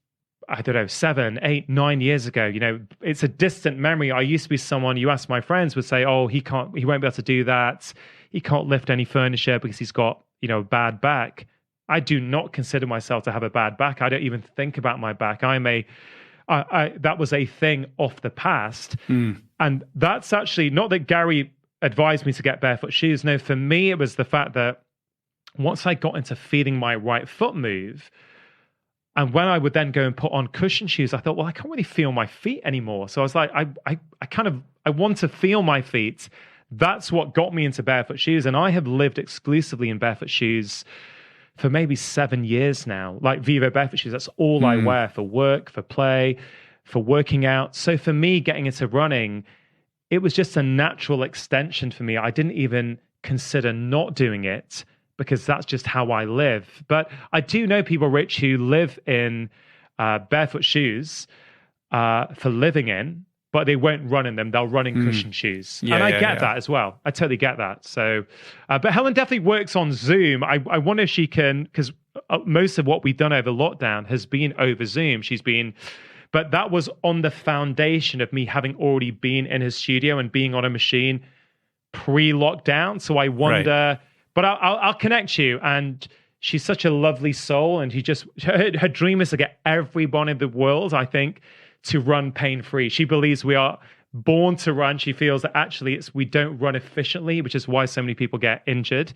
I don't know, 7, 8, 9 years ago. It's a distant memory. I used to be someone, you ask my friends, would say, oh, he won't be able to do that. He can't lift any furniture because he's got, a bad back. I do not consider myself to have a bad back. I don't even think about my back. That was a thing of the past. And that's actually not that Gary advised me to get barefoot shoes. No, for me, it was the fact that once I got into feeling my right foot move, and when I would then go and put on cushion shoes, I thought, well, I can't really feel my feet anymore. So I was like, I want to feel my feet. That's what got me into barefoot shoes. And I have lived exclusively in barefoot shoes for maybe 7 years now. Like Vivo barefoot shoes, that's all I wear for work, for play, for working out. So for me, getting into running, it was just a natural extension for me. I didn't even consider not doing it, because that's just how I live. But I do know people, Rich, who live in barefoot shoes for living in, but they won't run in them. They'll run in cushion shoes. And I get that as well. I totally get that. So, but Helen definitely works on Zoom. I wonder if she can, because most of what we've done over lockdown has been over Zoom. But that was on the foundation of me having already been in his studio and being on a machine pre-lockdown. So I wonder... Right. But I'll connect you, and she's such a lovely soul, and her dream is to get everyone in the world, I think, to run pain-free. She believes we are born to run. She feels that actually we don't run efficiently, which is why so many people get injured.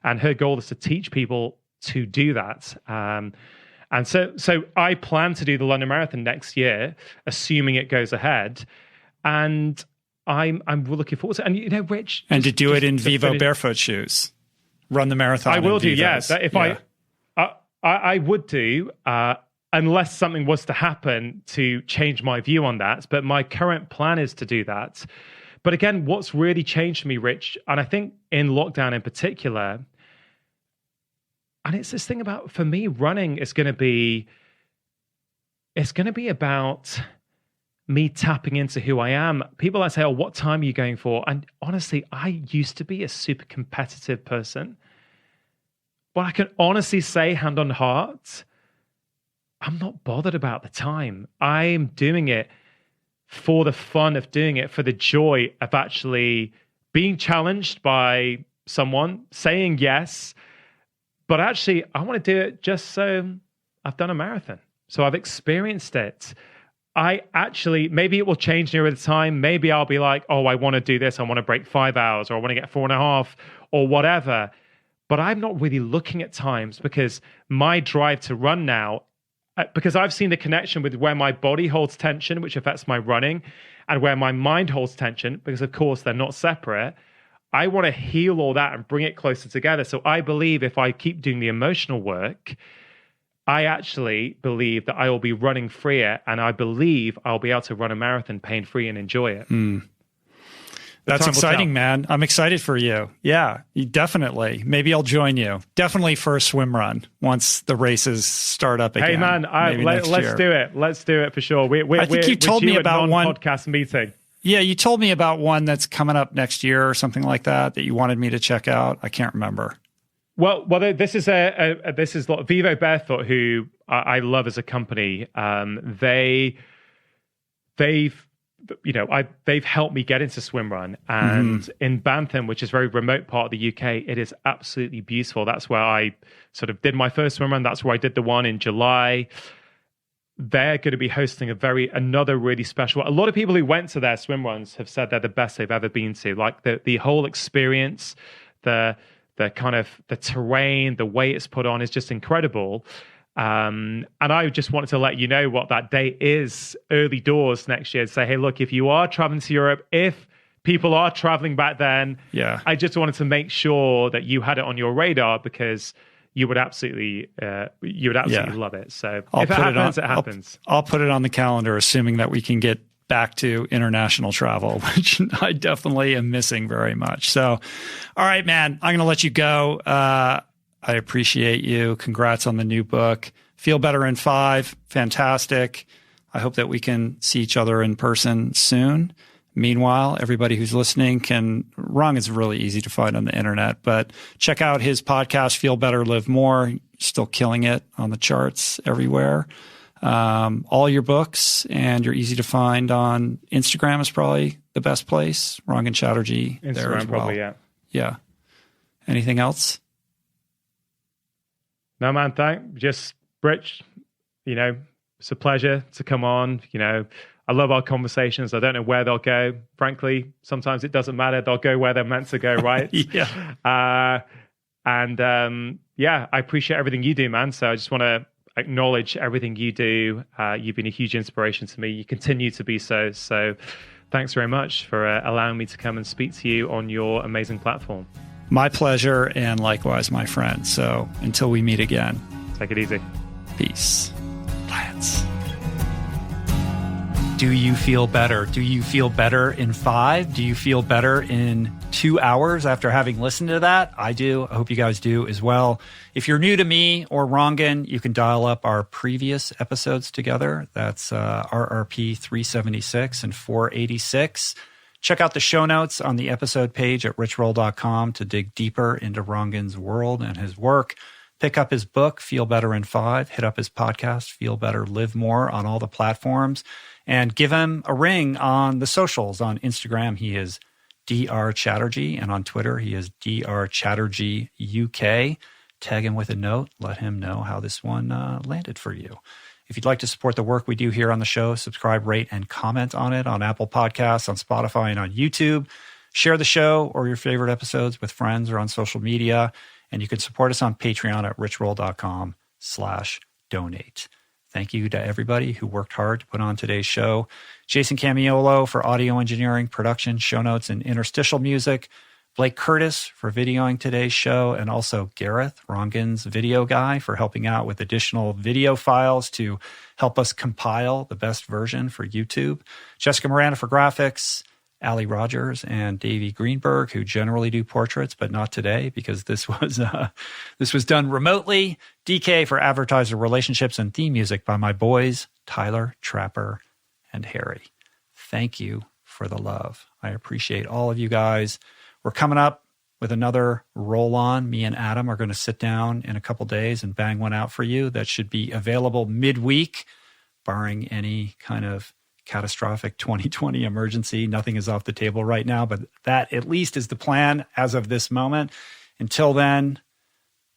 And her goal is to teach people to do that. And so I plan to do the London Marathon next year, assuming it goes ahead. And I'm looking forward to it. And, Rich... And to do it in Vivo barefoot shoes. Run the marathon. I will do, Vivos. I would do, unless something was to happen to change my view on that. But my current plan is to do that. But again, what's really changed for me, Rich, and I think in lockdown in particular, and it's this thing about, for me, running is going to be about me tapping into who I am. People that say, oh, what time are you going for? And honestly, I used to be a super competitive person. But I can honestly say, hand on heart, I'm not bothered about the time. I'm doing it for the fun of doing it, for the joy of actually being challenged by someone, saying yes. But actually, I want to do it just so I've done a marathon. So I've experienced it. Maybe it will change near the time. Maybe I'll be like, oh, I want to do this. I want to break 5 hours, or I want to get 4.5 or whatever. But I'm not really looking at times, because my drive to run now, because I've seen the connection with where my body holds tension, which affects my running, and where my mind holds tension, because of course they're not separate. I want to heal all that and bring it closer together. So I believe if I keep doing the emotional work, I actually believe that I will be running freer, and I believe I'll be able to run a marathon pain-free and enjoy it. That's exciting, man. I'm excited for you. Yeah, definitely. Maybe I'll join you. Definitely for a swim run once the races start up again. Hey, man, let's do it. Let's do it for sure. I think you told me about one podcast meeting. Yeah, you told me about one that's coming up next year or something like that you wanted me to check out. I can't remember. Well, this is Vivo Barefoot, who I love as a company. They've helped me get into swimrun, and in Bantham, which is a very remote part of the UK, it is absolutely beautiful. That's where I sort of did my first swimrun. That's where I did the one in July. they're going to be hosting another really special. A lot of people who went to their swim runs have said they're the best they've ever been to. Like the whole experience, the kind of the terrain, the way it's put on is just incredible. And I just wanted to let you know what that date is, early doors next year. Say, hey, look, if you are traveling to Europe, if people are traveling back then, I just wanted to make sure that you had it on your radar, because you would absolutely love it. So if it happens, it happens. I'll put it on the calendar, assuming that we can get back to international travel, which I definitely am missing very much. So, all right, man, I'm going to let you go. I appreciate you. Congrats on the new book. Feel Better in 5. Fantastic. I hope that we can see each other in person soon. Meanwhile, everybody who's listening Rangan is really easy to find on the internet, but check out his podcast, Feel Better, Live More. Still killing it on the charts everywhere. All your books, and you're easy to find on Instagram is probably the best place. Rangan Chatterjee. Instagram there as well. Probably, yeah. Yeah. Anything else? No, man, just Rich, it's a pleasure to come on. I love our conversations. I don't know where they'll go. Frankly, sometimes it doesn't matter. They'll go where they're meant to go, right? Yeah. I appreciate everything you do, man. So I just want to acknowledge everything you do. You've been a huge inspiration to me. You continue to be so. So thanks very much for allowing me to come and speak to you on your amazing platform. My pleasure, and likewise, my friend. So until we meet again. Take it easy. Peace. Lance. Do you feel better? Do you feel better in 5? Do you feel better in 2 hours after having listened to that? I do. I hope you guys do as well. If you're new to me or Rangan, you can dial up our previous episodes together. That's RRP 376 and 486. Check out the show notes on the episode page at richroll.com to dig deeper into Rangan's world and his work. Pick up his book, Feel Better in 5. Hit up his podcast, Feel Better, Live More, on all the platforms. And give him a ring on the socials. On Instagram, he is Dr. Chatterjee. And on Twitter, he is Dr. Chatterjee UK. Tag him with a note. Let him know how this one landed for you. If you'd like to support the work we do here on the show, subscribe, rate, and comment on it on Apple Podcasts, on Spotify, and on YouTube. Share the show or your favorite episodes with friends or on social media. And you can support us on Patreon at richroll.com/donate. Thank you to everybody who worked hard to put on today's show. Jason Camiolo for audio engineering, production, show notes, and interstitial music. Blake Curtis for videoing today's show. And also Gareth, Rangan's video guy, for helping out with additional video files to help us compile the best version for YouTube. Jessica Miranda for graphics. Ali Rogers and Davey Greenberg, who generally do portraits, but not today because this was done remotely. DK for advertiser relationships and theme music by my boys, Tyler, Trapper, and Harry. Thank you for the love. I appreciate all of you guys. We're coming up with another roll on. Me and Adam are going to sit down in a couple days and bang one out for you. That should be available midweek, barring any kind of catastrophic 2020 emergency. Nothing is off the table right now, but that at least is the plan as of this moment. Until then,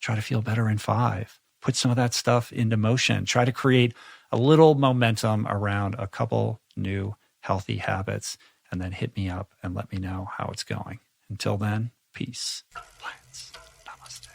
try to feel better in 5. Put some of that stuff into motion. Try to create a little momentum around a couple new healthy habits, and then hit me up and let me know how it's going. Until then, peace. Lance. Namaste.